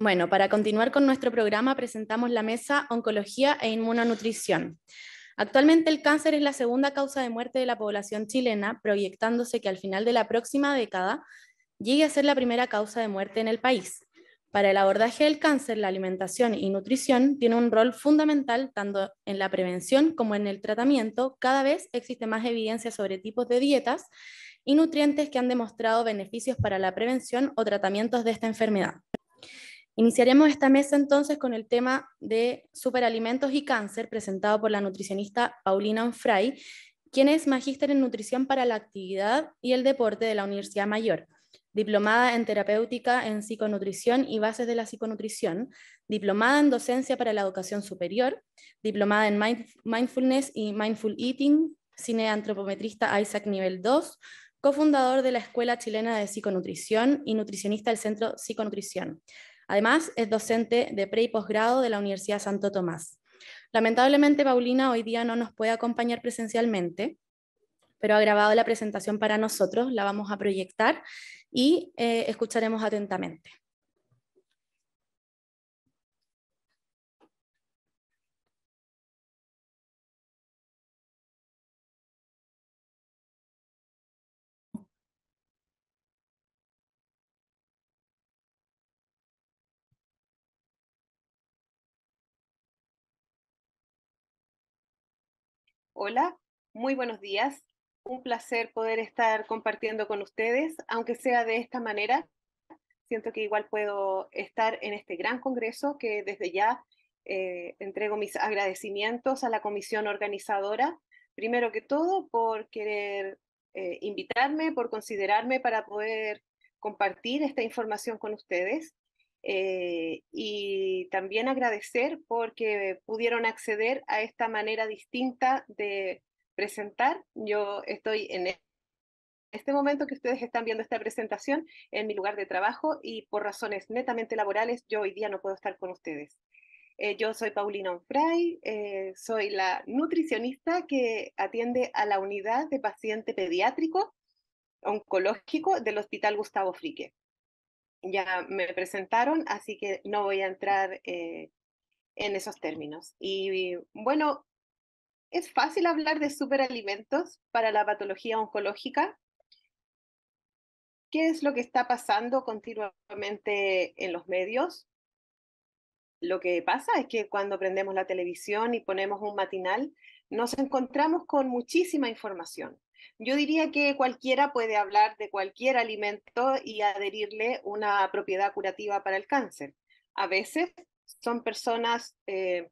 Bueno, para continuar con nuestro programa presentamos la mesa Oncología e Inmunonutrición. Actualmente el cáncer es la segunda causa de muerte de la población chilena, proyectándose que al final de la próxima década llegue a ser la primera causa de muerte en el país. Para el abordaje del cáncer, la alimentación y nutrición tiene un rol fundamental tanto en la prevención como en el tratamiento. Cada vez existe más evidencia sobre tipos de dietas y nutrientes que han demostrado beneficios para la prevención o tratamientos de esta enfermedad. Iniciaremos esta mesa entonces con el tema de superalimentos y cáncer, presentado por la nutricionista Paulina Onfray, quien es magíster en nutrición para la actividad y el deporte de la Universidad Mayor, diplomada en terapéutica en psiconutrición y bases de la psiconutrición, diplomada en docencia para la educación superior, diplomada en mindfulness y mindful eating, cineantropometrista Isaac nivel 2, cofundador de la Escuela Chilena de Psiconutrición y nutricionista del Centro Psiconutrición. Además, es docente de pre y posgrado de la Universidad Santo Tomás. Lamentablemente, Paulina hoy día no nos puede acompañar presencialmente, pero ha grabado la presentación para nosotros, la vamos a proyectar y escucharemos atentamente. Hola, muy buenos días. Un placer poder estar compartiendo con ustedes, aunque sea de esta manera. Siento que igual puedo estar en este gran congreso que desde ya entrego mis agradecimientos a la comisión organizadora, primero que todo por querer invitarme, por considerarme para poder compartir esta información con ustedes. Y también agradecer porque pudieron acceder a esta manera distinta de presentar. Yo estoy en este momento que ustedes están viendo esta presentación en mi lugar de trabajo y por razones netamente laborales yo hoy día no puedo estar con ustedes. Yo soy Paulina Onfray, soy la nutricionista que atiende a la unidad de paciente pediátrico oncológico del Hospital Gustavo Fricke. Ya me presentaron, así que no voy a entrar en esos términos. Y bueno, es fácil hablar de superalimentos para la patología oncológica. ¿Qué es lo que está pasando continuamente en los medios? Lo que pasa es que cuando prendemos la televisión y ponemos un matinal, nos encontramos con muchísima información. Yo diría que cualquiera puede hablar de cualquier alimento y adherirle una propiedad curativa para el cáncer. A veces son personas que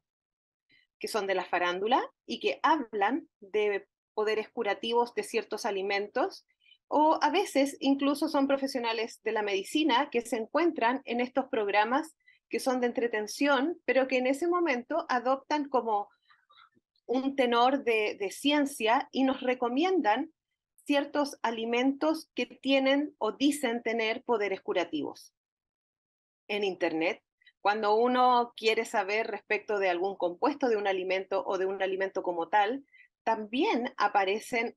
son de la farándula y que hablan de poderes curativos de ciertos alimentos, o a veces incluso son profesionales de la medicina que se encuentran en estos programas que son de entretención, pero que en ese momento adoptan como un tenor de ciencia y nos recomiendan ciertos alimentos que tienen o dicen tener poderes curativos. En Internet, cuando uno quiere saber respecto de algún compuesto de un alimento o de un alimento como tal, también aparecen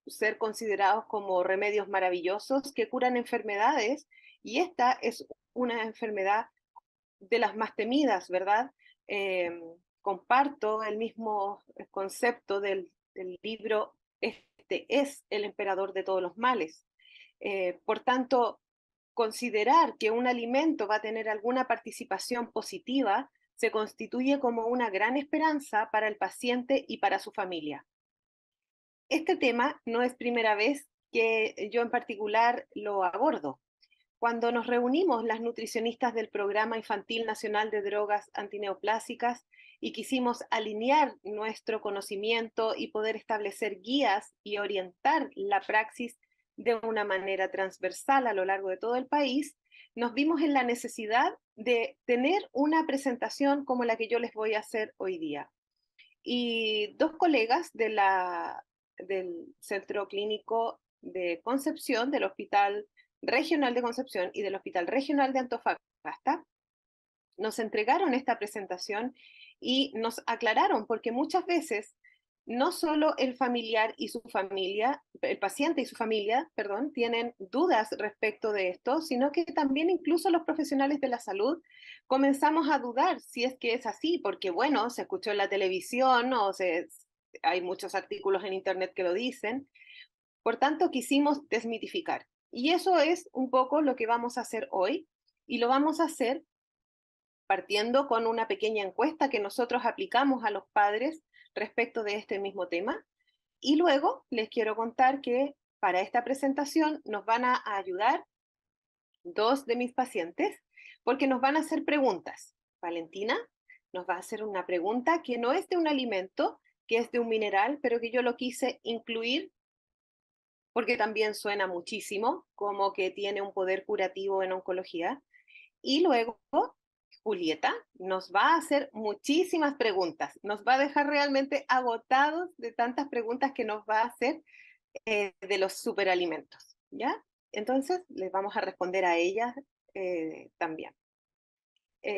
ser considerados como remedios maravillosos que curan enfermedades, y esta es una enfermedad de las más temidas, ¿verdad? Eh, Comparto el mismo concepto del libro Este es el emperador de todos los males. Por tanto, considerar que un alimento va a tener alguna participación positiva se constituye como una gran esperanza para el paciente y para su familia. Este tema no es primera vez que yo en particular lo abordo. Cuando nos reunimos las nutricionistas del Programa Infantil Nacional de Drogas Antineoplásicas y quisimos alinear nuestro conocimiento y poder establecer guías y orientar la praxis de una manera transversal a lo largo de todo el país, nos vimos en la necesidad de tener una presentación como la que yo les voy a hacer hoy día. Y dos colegas del Centro Clínico de Concepción, del Hospital Regional de Concepción y del Hospital Regional de Antofagasta, nos entregaron esta presentación y nos aclararon, porque muchas veces no solo el familiar y su familia, el paciente y su familia, perdón, tienen dudas respecto de esto, sino que también incluso los profesionales de la salud comenzamos a dudar si es que es así, porque bueno, se escuchó en la televisión hay muchos artículos en internet que lo dicen. Por tanto, quisimos desmitificar. Y eso es un poco lo que vamos a hacer hoy, y lo vamos a hacer partiendo con una pequeña encuesta que nosotros aplicamos a los padres respecto de este mismo tema. Y luego les quiero contar que para esta presentación nos van a ayudar dos de mis pacientes porque nos van a hacer preguntas. Valentina nos va a hacer una pregunta que no es de un alimento, que es de un mineral, pero que yo lo quise incluir porque también suena muchísimo, como que tiene un poder curativo en oncología. Y luego Julieta nos va a hacer muchísimas preguntas, nos va a dejar realmente agotados de tantas preguntas que nos va a hacer de los superalimentos, ¿ya? Entonces les vamos a responder a ellas también.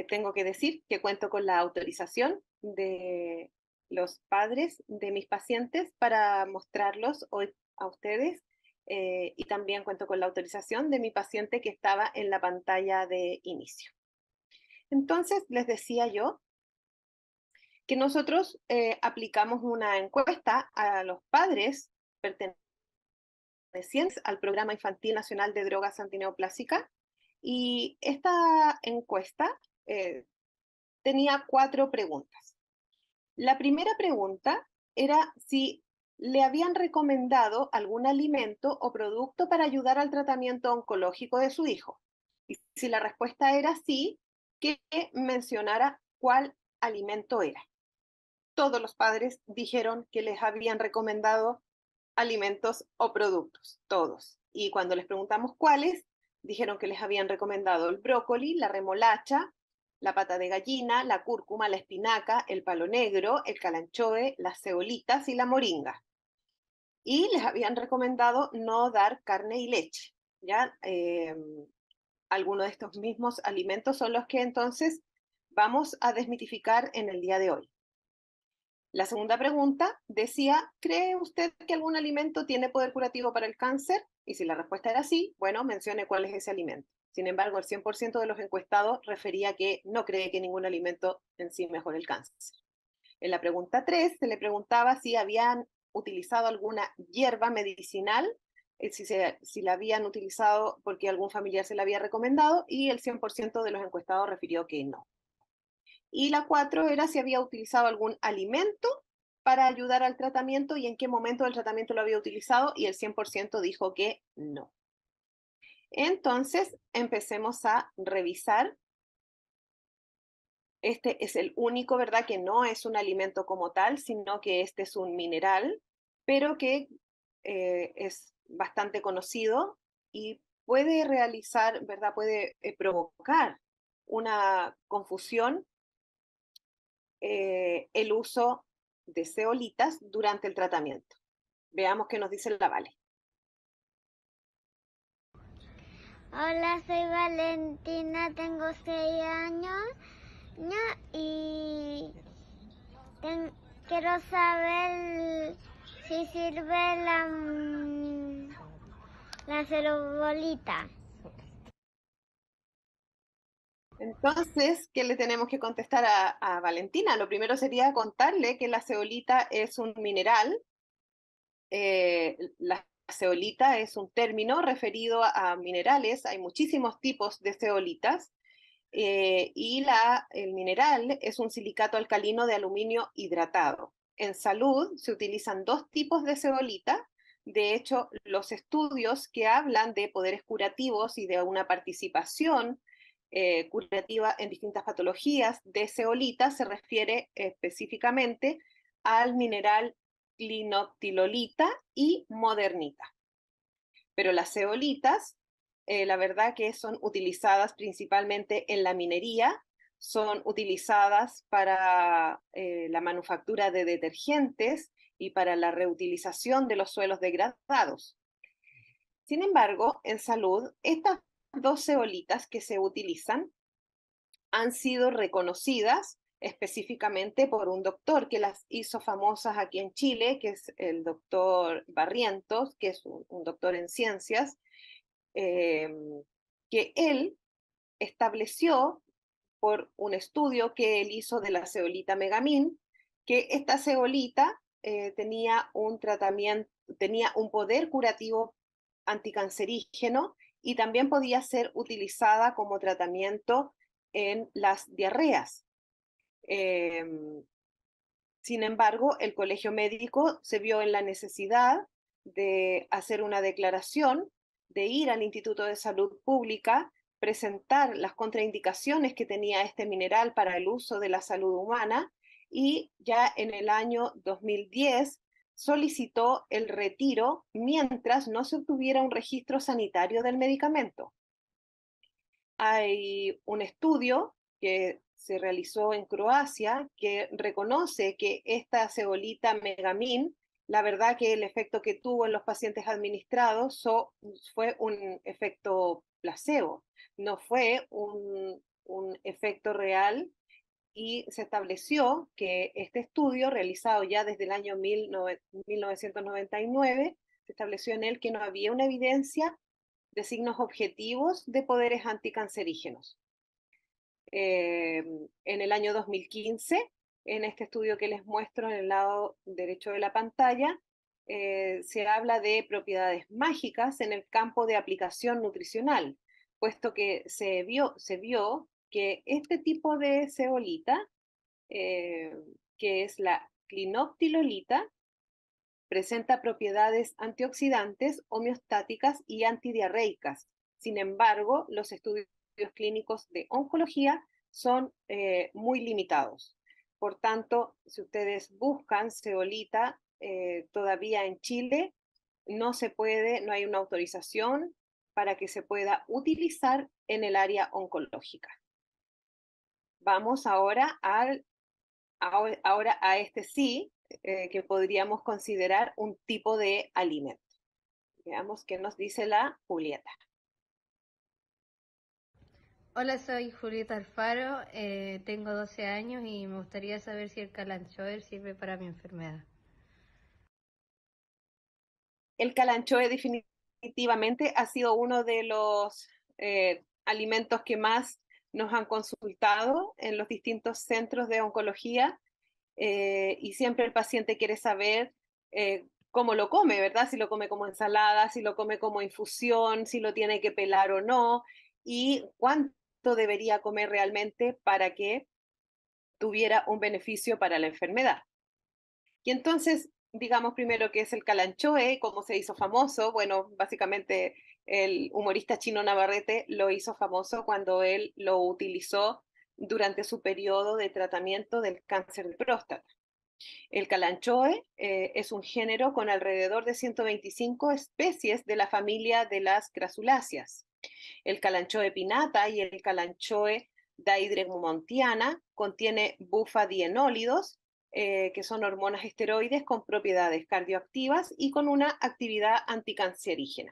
Tengo que decir que cuento con la autorización de los padres de mis pacientes para mostrarlos hoy a ustedes, y también cuento con la autorización de mi paciente que estaba en la pantalla de inicio. Entonces, les decía yo que nosotros aplicamos una encuesta a los padres pertenecientes al Programa Infantil Nacional de Drogas Antineoplásicas, y esta encuesta tenía 4 preguntas. La primera pregunta era si le habían recomendado algún alimento o producto para ayudar al tratamiento oncológico de su hijo. Y si la respuesta era sí, que mencionara cuál alimento era. Todos los padres dijeron que les habían recomendado alimentos o productos, todos. Y cuando les preguntamos cuáles, dijeron que les habían recomendado el brócoli, la remolacha, la pata de gallina, la cúrcuma, la espinaca, el palo negro, el calanchoe, las ceolitas y la moringa. Y les habían recomendado no dar carne y leche, ¿ya? Algunos de estos mismos alimentos son los que entonces vamos a desmitificar en el día de hoy. La segunda pregunta decía, ¿cree usted que algún alimento tiene poder curativo para el cáncer? Y si la respuesta era sí, bueno, mencione cuál es ese alimento. Sin embargo, el 100% de los encuestados refería que no cree que ningún alimento en sí mejore el cáncer. En la pregunta 3 se le preguntaba si habían utilizado alguna hierba medicinal, si la habían utilizado porque algún familiar se la había recomendado, y el 100% de los encuestados refirió que no. Y la 4 era si había utilizado algún alimento para ayudar al tratamiento y en qué momento del tratamiento lo había utilizado, y el 100% dijo que no. Entonces, empecemos a revisar. Este es el único, ¿verdad?, que no es un alimento como tal, sino que este es un mineral, pero que es bastante conocido y puede realizar, ¿verdad?, puede provocar una confusión el uso de zeolitas durante el tratamiento. Veamos qué nos dice la Vale. Hola, soy Valentina, tengo 6 años y quiero saber si sirve la cerebolita. Entonces, ¿qué le tenemos que contestar a Valentina? Lo primero sería contarle que la zeolita es un mineral. La zeolita es un término referido a minerales. Hay muchísimos tipos de zeolitas. Y el mineral es un silicato alcalino de aluminio hidratado. En salud se utilizan 2 tipos de zeolita. De hecho, los estudios que hablan de poderes curativos y de una participación curativa en distintas patologías de zeolita se refiere específicamente al mineral clinoptilolita y modernita. Pero las zeolitas, la verdad que son utilizadas principalmente en la minería, son utilizadas para la manufactura de detergentes y para la reutilización de los suelos degradados. Sin embargo, en salud, estas 2 zeolitas que se utilizan han sido reconocidas específicamente por un doctor que las hizo famosas aquí en Chile, que es el doctor Barrientos, que es un doctor en ciencias, que él estableció por un estudio que él hizo de la zeolita megamín, que esta zeolita tenía un tratamiento, tenía un poder curativo anticancerígeno y también podía ser utilizada como tratamiento en las diarreas. Sin embargo, el colegio médico se vio en la necesidad de hacer una declaración, de ir al Instituto de Salud Pública, presentar las contraindicaciones que tenía este mineral para el uso de la salud humana y ya en el año 2010 solicitó el retiro mientras no se obtuviera un registro sanitario del medicamento. Hay un estudio que se realizó en Croacia que reconoce que esta cebolita megamín, la verdad que el efecto que tuvo en los pacientes administrados fue un efecto placebo, no fue un efecto real, y se estableció que este estudio, realizado ya desde el año 1999, se estableció en él que no había una evidencia de signos objetivos de poderes anticancerígenos. En el año 2015, en este estudio que les muestro en el lado derecho de la pantalla, se habla de propiedades mágicas en el campo de aplicación nutricional, puesto que se vio que este tipo de zeolita, que es la clinoptilolita, presenta propiedades antioxidantes, homeostáticas y antidiarreicas. Sin embargo, los estudios clínicos de oncología son muy limitados. Por tanto, si ustedes buscan zeolita, todavía en Chile no se puede, no hay una autorización para que se pueda utilizar en el área oncológica. Vamos ahora a este sí, que podríamos considerar un tipo de alimento. Veamos qué nos dice la Julieta. Hola, soy Julieta Alfaro, tengo 12 años y me gustaría saber si el calanchoe sirve para mi enfermedad. El calanchoe definitivamente ha sido uno de los alimentos que más nos han consultado en los distintos centros de oncología, y siempre el paciente quiere saber cómo lo come, ¿verdad? Si lo come como ensalada, si lo come como infusión, si lo tiene que pelar o no, y cuánto debería comer realmente para que tuviera un beneficio para la enfermedad. Y entonces, digamos primero qué es el calanchoe, cómo se hizo famoso. Bueno, básicamente el humorista Chino Navarrete lo hizo famoso cuando él lo utilizó durante su periodo de tratamiento del cáncer de próstata. El calanchoe es un género con alrededor de 125 especies de la familia de las crasuláceas. El calanchoe pinnata y el calanchoe daidremontiana contiene bufadienólidos, que son hormonas esteroides con propiedades cardioactivas y con una actividad anticancerígena.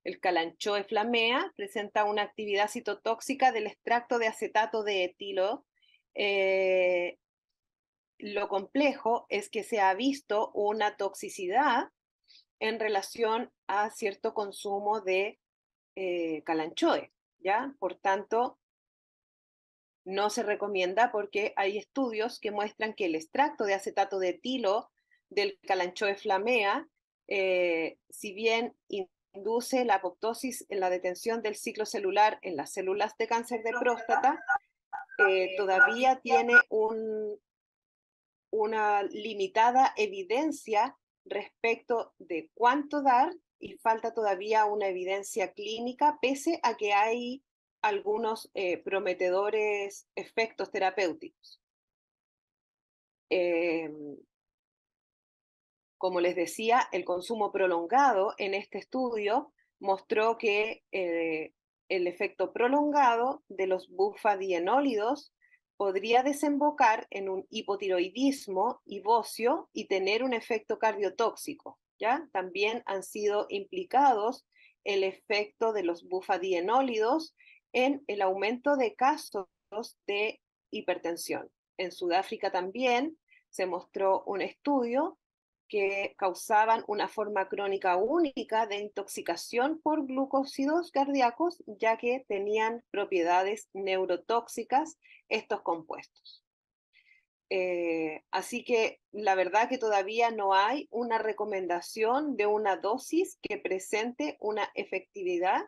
El calanchoe flamea presenta una actividad citotóxica del extracto de acetato de etilo. Lo complejo es que se ha visto una toxicidad en relación a cierto consumo de calanchoe, ¿ya? Por tanto, no se recomienda porque hay estudios que muestran que el extracto de acetato de etilo del calanchoe flamea, si bien induce la apoptosis en la detención del ciclo celular en las células de cáncer de próstata, todavía tiene una limitada evidencia respecto de cuánto dar y falta todavía una evidencia clínica, pese a que hay algunos prometedores efectos terapéuticos. Como les decía, el consumo prolongado en este estudio mostró que el efecto prolongado de los bufadienólidos podría desembocar en un hipotiroidismo y bocio y tener un efecto cardiotóxico, ¿ya? También han sido implicados el efecto de los bufadienólidos en el aumento de casos de hipertensión. En Sudáfrica también se mostró un estudio que causaban una forma crónica única de intoxicación por glucósidos cardíacos, ya que tenían propiedades neurotóxicas estos compuestos. Así que la verdad que todavía no hay una recomendación de una dosis que presente una efectividad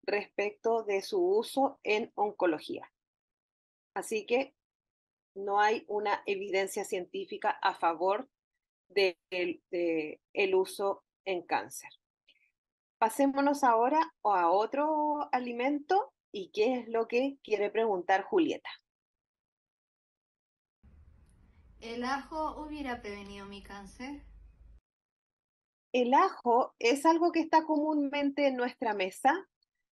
respecto de su uso en oncología. Así que no hay una evidencia científica a favor del uso en cáncer. Pasémonos ahora a otro alimento y qué es lo que quiere preguntar Julieta. ¿El ajo hubiera prevenido mi cáncer? El ajo es algo que está comúnmente en nuestra mesa.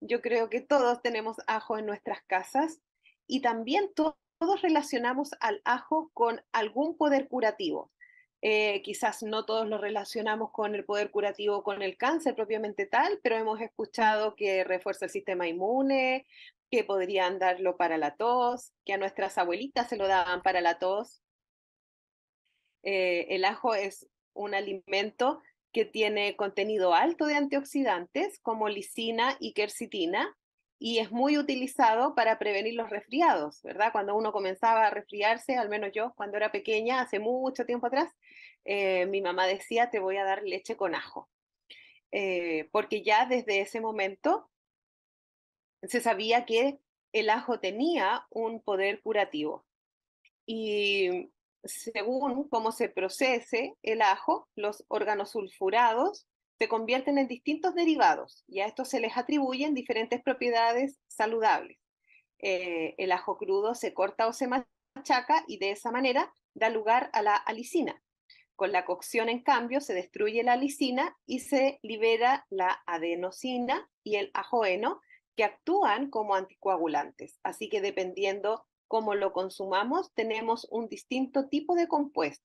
Yo creo que todos tenemos ajo en nuestras casas y también todos relacionamos al ajo con algún poder curativo. Quizás no todos lo relacionamos con el poder curativo con el cáncer propiamente tal, pero hemos escuchado que refuerza el sistema inmune, que podrían darlo para la tos, que a nuestras abuelitas se lo daban para la tos. El ajo es un alimento que tiene contenido alto de antioxidantes como lisina y quercitina y es muy utilizado para prevenir los resfriados, ¿verdad? Cuando uno comenzaba a resfriarse, al menos yo cuando era pequeña, hace mucho tiempo atrás, mi mamá decía, te voy a dar leche con ajo, porque ya desde ese momento se sabía que el ajo tenía un poder curativo. Y según cómo se procese el ajo, los organosulfurados se convierten en distintos derivados y a estos se les atribuyen diferentes propiedades saludables. El ajo crudo se corta o se machaca y de esa manera da lugar a la alicina. Con la cocción, en cambio, se destruye la alicina y se libera la adenosina y el ajoeno, que actúan como anticoagulantes. Así que dependiendo cómo lo consumamos, tenemos un distinto tipo de compuesto.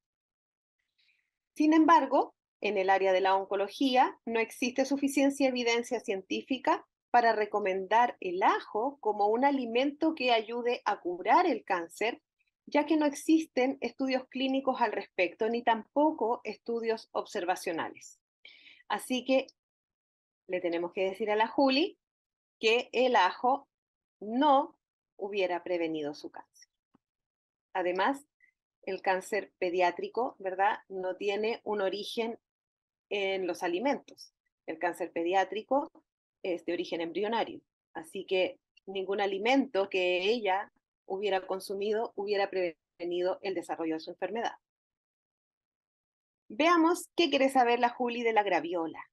Sin embargo, en el área de la oncología no existe suficiente evidencia científica para recomendar el ajo como un alimento que ayude a curar el cáncer, ya que no existen estudios clínicos al respecto, ni tampoco estudios observacionales. Así que le tenemos que decir a la Juli que el ajo no hubiera prevenido su cáncer. Además, el cáncer pediátrico, ¿verdad? No tiene un origen en los alimentos. El cáncer pediátrico es de origen embrionario. Así que ningún alimento que ella hubiera consumido hubiera prevenido el desarrollo de su enfermedad. Veamos qué quiere saber la Juli de la graviola.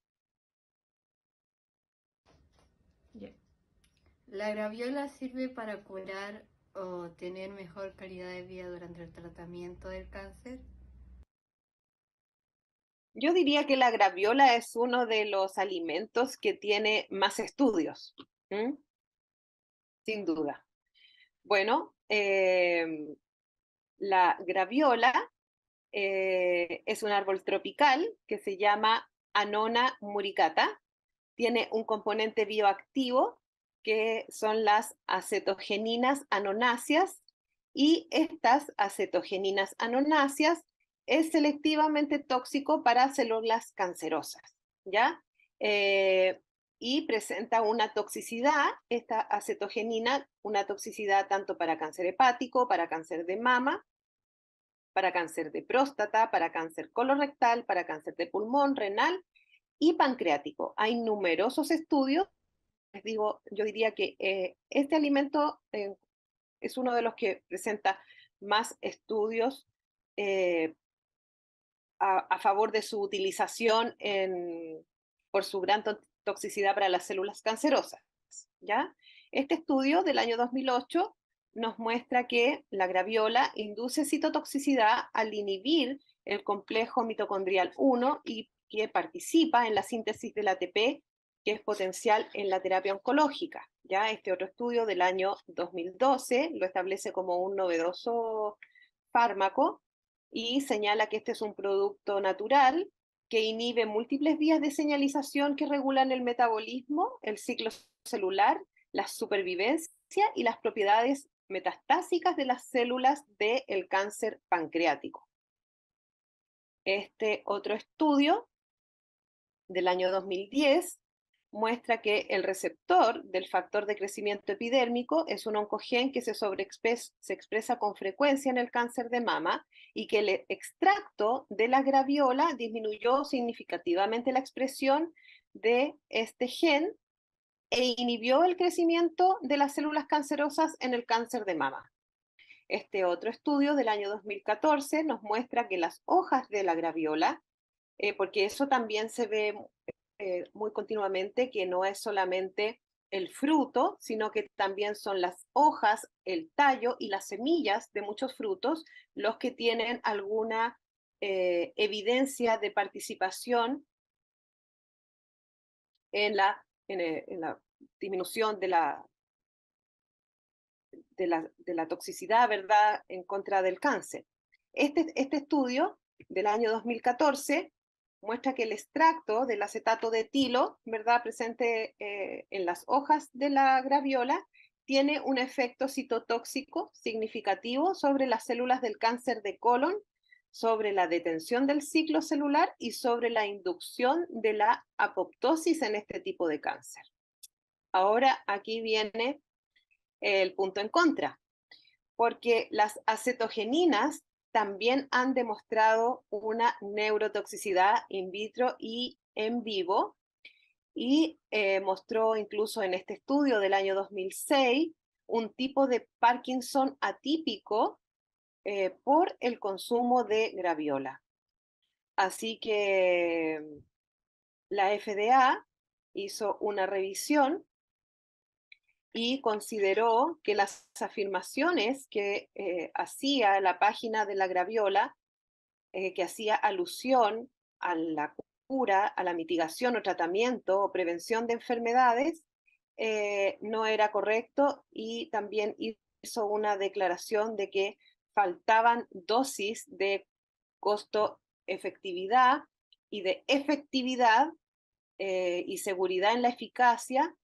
¿La graviola sirve para curar o tener mejor calidad de vida durante el tratamiento del cáncer? Yo diría que la graviola es uno de los alimentos que tiene más estudios, ¿m? Sin duda. Bueno, la graviola es un árbol tropical que se llama Annona muricata. Tiene un componente bioactivo que son las acetogeninas anonáceas y estas acetogeninas anonáceas es selectivamente tóxico para células cancerosas, ¿ya? Y presenta una toxicidad, esta acetogenina, una toxicidad tanto para cáncer hepático, para cáncer de mama, para cáncer de próstata, para cáncer colorectal, para cáncer de pulmón, renal y pancreático. Hay numerosos estudios. Les digo, yo diría que este alimento es uno de los que presenta más estudios a favor de su utilización por su gran toxicidad para las células cancerosas, ¿ya? Este estudio del año 2008 nos muestra que la graviola induce citotoxicidad al inhibir el complejo mitocondrial 1 y que participa en la síntesis del ATP, que es potencial en la terapia oncológica. ¿Ya? Este otro estudio del año 2012 lo establece como un novedoso fármaco y señala que este es un producto natural que inhibe múltiples vías de señalización que regulan el metabolismo, el ciclo celular, la supervivencia y las propiedades metastásicas de las células del cáncer pancreático. Este otro estudio del año 2010 muestra que el receptor del factor de crecimiento epidérmico es un oncogen que se expresa con frecuencia en el cáncer de mama y que el extracto de la graviola disminuyó significativamente la expresión de este gen e inhibió el crecimiento de las células cancerosas en el cáncer de mama. Este otro estudio del año 2014 nos muestra que las hojas de la graviola, porque eso también se ve muy continuamente, que no es solamente el fruto, sino que también son las hojas, el tallo y las semillas de muchos frutos los que tienen alguna evidencia de participación en la disminución de la toxicidad, ¿verdad?, en contra del cáncer. Este estudio del año 2014 muestra que el extracto del acetato de etilo, ¿verdad?, presente en las hojas de la graviola, tiene un efecto citotóxico significativo sobre las células del cáncer de colon, sobre la detención del ciclo celular y sobre la inducción de la apoptosis en este tipo de cáncer. Ahora aquí viene el punto en contra, porque las acetogeninas también han demostrado una neurotoxicidad in vitro y en vivo, y mostró incluso en este estudio del año 2006 un tipo de Parkinson atípico por el consumo de graviola. Así que la FDA hizo una revisión y consideró que las afirmaciones que hacía la página de la graviola, que hacía alusión a la cura, a la mitigación o tratamiento o prevención de enfermedades, no era correcto, y también hizo una declaración de que faltaban dosis de costo-efectividad y de efectividad y seguridad en la eficacia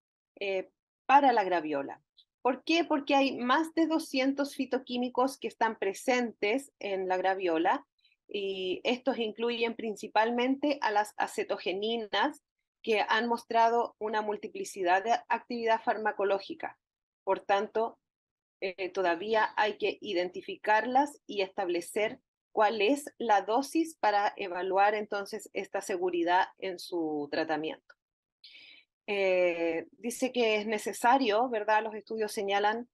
para la graviola. ¿Por qué? Porque hay más de 200 fitoquímicos que están presentes en la graviola, y estos incluyen principalmente a las acetogeninas, que han mostrado una multiplicidad de actividad farmacológica. Por tanto, todavía hay que identificarlas y establecer cuál es la dosis para evaluar entonces esta seguridad en su tratamiento. Dice que es necesario, ¿verdad? Los estudios señalan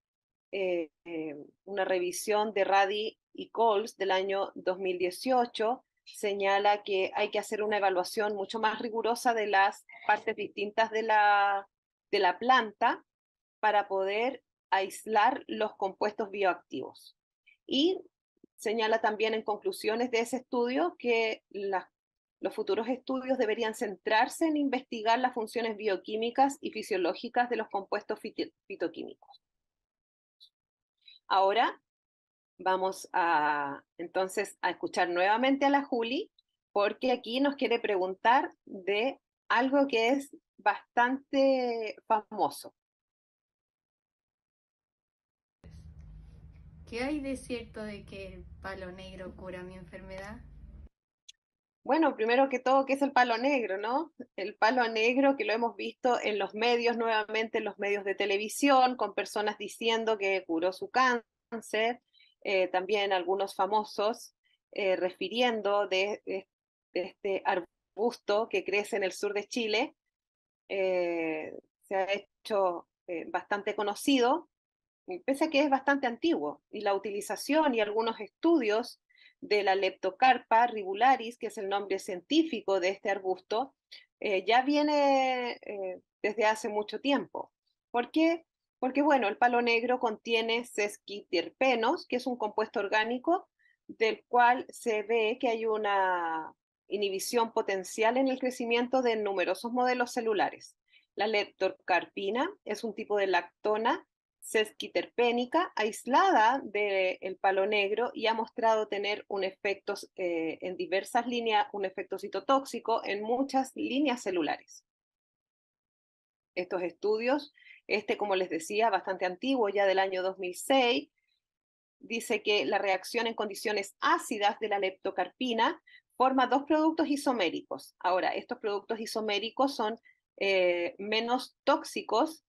una revisión de Rady y Coles del año 2018, señala que hay que hacer una evaluación mucho más rigurosa de las partes distintas de la planta para poder aislar los compuestos bioactivos. Y señala también en conclusiones de ese estudio que los futuros estudios deberían centrarse en investigar las funciones bioquímicas y fisiológicas de los compuestos fitoquímicos. Ahora vamos entonces a escuchar nuevamente a la Juli, porque aquí nos quiere preguntar de algo que es bastante famoso. ¿Qué hay de cierto de que el palo negro cura mi enfermedad? Bueno, primero que todo, ¿qué es el palo negro, no? El palo negro, que lo hemos visto en los medios, nuevamente en los medios de televisión, con personas diciendo que curó su cáncer, también algunos famosos refiriendo de este arbusto que crece en el sur de Chile, se ha hecho bastante conocido, pese a que es bastante antiguo, y la utilización y algunos estudios de la Leptocarpa ribularis, que es el nombre científico de este arbusto, ya viene desde hace mucho tiempo. ¿Por qué? Porque, bueno, el palo negro contiene sesquiterpenos, que es un compuesto orgánico del cual se ve que hay una inhibición potencial en el crecimiento de numerosos modelos celulares. La leptocarpina es un tipo de lactona sesquiterpénica aislada del palo negro, y ha mostrado tener un efecto en diversas líneas, un efecto citotóxico en muchas líneas celulares. estos estudios. Como les decía, bastante antiguo, ya del año 2006, dice que la reacción en condiciones ácidas de la leptocarpina forma dos productos isoméricos. Ahora, estos productos isoméricos son menos tóxicos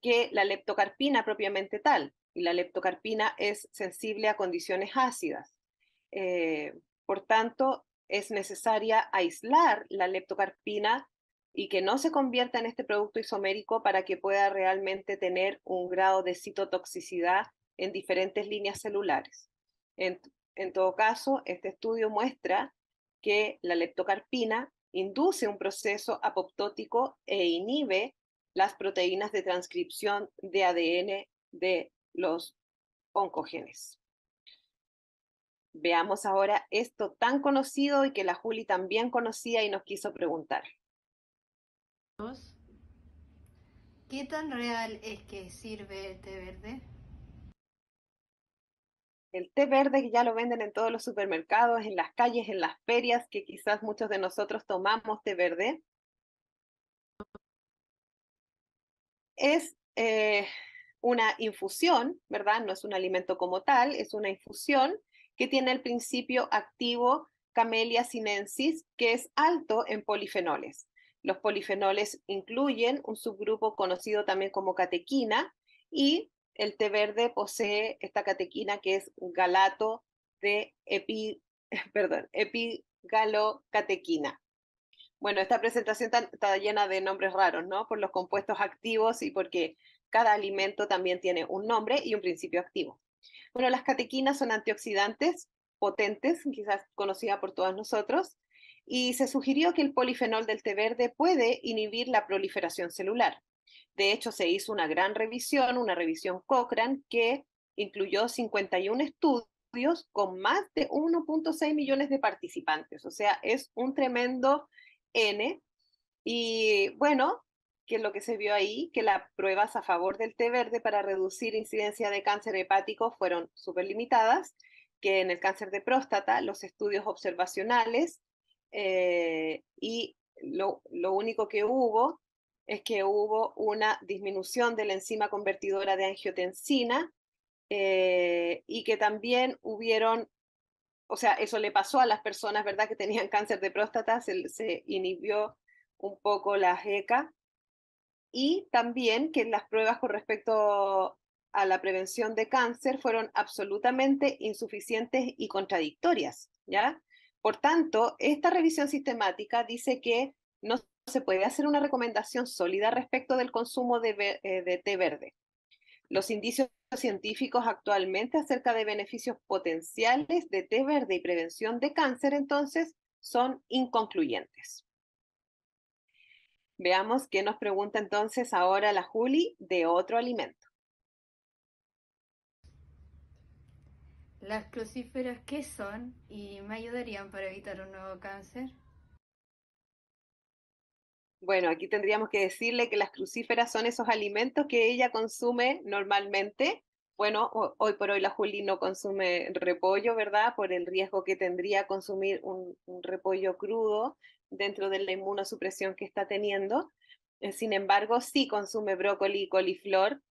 que la leptocarpina propiamente tal, y la leptocarpina es sensible a condiciones ácidas. Por tanto, es necesaria aislar la leptocarpina y que no se convierta en este producto isomérico para que pueda realmente tener un grado de citotoxicidad en diferentes líneas celulares. En todo caso, este estudio muestra que la leptocarpina induce un proceso apoptótico e inhibe las proteínas de transcripción de ADN de los oncogenes. Veamos ahora esto tan conocido y que la Juli también conocía y nos quiso preguntar. ¿Qué tan real es que sirve el té verde? El té verde que ya lo venden en todos los supermercados, en las calles, en las ferias, que quizás muchos de nosotros tomamos té verde, es una infusión, ¿verdad? No es un alimento como tal, es una infusión que tiene el principio activo Camellia sinensis, que es alto en polifenoles. Los polifenoles incluyen un subgrupo conocido también como catequina, y el té verde posee esta catequina que es galato de epigalocatequina. Bueno, esta presentación está llena de nombres raros, ¿no? Por los compuestos activos y porque cada alimento también tiene un nombre y un principio activo. Bueno, las catequinas son antioxidantes potentes, quizás conocida por todos nosotros, y se sugirió que el polifenol del té verde puede inhibir la proliferación celular. De hecho, se hizo una gran revisión, una revisión Cochrane, que incluyó 51 estudios con más de 1.6 millones de participantes. O sea, es un tremendo N. Y bueno, que es lo que se vio ahí, que las pruebas a favor del té verde para reducir incidencia de cáncer hepático fueron súper limitadas, que en el cáncer de próstata los estudios observacionales y lo único que hubo es que hubo una disminución de la enzima convertidora de angiotensina y que también hubieron, o sea, eso le pasó a las personas, ¿verdad?, que tenían cáncer de próstata, se inhibió un poco la ECA, y también que las pruebas con respecto a la prevención de cáncer fueron absolutamente insuficientes y contradictorias, ¿ya? Por tanto, esta revisión sistemática dice que no se puede hacer una recomendación sólida respecto del consumo de té verde. Los indicios científicos actualmente acerca de beneficios potenciales de té verde y prevención de cáncer, entonces, son inconcluyentes. Veamos qué nos pregunta entonces ahora la Juli de otro alimento. ¿Las crucíferas qué son y me ayudarían para evitar un nuevo cáncer? Bueno, aquí tendríamos que decirle que las crucíferas son esos alimentos que ella consume normalmente. Bueno, hoy por hoy la Juli no consume repollo, ¿verdad? Por el riesgo que tendría consumir un repollo crudo dentro de la inmunosupresión que está teniendo. Sin embargo, sí consume brócoli y coliflor,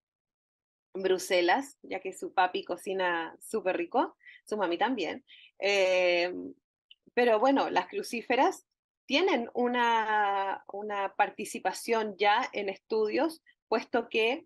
Bruselas, ya que su papi cocina súper rico, su mami también. Eh, pero bueno, las crucíferas tienen una participación ya en estudios, puesto que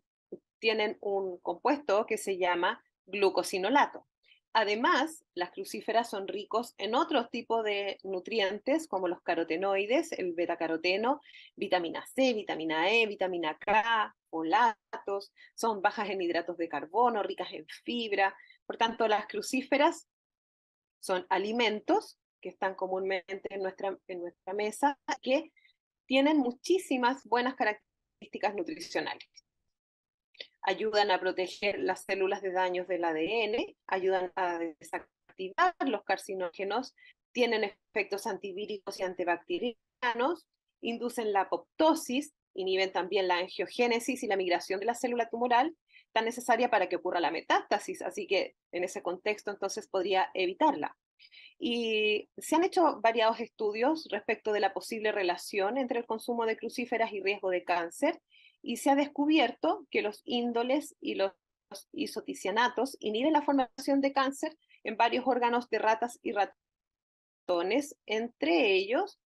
tienen un compuesto que se llama glucosinolato. Además, las crucíferas son ricos en otros tipos de nutrientes, como los carotenoides, el betacaroteno, vitamina C, vitamina E, vitamina K, folatos, son bajas en hidratos de carbono, ricas en fibra. Por tanto, las crucíferas son alimentos que están comúnmente en nuestra mesa, que tienen muchísimas buenas características nutricionales. Ayudan a proteger las células de daños del ADN, ayudan a desactivar los carcinógenos, tienen efectos antivíricos y antibacterianos, inducen la apoptosis, inhiben también la angiogénesis y la migración de la célula tumoral, tan necesaria para que ocurra la metástasis, así que en ese contexto entonces podría evitarla. Y se han hecho variados estudios respecto de la posible relación entre el consumo de crucíferas y riesgo de cáncer, y se ha descubierto que los índoles y los isoticianatos inhiben la formación de cáncer en varios órganos de ratas y ratones, entre ellos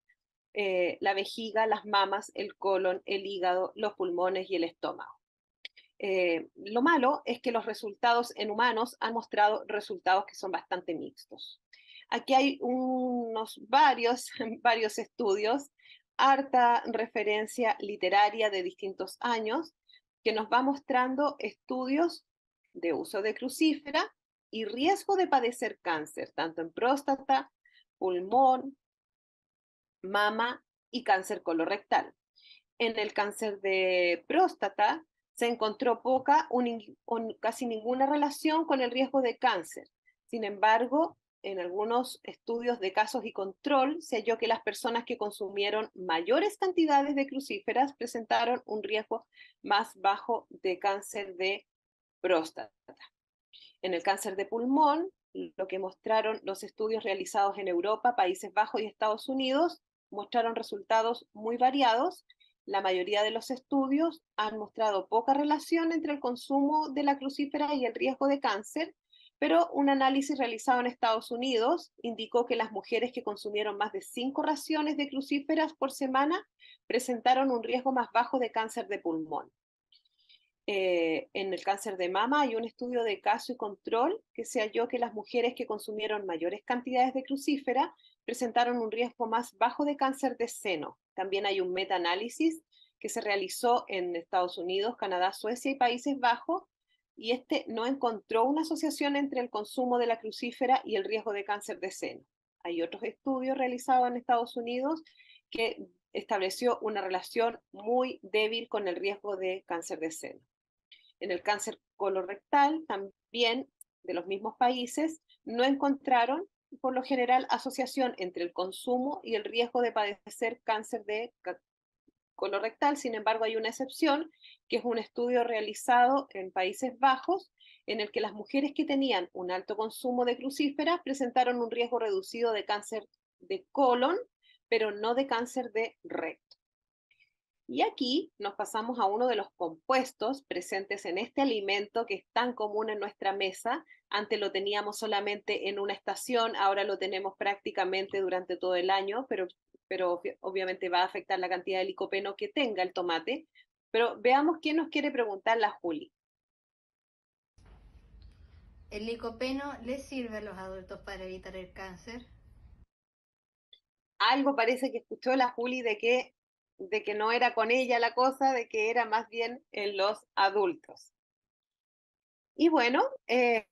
la vejiga, las mamas, el colon, el hígado, los pulmones y el estómago. Lo malo es que los resultados en humanos han mostrado resultados que son bastante mixtos. Aquí hay varios estudios, harta referencia literaria de distintos años, que nos va mostrando estudios de uso de crucífera y riesgo de padecer cáncer, tanto en próstata, pulmón, mama y cáncer colorectal. En el cáncer de próstata se encontró poca o casi ninguna relación con el riesgo de cáncer. Sin embargo, en algunos estudios de casos y control se halló que las personas que consumieron mayores cantidades de crucíferas presentaron un riesgo más bajo de cáncer de próstata. En el cáncer de pulmón, lo que mostraron los estudios realizados en Europa, Países Bajos y Estados Unidos, mostraron resultados muy variados. La mayoría de los estudios han mostrado poca relación entre el consumo de la crucífera y el riesgo de cáncer, pero un análisis realizado en Estados Unidos indicó que las mujeres que consumieron más de 5 raciones de crucíferas por semana presentaron un riesgo más bajo de cáncer de pulmón. En el cáncer de mama hay un estudio de caso y control que se halló que las mujeres que consumieron mayores cantidades de crucífera presentaron un riesgo más bajo de cáncer de seno. También hay un metaanálisis que se realizó en Estados Unidos, Canadá, Suecia y Países Bajos, y este no encontró una asociación entre el consumo de la crucífera y el riesgo de cáncer de seno. Hay otros estudios realizados en Estados Unidos que estableció una relación muy débil con el riesgo de cáncer de seno. En el cáncer colorectal, también de los mismos países, no encontraron, por lo general, asociación entre el consumo y el riesgo de padecer cáncer de colorectal. Sin embargo, hay una excepción, que es un estudio realizado en Países Bajos, en el que las mujeres que tenían un alto consumo de crucíferas presentaron un riesgo reducido de cáncer de colon, pero no de cáncer de recto. Y aquí nos pasamos a uno de los compuestos presentes en este alimento que es tan común en nuestra mesa. Antes lo teníamos solamente en una estación, ahora lo tenemos prácticamente durante todo el año, pero obviamente va a afectar la cantidad de licopeno que tenga el tomate. Pero veamos qué nos quiere preguntar la Juli. ¿El licopeno le sirve a los adultos para evitar el cáncer? Algo parece que escuchó la Juli de que no era con ella la cosa, de que era más bien en los adultos. Y bueno, el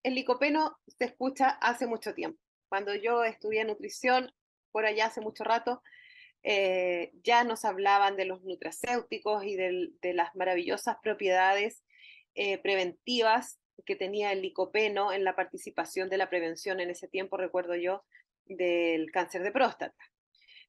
licopeno se escucha hace mucho tiempo. Cuando yo estudié nutrición, por allá hace mucho rato, ya nos hablaban de los nutracéuticos y de las maravillosas propiedades preventivas que tenía el licopeno en la participación de la prevención en ese tiempo, recuerdo yo, del cáncer de próstata.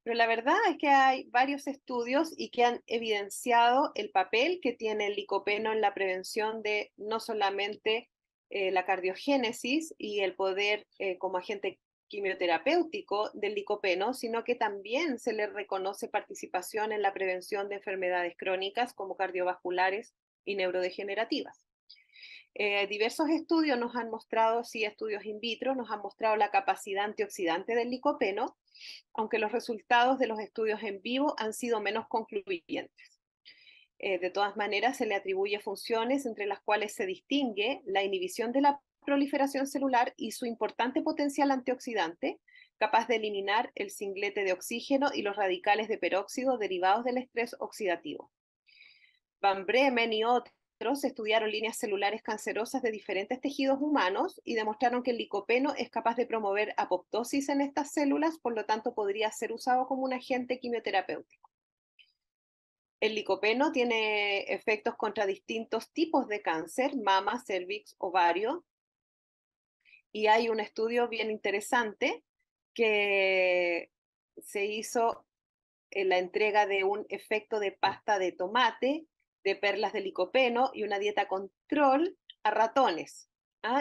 Pero la verdad es que hay varios estudios y que han evidenciado el papel que tiene el licopeno en la prevención de no solamente la cardiogénesis y el poder como agente quimioterapéutico del licopeno, sino que también se le reconoce participación en la prevención de enfermedades crónicas como cardiovasculares y neurodegenerativas. Diversos estudios nos han mostrado, sí, estudios in vitro, nos han mostrado la capacidad antioxidante del licopeno, aunque los resultados de los estudios en vivo han sido menos concluyentes. De todas maneras, se le atribuye funciones entre las cuales se distingue la inhibición de la proliferación celular y su importante potencial antioxidante, capaz de eliminar el singlete de oxígeno y los radicales de peróxido derivados del estrés oxidativo. Van Bremen y otros estudiaron líneas celulares cancerosas de diferentes tejidos humanos y demostraron que el licopeno es capaz de promover apoptosis en estas células, por lo tanto podría ser usado como un agente quimioterapéutico. El licopeno tiene efectos contra distintos tipos de cáncer, mama, cervix, ovario, y hay un estudio bien interesante que se hizo en la entrega de un efecto de pasta de tomate, de perlas de licopeno y una dieta control a ratones.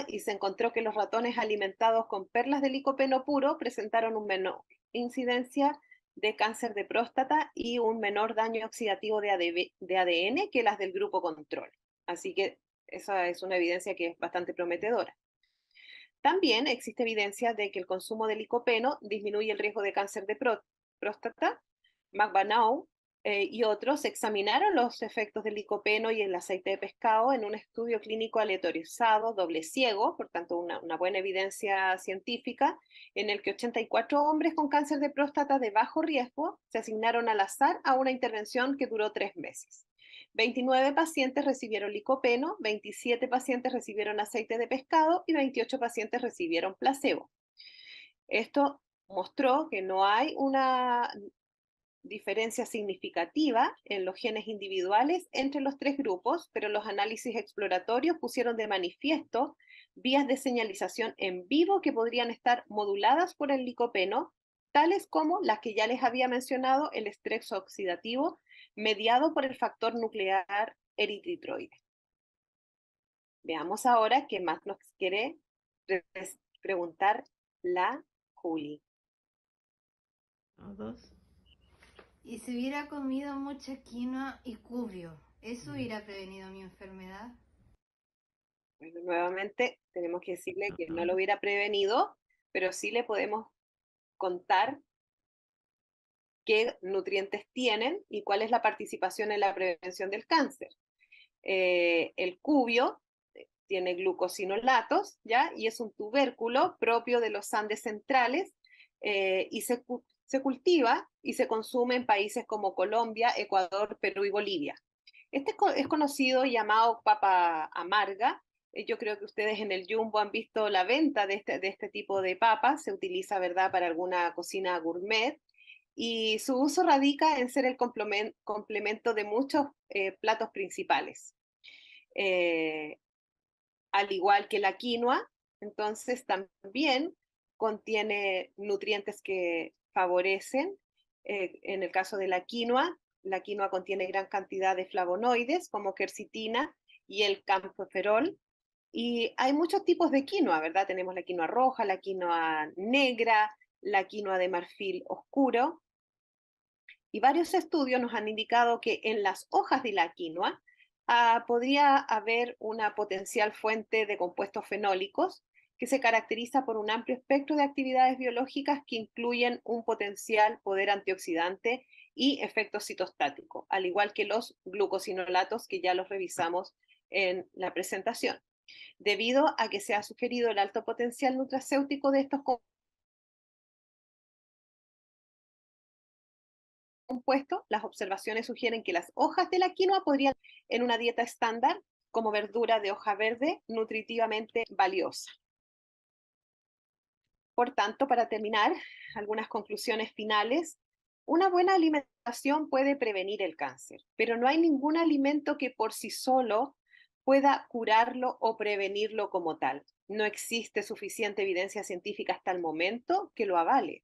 Y se encontró que los ratones alimentados con perlas de licopeno puro presentaron una menor incidencia de cáncer de próstata y un menor daño oxidativo de ADN que las del grupo control. Así que esa es una evidencia que es bastante prometedora. También existe evidencia de que el consumo de licopeno disminuye el riesgo de cáncer de próstata. McBanow y otros examinaron los efectos del licopeno y el aceite de pescado en un estudio clínico aleatorizado, doble ciego, por tanto una buena evidencia científica, en el que 84 hombres con cáncer de próstata de bajo riesgo se asignaron al azar a una intervención que duró 3 meses. 29 pacientes recibieron licopeno, 27 pacientes recibieron aceite de pescado y 28 pacientes recibieron placebo. Esto mostró que no hay una diferencia significativa en los genes individuales entre los 3 grupos, pero los análisis exploratorios pusieron de manifiesto vías de señalización en vivo que podrían estar moduladas por el licopeno, tales como las que ya les había mencionado, el estrés oxidativo mediado por el factor nuclear eritritoide. Veamos ahora qué más nos quiere preguntar la Juli. Dos. Y si hubiera comido mucha quinoa y cubio, ¿eso hubiera prevenido mi enfermedad? Bueno, nuevamente tenemos que decirle que no lo hubiera prevenido, pero sí le podemos contar qué nutrientes tienen y cuál es la participación en la prevención del cáncer. El cubio tiene glucosinolatos, ¿ya? Y es un tubérculo propio de los Andes centrales y se cultiva y se consume en países como Colombia, Ecuador, Perú y Bolivia. Este es conocido y llamado papa amarga. Yo creo que ustedes en el Jumbo han visto la venta de este tipo de papa. Se utiliza, ¿verdad?, para alguna cocina gourmet. Y su uso radica en ser el complemento de muchos platos principales. Al igual que la quinoa, entonces también contiene nutrientes que favorecen. En el caso de la quinoa contiene gran cantidad de flavonoides como quercitina y el camfoferol. Y hay muchos tipos de quinoa, ¿verdad? Tenemos la quinoa roja, la quinoa negra, la quinoa de marfil oscuro. Y varios estudios nos han indicado que en las hojas de la quinoa podría haber una potencial fuente de compuestos fenólicos que se caracteriza por un amplio espectro de actividades biológicas que incluyen un potencial poder antioxidante y efecto citostático, al igual que los glucosinolatos que ya los revisamos en la presentación. Debido a que se ha sugerido el alto potencial nutracéutico de estos compuestos, las observaciones sugieren que las hojas de la quinoa podrían, en una dieta estándar, como verdura de hoja verde, nutritivamente valiosa. Por tanto, para terminar, algunas conclusiones finales. Una buena alimentación puede prevenir el cáncer, pero no hay ningún alimento que por sí solo pueda curarlo o prevenirlo como tal. No existe suficiente evidencia científica hasta el momento que lo avale.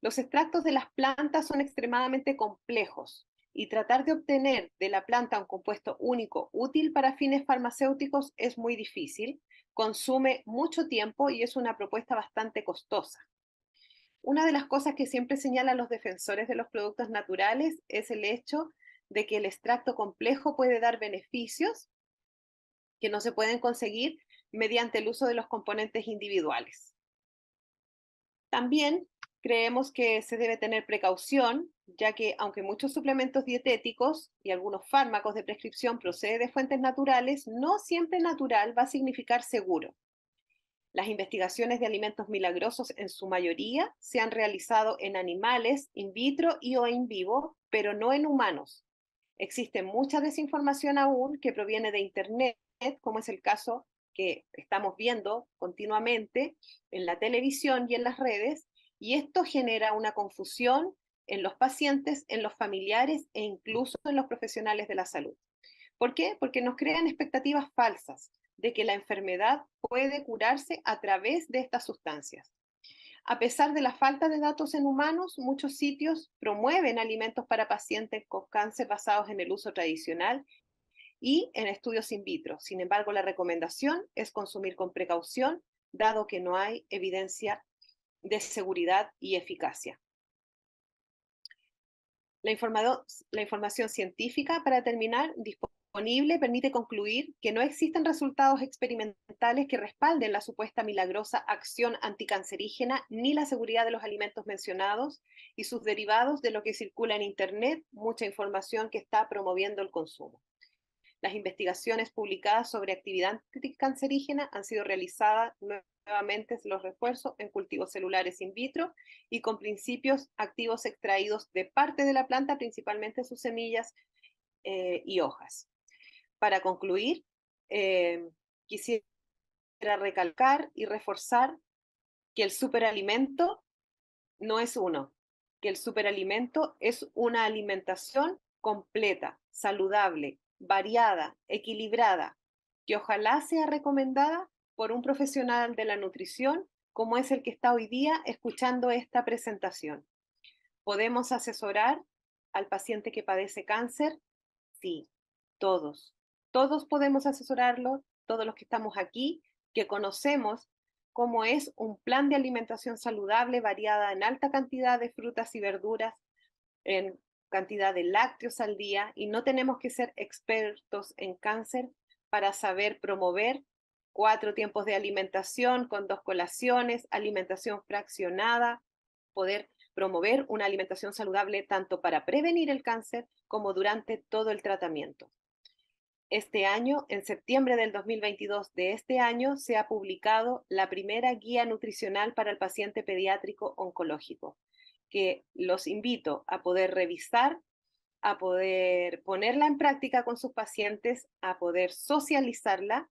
Los extractos de las plantas son extremadamente complejos y tratar de obtener de la planta un compuesto único útil para fines farmacéuticos es muy difícil, consume mucho tiempo y es una propuesta bastante costosa. Una de las cosas que siempre señalan los defensores de los productos naturales es el hecho de que el extracto complejo puede dar beneficios que no se pueden conseguir mediante el uso de los componentes individuales. También creemos que se debe tener precaución, ya que aunque muchos suplementos dietéticos y algunos fármacos de prescripción proceden de fuentes naturales, no siempre natural va a significar seguro. Las investigaciones de alimentos milagrosos en su mayoría se han realizado en animales, in vitro y o in vivo, pero no en humanos. Existe mucha desinformación aún que proviene de Internet, como es el caso que estamos viendo continuamente en la televisión y en las redes, y esto genera una confusión en los pacientes, en los familiares e incluso en los profesionales de la salud. ¿Por qué? Porque nos crean expectativas falsas de que la enfermedad puede curarse a través de estas sustancias. A pesar de la falta de datos en humanos, muchos sitios promueven alimentos para pacientes con cáncer basados en el uso tradicional y en estudios in vitro. Sin embargo, la recomendación es consumir con precaución, dado que no hay evidencia de seguridad y eficacia. La información científica, para terminar, disponible, permite concluir que no existen resultados experimentales que respalden la supuesta milagrosa acción anticancerígena ni la seguridad de los alimentos mencionados y sus derivados, de lo que circula en Internet, mucha información que está promoviendo el consumo. Las investigaciones publicadas sobre actividad anticancerígena han sido realizadas nuevamente los refuerzos en cultivos celulares in vitro y con principios activos extraídos de parte de la planta, principalmente sus semillas y hojas. Para concluir, quisiera recalcar y reforzar que el superalimento no es uno, que el superalimento es una alimentación completa, saludable, variada, equilibrada, que ojalá sea recomendada por un profesional de la nutrición como es el que está hoy día escuchando esta presentación. ¿Podemos asesorar al paciente que padece cáncer? Sí, todos. Todos podemos asesorarlo, todos los que estamos aquí, que conocemos cómo es un plan de alimentación saludable variada en alta cantidad de frutas y verduras, en cantidad de lácteos al día, y no tenemos que ser expertos en cáncer para saber promover 4 tiempos de alimentación con 2 colaciones, alimentación fraccionada, poder promover una alimentación saludable tanto para prevenir el cáncer como durante todo el tratamiento. Este año, en septiembre del 2022 de este año, se ha publicado la primera guía nutricional para el paciente pediátrico oncológico, que los invito a poder revisar, a poder ponerla en práctica con sus pacientes, a poder socializarla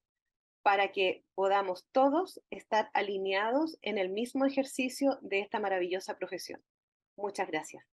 para que podamos todos estar alineados en el mismo ejercicio de esta maravillosa profesión. Muchas gracias.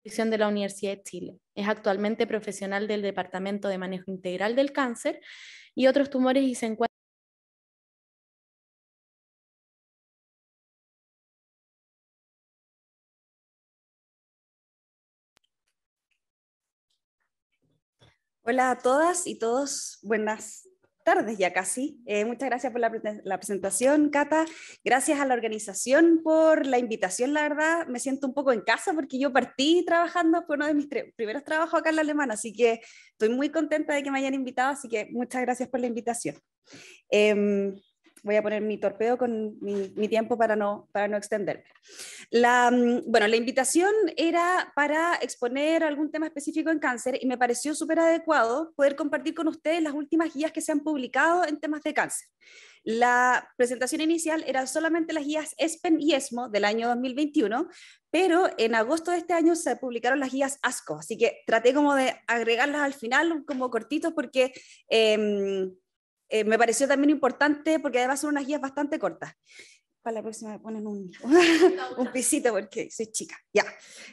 De la Universidad de Chile. Es actualmente profesional del Departamento de Manejo Integral del Cáncer y otros tumores y se encuentra Hola a todas y todos, buenas tardes ya casi. Muchas gracias por la presentación, Cata. Gracias a la organización por la invitación, la verdad. Me siento un poco en casa porque yo partí trabajando, fue uno de mis primeros trabajos acá en la Alemana, así que estoy muy contenta de que me hayan invitado, así que muchas gracias por la invitación. Voy a poner mi torpedo con mi tiempo para no extenderme. Bueno, la invitación era para exponer algún tema específico en cáncer y me pareció súper adecuado poder compartir con ustedes las últimas guías que se han publicado en temas de cáncer. La presentación inicial era solamente las guías ESPEN y ESMO del año 2021, pero en agosto de este año se publicaron las guías ASCO, así que traté como de agregarlas al final, como cortitos, porque me pareció también importante, porque además son unas guías bastante cortas. Para la próxima me ponen un pisito porque soy chica. Ya.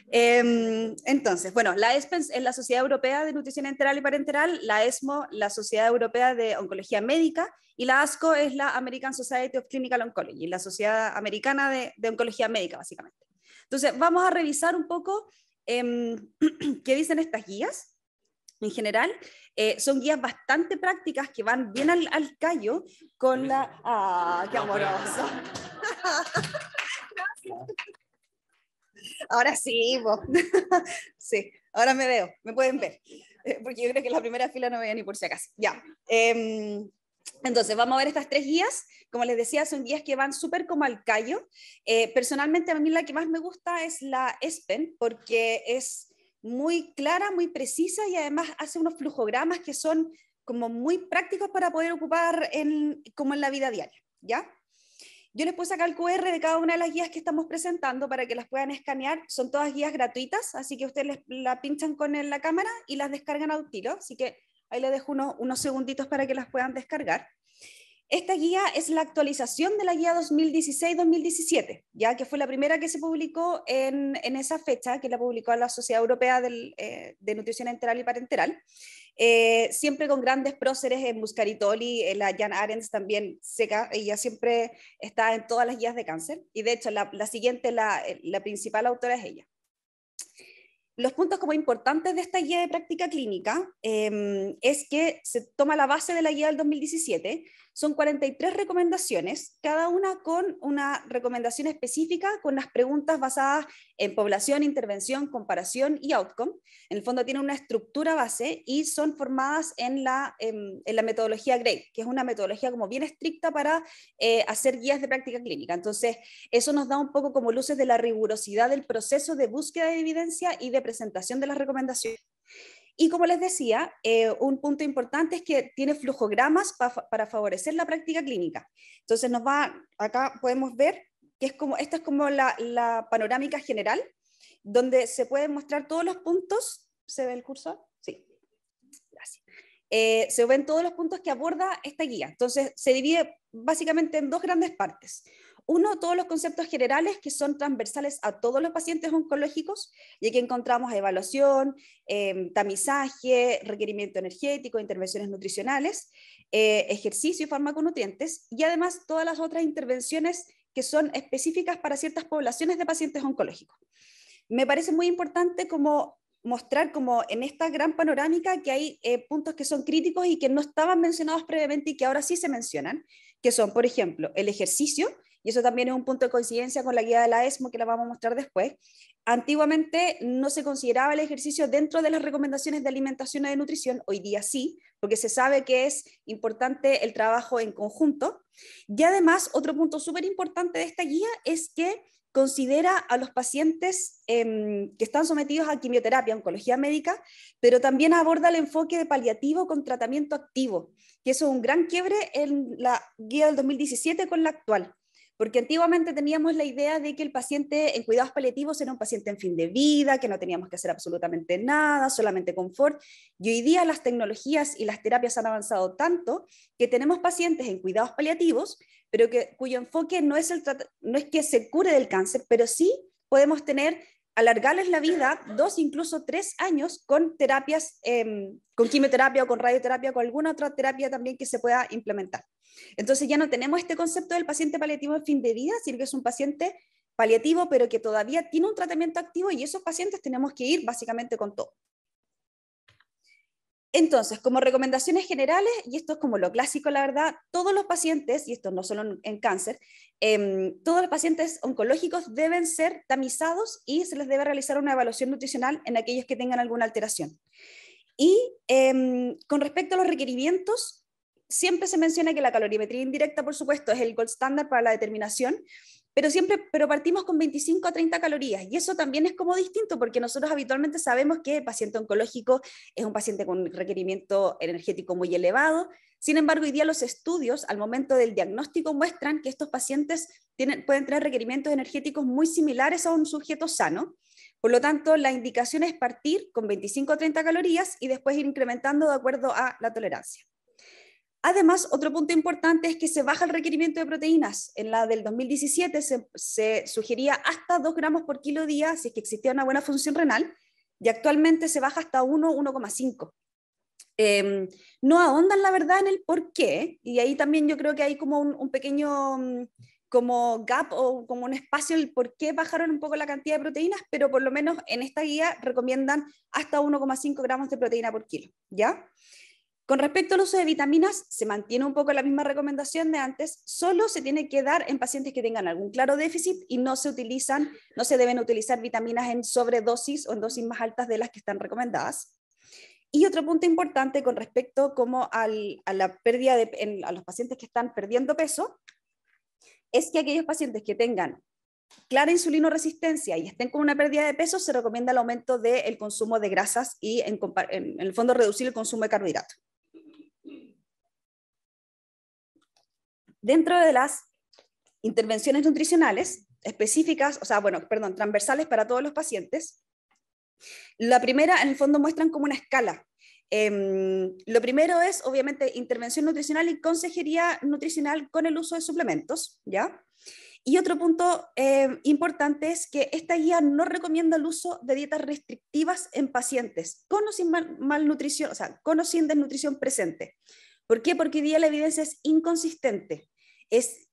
Entonces, bueno, la ESPEN es la Sociedad Europea de Nutrición Enteral y Parenteral, la ESMO, la Sociedad Europea de Oncología Médica, y la ASCO es la American Society of Clinical Oncology, la Sociedad Americana de Oncología Médica, básicamente. Entonces, vamos a revisar un poco qué dicen estas guías. En general, son guías bastante prácticas que van bien al callo con la... ¡Ah, qué amoroso! Ahora sí, sí, ahora me veo, me pueden ver, porque yo creo que en la primera fila no veía ni por si acaso. Ya. Entonces, vamos a ver estas 3 guías. Como les decía, son guías que van súper como al callo. Personalmente, a mí la que más me gusta es la ESPEN, porque es muy clara, muy precisa y además hace unos flujogramas que son como muy prácticos para poder ocupar como en la vida diaria, ¿ya? Yo les puse acá el QR de cada una de las guías que estamos presentando para que las puedan escanear. Son todas guías gratuitas, así que ustedes la pinchan con la cámara y las descargan a un tiro, así que ahí les dejo unos segunditos para que las puedan descargar. Esta guía es la actualización de la guía 2016-2017, ya que fue la primera que se publicó en esa fecha, que la publicó la Sociedad Europea de Nutrición Enteral y Parenteral, siempre con grandes próceres, Muscaritoli, la Jan Arens también, ella siempre está en todas las guías de cáncer, y de hecho la siguiente, la principal autora es ella. Los puntos como importantes de esta guía de práctica clínica es que se toma la base de la guía del 2017, son 43 recomendaciones, cada una con una recomendación específica con las preguntas basadas en población, intervención, comparación y outcome. En el fondo tienen una estructura base y son formadas en la metodología GRADE, que es una metodología como bien estricta para hacer guías de práctica clínica. Entonces, eso nos da un poco como luces de la rigurosidad del proceso de búsqueda de evidencia y de presentación de las recomendaciones. Y como les decía, un punto importante es que tiene flujogramas para favorecer la práctica clínica. Entonces acá podemos ver que esta es como la panorámica general, donde se pueden mostrar todos los puntos. ¿Se ve el cursor? Sí, gracias. Se ven todos los puntos que aborda esta guía. Entonces se divide básicamente en dos grandes partes. Uno, todos los conceptos generales que son transversales a todos los pacientes oncológicos, y aquí encontramos evaluación, tamizaje, requerimiento energético, intervenciones nutricionales, ejercicio y farmaconutrientes, y además todas las otras intervenciones que son específicas para ciertas poblaciones de pacientes oncológicos. Me parece muy importante como mostrar como en esta gran panorámica que hay puntos que son críticos y que no estaban mencionados previamente y que ahora sí se mencionan, que son, por ejemplo, el ejercicio, y eso también es un punto de coincidencia con la guía de la ESMO que la vamos a mostrar después. Antiguamente no se consideraba el ejercicio dentro de las recomendaciones de alimentación y de nutrición, hoy día sí, porque se sabe que es importante el trabajo en conjunto. Y además, otro punto súper importante de esta guía es que considera a los pacientes que están sometidos a quimioterapia, oncología médica, pero también aborda el enfoque de paliativo con tratamiento activo, que eso es un gran quiebre en la guía del 2017 con la actual. Porque antiguamente teníamos la idea de que el paciente en cuidados paliativos era un paciente en fin de vida, que no teníamos que hacer absolutamente nada, solamente confort. Y hoy día las tecnologías y las terapias han avanzado tanto que tenemos pacientes en cuidados paliativos, pero cuyo enfoque no es que se cure del cáncer, pero sí podemos alargarles la vida 2, incluso 3 años con terapias, con quimioterapia o con radioterapia, con alguna otra terapia también que se pueda implementar. Entonces ya no tenemos este concepto del paciente paliativo en fin de vida, sino que es un paciente paliativo, pero que todavía tiene un tratamiento activo, y esos pacientes tenemos que ir básicamente con todo. Entonces, como recomendaciones generales, y esto es como lo clásico, la verdad, todos los pacientes, y esto no solo en cáncer, todos los pacientes oncológicos deben ser tamizados y se les debe realizar una evaluación nutricional en aquellos que tengan alguna alteración. Y con respecto a los requerimientos, siempre se menciona que la calorimetría indirecta, por supuesto, es el gold standard para la determinación, pero partimos con 25 a 30 calorías, y eso también es como distinto, porque nosotros habitualmente sabemos que el paciente oncológico es un paciente con requerimiento energético muy elevado. Sin embargo, hoy día los estudios al momento del diagnóstico muestran que estos pacientes pueden tener requerimientos energéticos muy similares a un sujeto sano. Por lo tanto, la indicación es partir con 25 a 30 calorías y después ir incrementando de acuerdo a la tolerancia. Además, otro punto importante es que se baja el requerimiento de proteínas. En la del 2017 se sugería hasta 2 gramos por kilo día si es que existía una buena función renal, y actualmente se baja hasta 1,5. No ahondan la verdad en el por qué, y ahí también yo creo que hay como un pequeño como gap o como un espacio el por qué bajaron un poco la cantidad de proteínas, pero por lo menos en esta guía recomiendan hasta 1,5 gramos de proteína por kilo, ¿ya? Con respecto al uso de vitaminas, se mantiene un poco la misma recomendación de antes, solo se tiene que dar en pacientes que tengan algún claro déficit y no se deben utilizar vitaminas en sobredosis o en dosis más altas de las que están recomendadas. Y otro punto importante con respecto como a la pérdida a los pacientes que están perdiendo peso, es que aquellos pacientes que tengan clara insulinoresistencia y estén con una pérdida de peso, se recomienda el aumento del consumo de grasas y en el fondo reducir el consumo de carbohidratos. Dentro de las intervenciones nutricionales específicas, transversales para todos los pacientes, la primera en el fondo muestran como una escala. Lo primero es, obviamente, intervención nutricional y consejería nutricional con el uso de suplementos, ¿ya? Y otro punto importante es que esta guía no recomienda el uso de dietas restrictivas en pacientes con o sin malnutrición, o sea, con o sin desnutrición presente. ¿Por qué? Porque hoy día la evidencia es inconsistente, es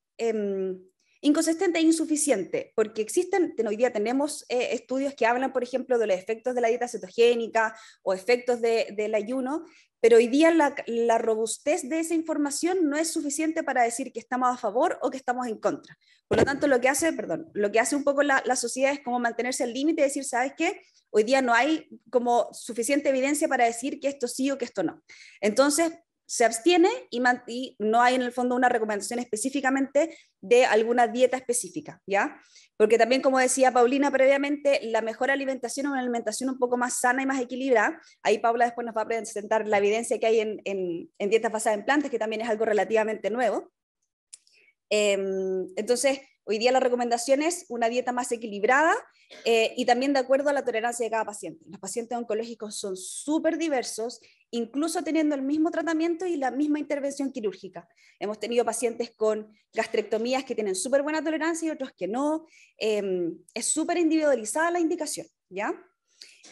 inconsistente e insuficiente, porque existen, hoy día tenemos estudios que hablan, por ejemplo, de los efectos de la dieta cetogénica o efectos del ayuno, pero hoy día la robustez de esa información no es suficiente para decir que estamos a favor o que estamos en contra. Por lo tanto, lo que hace un poco la sociedad es como mantenerse al límite y decir, ¿sabes qué? Hoy día no hay como suficiente evidencia para decir que esto sí o que esto no. Entonces, se abstiene y no hay en el fondo una recomendación específicamente de alguna dieta específica, ¿ya? Porque también, como decía Paulina previamente, la mejor alimentación es una alimentación un poco más sana y más equilibrada. Ahí Paula después nos va a presentar la evidencia que hay en dietas basadas en plantas, que también es algo relativamente nuevo. Entonces, hoy día la recomendación es una dieta más equilibrada y también de acuerdo a la tolerancia de cada paciente. Los pacientes oncológicos son súper diversos, incluso teniendo el mismo tratamiento y la misma intervención quirúrgica. Hemos tenido pacientes con gastrectomías que tienen súper buena tolerancia y otros que no. Es súper individualizada la indicación, ¿ya?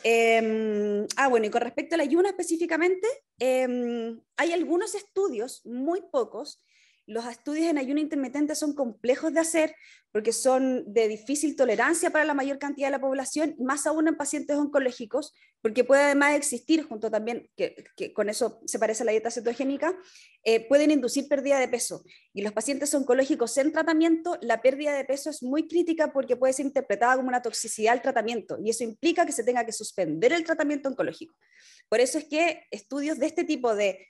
Bueno, y con respecto al ayuno específicamente, hay algunos estudios, muy pocos. Los estudios en ayuno intermitente son complejos de hacer porque son de difícil tolerancia para la mayor cantidad de la población, más aún en pacientes oncológicos, porque puede además existir, junto también, que con eso se parece a la dieta cetogénica, pueden inducir pérdida de peso. Y los pacientes oncológicos en tratamiento, la pérdida de peso es muy crítica porque puede ser interpretada como una toxicidad al tratamiento, y eso implica que se tenga que suspender el tratamiento oncológico. Por eso es que estudios de este tipo de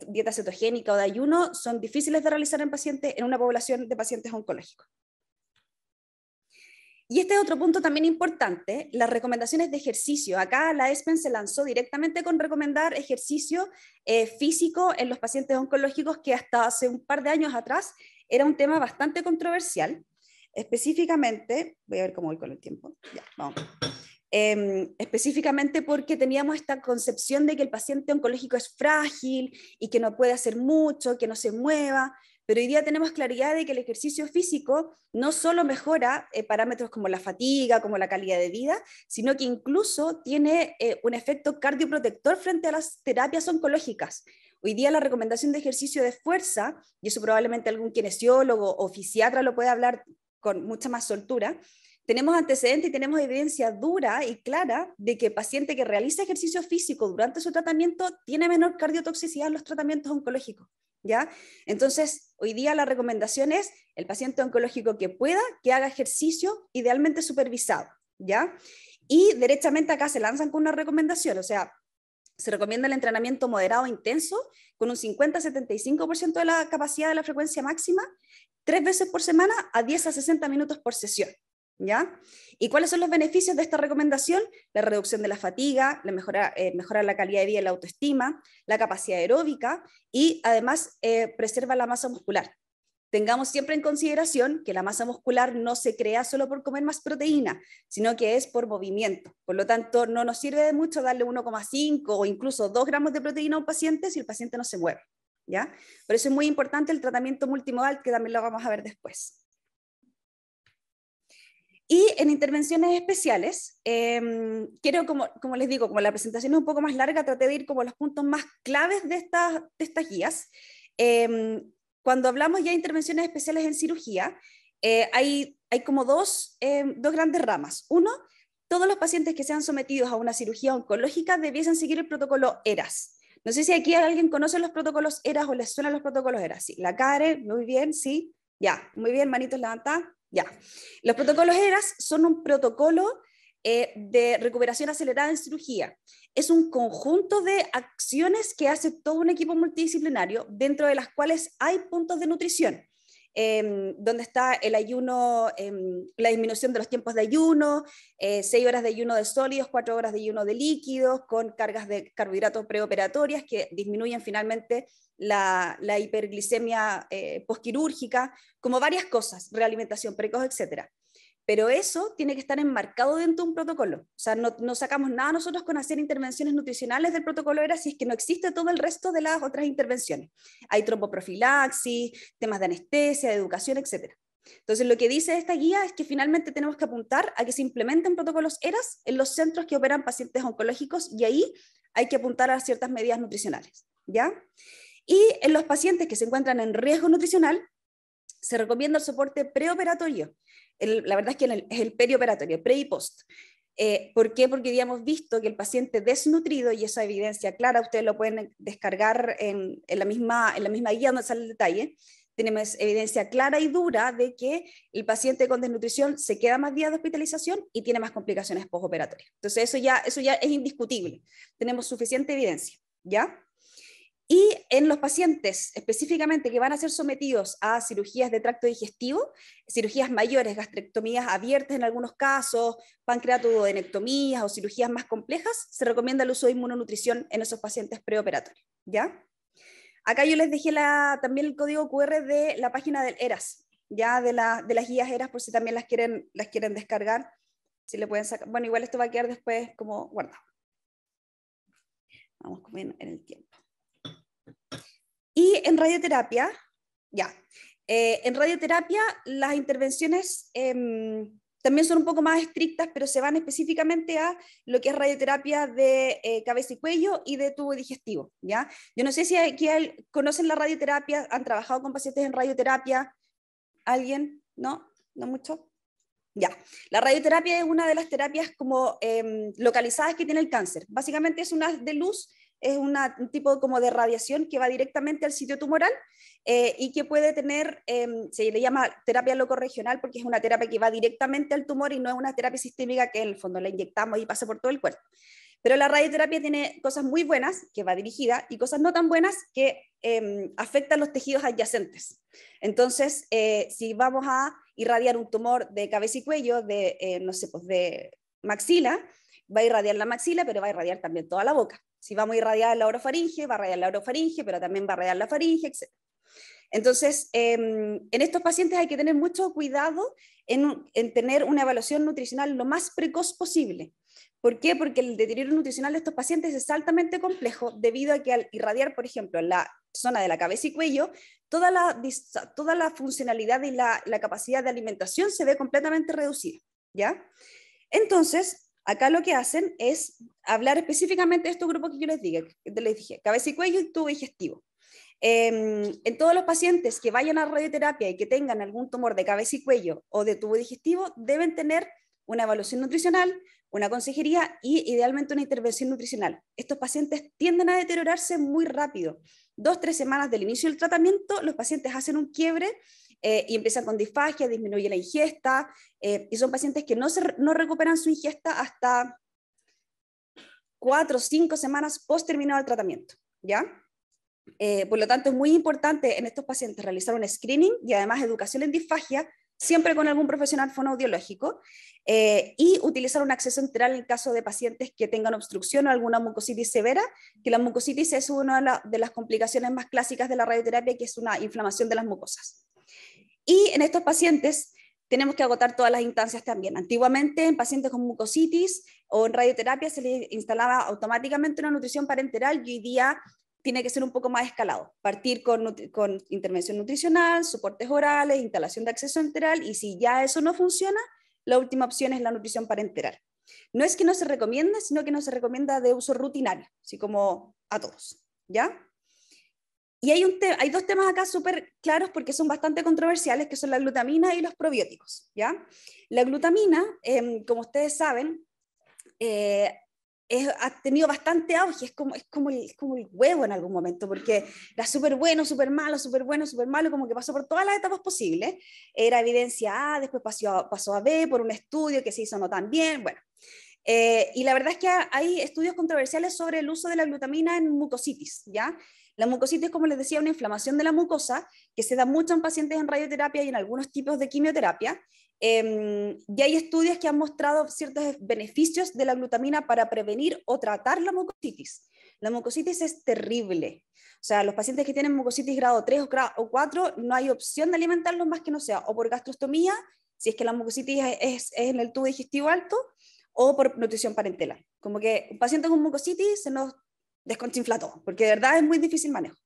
dieta cetogénica o de ayuno son difíciles de realizar en una población de pacientes oncológicos. Y este es otro punto también importante, las recomendaciones de ejercicio. Acá la ESPEN se lanzó directamente con recomendar ejercicio físico en los pacientes oncológicos, que hasta hace un par de años atrás era un tema bastante controversial. Específicamente, voy a ver cómo voy con el tiempo. Ya, vamos. Específicamente porque teníamos esta concepción de que el paciente oncológico es frágil y que no puede hacer mucho, que no se mueva, pero hoy día tenemos claridad de que el ejercicio físico no solo mejora parámetros como la fatiga, como la calidad de vida, sino que incluso tiene un efecto cardioprotector frente a las terapias oncológicas. Hoy día la recomendación de ejercicio de fuerza, y eso probablemente algún kinesiólogo o fisiatra lo puede hablar con mucha más soltura, tenemos antecedentes y tenemos evidencia dura y clara de que el paciente que realiza ejercicio físico durante su tratamiento tiene menor cardiotoxicidad en los tratamientos oncológicos, ¿ya? Entonces, hoy día la recomendación es el paciente oncológico que pueda, que haga ejercicio idealmente supervisado, ¿ya? Y derechamente acá se lanzan con una recomendación, o sea, se recomienda el entrenamiento moderado e intenso con un 50-75% de la capacidad de la frecuencia máxima, 3 veces por semana a 10 a 60 minutos por sesión. ¿Ya? ¿Y cuáles son los beneficios de esta recomendación? La reducción de la fatiga, mejorar la calidad de vida y la autoestima, la capacidad aeróbica y además preserva la masa muscular. Tengamos siempre en consideración que la masa muscular no se crea solo por comer más proteína, sino que es por movimiento. Por lo tanto, no nos sirve de mucho darle 1,5 o incluso 2 gramos de proteína a un paciente si el paciente no se mueve, ¿ya? Por eso es muy importante el tratamiento multimodal, que también lo vamos a ver después. Y en intervenciones especiales, quiero, como les digo, como la presentación es un poco más larga, traté de ir como los puntos más claves de estas guías. Cuando hablamos ya de intervenciones especiales en cirugía, hay como dos grandes ramas. Uno, todos los pacientes que sean sometidos a una cirugía oncológica debiesen seguir el protocolo ERAS. No sé si aquí alguien conoce los protocolos ERAS o les suenan los protocolos ERAS. Sí, la Karen, muy bien, sí, ya, muy bien, manitos levantadas. Ya. Los protocolos ERAS son un protocolo de recuperación acelerada en cirugía. Es un conjunto de acciones que hace todo un equipo multidisciplinario, dentro de las cuales hay puntos de nutrición, donde está el ayuno, la disminución de los tiempos de ayuno, 6 horas de ayuno de sólidos, 4 horas de ayuno de líquidos, con cargas de carbohidratos preoperatorias que disminuyen finalmente la hiperglicemia postquirúrgica, como varias cosas, realimentación precoz, etc. pero eso tiene que estar enmarcado dentro de un protocolo. O sea, no sacamos nada nosotros con hacer intervenciones nutricionales del protocolo ERA si es que no existe todo el resto de las otras intervenciones. Hay tromboprofilaxis, temas de anestesia, de educación, etc. Entonces, lo que dice esta guía es que finalmente tenemos que apuntar a que se implementen protocolos ERAs en los centros que operan pacientes oncológicos, y ahí hay que apuntar a ciertas medidas nutricionales, ¿ya? Y en los pacientes que se encuentran en riesgo nutricional, se recomienda el soporte preoperatorio. La verdad es que es el perioperatorio, pre y post. ¿Por qué? Porque ya hemos visto que el paciente desnutrido, y esa evidencia clara, ustedes lo pueden descargar en la misma guía donde sale el detalle, tenemos evidencia clara y dura de que el paciente con desnutrición se queda más días de hospitalización y tiene más complicaciones postoperatorias. Entonces eso ya es indiscutible, tenemos suficiente evidencia, ¿ya? Y en los pacientes específicamente que van a ser sometidos a cirugías de tracto digestivo, cirugías mayores, gastrectomías abiertas en algunos casos, pancreatoduodenectomías o cirugías más complejas, se recomienda el uso de inmunonutrición en esos pacientes preoperatorios, ¿ya? Acá yo les dejé también el código QR de la página del ERAS, ya de las guías ERAS, por si también las quieren descargar, si le pueden sacar. Bueno, igual esto va a quedar después como guardado. Vamos en el tiempo. Y en radioterapia, en radioterapia las intervenciones también son un poco más estrictas, pero se van específicamente a lo que es radioterapia de cabeza y cuello y de tubo digestivo, ¿ya? Yo no sé si aquí conocen la radioterapia, han trabajado con pacientes en radioterapia, ¿alguien? ¿No? ¿No mucho? Ya, la radioterapia es una de las terapias como localizadas que tiene el cáncer. Básicamente es una de luz, es un tipo como de radiación que va directamente al sitio tumoral y que puede tener, se le llama terapia locorregional porque es una terapia que va directamente al tumor y no es una terapia sistémica que en el fondo la inyectamos y pasa por todo el cuerpo. Pero la radioterapia tiene cosas muy buenas, que va dirigida, y cosas no tan buenas que afectan los tejidos adyacentes. Entonces, si vamos a irradiar un tumor de cabeza y cuello, no sé, pues de maxila, va a irradiar la maxila, pero va a irradiar también toda la boca. Si vamos a irradiar la orofaringe, va a irradiar la orofaringe, pero también va a irradiar la faringe, etc. Entonces, en estos pacientes hay que tener mucho cuidado en tener una evaluación nutricional lo más precoz posible. ¿Por qué? Porque el deterioro nutricional de estos pacientes es altamente complejo debido a que al irradiar, por ejemplo, en la zona de la cabeza y cuello, toda la funcionalidad y la capacidad de alimentación se ve completamente reducida, ¿ya? Entonces, acá lo que hacen es hablar específicamente de estos grupos que yo les dije, cabeza y cuello y tubo digestivo. En todos los pacientes que vayan a radioterapia y que tengan algún tumor de cabeza y cuello o de tubo digestivo, deben tener una evaluación nutricional, una consejería y idealmente una intervención nutricional. Estos pacientes tienden a deteriorarse muy rápido. 2-3 semanas del inicio del tratamiento, los pacientes hacen un quiebre y empiezan con disfagia, disminuye la ingesta, y son pacientes que no recuperan su ingesta hasta 4 o 5 semanas post terminado el tratamiento, ¿ya? Por lo tanto, es muy importante en estos pacientes realizar un screening y además educación en disfagia, siempre con algún profesional fonoaudiológico, y utilizar un acceso enteral en caso de pacientes que tengan obstrucción o alguna mucositis severa, que la mucositis es una de las complicaciones más clásicas de la radioterapia, que es una inflamación de las mucosas. Y en estos pacientes tenemos que agotar todas las instancias también. Antiguamente, en pacientes con mucositis o en radioterapia se les instalaba automáticamente una nutrición parenteral y hoy día tiene que ser un poco más escalado. Partir con intervención nutricional, soportes orales, instalación de acceso enteral, y si ya eso no funciona, la última opción es la nutrición parenteral. No es que no se recomienda, sino que no se recomienda de uso rutinario, así como a todos, ¿ya? Y hay dos temas acá súper claros porque son bastante controversiales, que son la glutamina y los probióticos, ¿ya? La glutamina, como ustedes saben, ha tenido bastante auge, es como el huevo en algún momento, porque era súper bueno, súper malo, súper bueno, súper malo, como que pasó por todas las etapas posibles. Era evidencia A, después pasó a B por un estudio que se hizo no tan bien, bueno. Y la verdad es que hay estudios controversiales sobre el uso de la glutamina en mucositis, ¿ya? La mucositis, como les decía, es una inflamación de la mucosa que se da mucho en pacientes en radioterapia y en algunos tipos de quimioterapia. Y hay estudios que han mostrado ciertos beneficios de la glutamina para prevenir o tratar la mucositis. La mucositis es terrible. O sea, los pacientes que tienen mucositis grado 3 o 4, no hay opción de alimentarlos más que no sea o por gastrostomía, si es que la mucositis es en el tubo digestivo alto o por nutrición parenteral. Como que un paciente con mucositis se nos desconchinfla todo, porque de verdad es muy difícil manejo.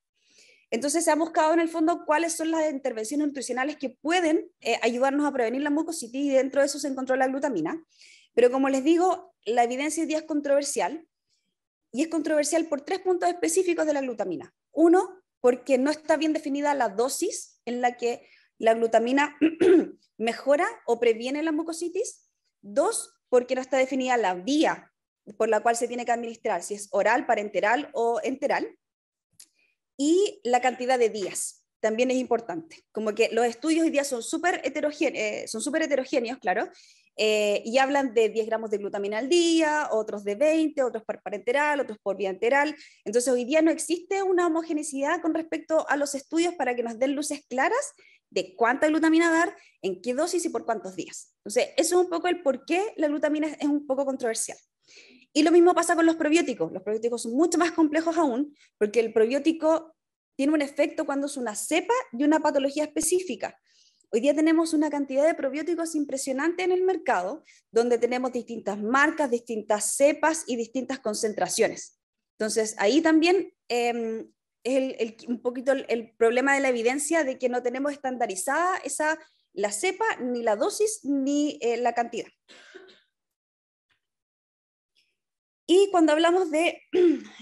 Entonces se ha buscado en el fondo cuáles son las intervenciones nutricionales que pueden ayudarnos a prevenir la mucositis, y dentro de eso se encontró la glutamina. Pero como les digo, la evidencia hoy día es controversial, y es controversial por 3 puntos específicos de la glutamina. Uno, porque no está bien definida la dosis en la que la glutamina mejora o previene la mucositis. 2, porque no está definida la vía por la cual se tiene que administrar, si es oral, parenteral o enteral. Y la cantidad de días también es importante. Como que los estudios hoy día son súper heterogéneos, claro, y hablan de 10 gramos de glutamina al día, otros de 20, otros por parenteral, otros por vía enteral. Entonces hoy día no existe una homogeneidad con respecto a los estudios para que nos den luces claras de cuánta glutamina dar, en qué dosis y por cuántos días. Entonces eso es un poco el por qué la glutamina es un poco controversial. Y lo mismo pasa con los probióticos. Los probióticos son mucho más complejos aún, porque el probiótico tiene un efecto cuando es una cepa y una patología específica. Hoy día tenemos una cantidad de probióticos impresionante en el mercado, donde tenemos distintas marcas, distintas cepas y distintas concentraciones. Entonces, ahí también es un poquito el problema de la evidencia de que no tenemos estandarizada la cepa, ni la dosis, ni la cantidad. Y cuando hablamos de,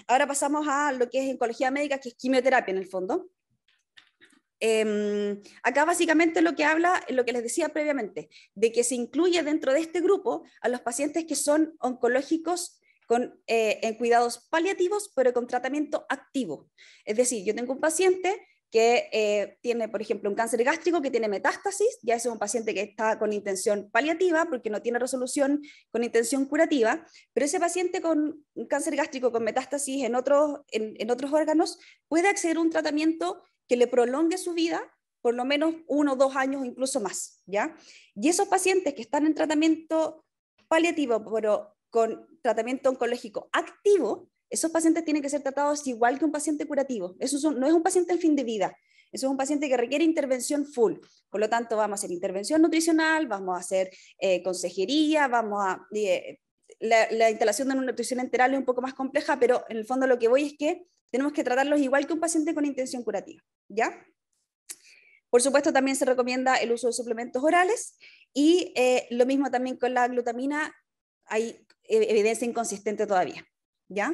ahora pasamos a lo que es oncología médica, que es quimioterapia en el fondo. Acá básicamente lo que habla, lo que les decía previamente, de que se incluye dentro de este grupo a los pacientes que son oncológicos en cuidados paliativos, pero con tratamiento activo. Es decir, yo tengo un paciente que tiene, por ejemplo, un cáncer gástrico que tiene metástasis, ya ese es un paciente que está con intención paliativa porque no tiene resolución con intención curativa, pero ese paciente con un cáncer gástrico con metástasis en otros órganos puede acceder a un tratamiento que le prolongue su vida por lo menos 1 o 2 años o incluso más, ¿ya? Y esos pacientes que están en tratamiento paliativo, pero con tratamiento oncológico activo, esos pacientes tienen que ser tratados igual que un paciente curativo. No es un paciente en fin de vida, eso es un paciente que requiere intervención full. Por lo tanto, vamos a hacer intervención nutricional, vamos a hacer consejería, la instalación de una nutrición enteral es un poco más compleja, pero en el fondo lo que voy es que tenemos que tratarlos igual que un paciente con intención curativa, ¿ya? Por supuesto, también se recomienda el uso de suplementos orales, y lo mismo también con la glutamina, hay evidencia inconsistente todavía, ¿ya?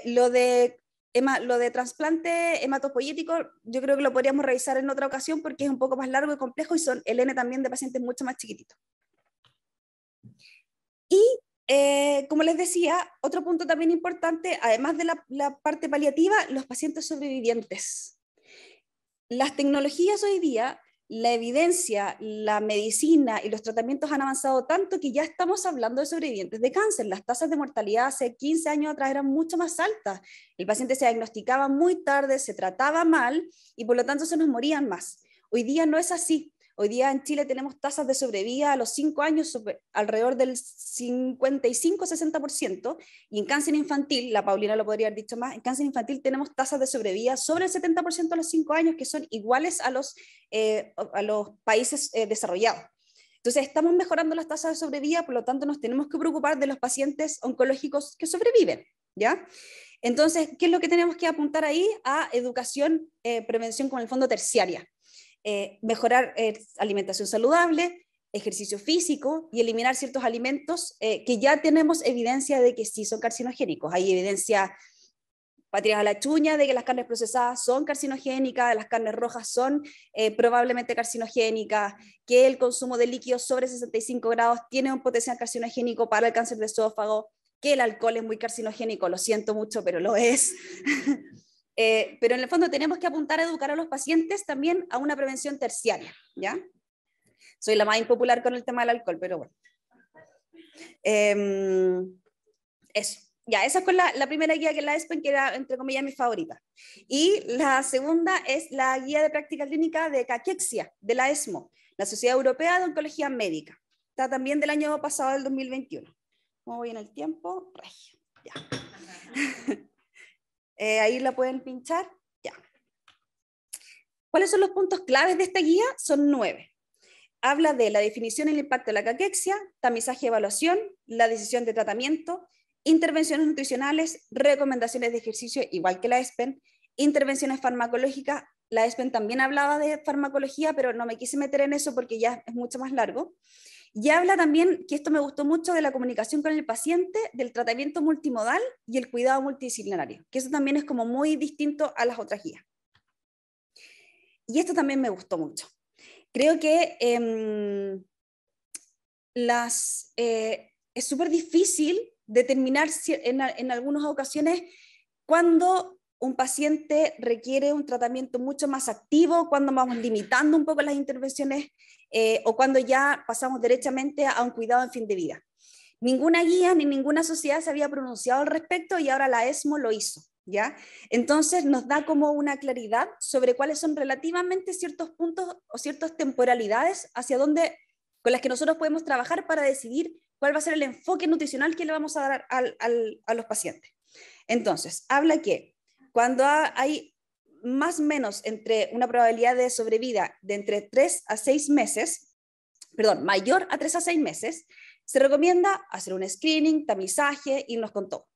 Lo de trasplante hematopoyético, yo creo que lo podríamos revisar en otra ocasión porque es un poco más largo y complejo, y son el N también de pacientes mucho más chiquititos. Y como les decía, otro punto también importante, además de la parte paliativa, los pacientes sobrevivientes. Las tecnologías hoy día, la evidencia, la medicina y los tratamientos han avanzado tanto que ya estamos hablando de sobrevivientes de cáncer. Las tasas de mortalidad hace 15 años atrás eran mucho más altas. El paciente se diagnosticaba muy tarde, se trataba mal y por lo tanto se nos morían más. Hoy día no es así. Hoy día en Chile tenemos tasas de sobrevida a los 5 años alrededor del 55-60%, y en cáncer infantil, la Paulina lo podría haber dicho más, en cáncer infantil tenemos tasas de sobrevida sobre el 70% a los 5 años, que son iguales a los países desarrollados. Entonces estamos mejorando las tasas de sobrevida, por lo tanto nos tenemos que preocupar de los pacientes oncológicos que sobreviven, ¿ya? Entonces, ¿qué es lo que tenemos que apuntar ahí? A educación, prevención con el fondo terciaria. Mejorar alimentación saludable, ejercicio físico y eliminar ciertos alimentos que ya tenemos evidencia de que sí son carcinogénicos. Hay evidencia patria a la chuña de que las carnes procesadas son carcinogénicas, las carnes rojas son probablemente carcinogénicas, que el consumo de líquidos sobre 65 grados tiene un potencial carcinogénico para el cáncer de esófago, que el alcohol es muy carcinogénico, lo siento mucho, pero lo es. Pero en el fondo tenemos que apuntar a educar a los pacientes también a una prevención terciaria, ¿ya? Soy la más impopular con el tema del alcohol, pero bueno. Eso. Ya, esa fue la primera guía, que es la ESPEN, que era, entre comillas, mi favorita. Y la segunda es la guía de práctica clínica de caquexia, de la ESMO, la Sociedad Europea de Oncología Médica. Está también del año pasado, del 2021. ¿Cómo voy en el tiempo? Regio. Ya. Ahí la pueden pinchar, ya. ¿Cuáles son los puntos claves de esta guía? Son 9. habla de la definición y el impacto de la caquexia, tamizaje y evaluación, la decisión de tratamiento, intervenciones nutricionales, recomendaciones de ejercicio, igual que la ESPEN, intervenciones farmacológicas. La ESPEN también hablaba de farmacología, pero no me quise meter en eso porque ya es mucho más largo. Y habla también, que esto me gustó mucho, de la comunicación con el paciente, del tratamiento multimodal y el cuidado multidisciplinario, que eso también es como muy distinto a las otras guías. Y esto también me gustó mucho. Creo que es súper difícil determinar en algunas ocasiones cuando un paciente requiere un tratamiento mucho más activo, cuando vamos limitando un poco las intervenciones o cuando ya pasamos derechamente a un cuidado en fin de vida. Ninguna guía ni ninguna sociedad se había pronunciado al respecto y ahora la ESMO lo hizo, ¿ya? Entonces nos da como una claridad sobre cuáles son relativamente ciertos puntos o ciertas temporalidades hacia dónde, con las que nosotros podemos trabajar para decidir cuál va a ser el enfoque nutricional que le vamos a dar a los pacientes. Entonces, habla que cuando hay más o menos entre una probabilidad de sobrevida de entre 3 a 6 meses, perdón, mayor a 3 a 6 meses, se recomienda hacer un screening, tamizaje, irnos con todo.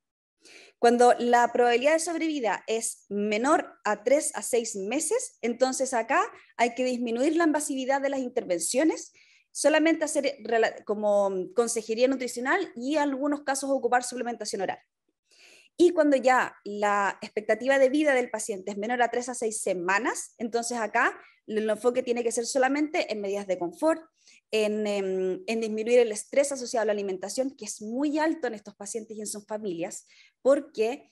Cuando la probabilidad de sobrevida es menor a 3 a 6 meses, entonces acá hay que disminuir la invasividad de las intervenciones, solamente hacer como consejería nutricional y en algunos casos ocupar suplementación oral. Y cuando ya la expectativa de vida del paciente es menor a 3 a 6 semanas, entonces acá el enfoque tiene que ser solamente en medidas de confort, en disminuir el estrés asociado a la alimentación, que es muy alto en estos pacientes y en sus familias, porque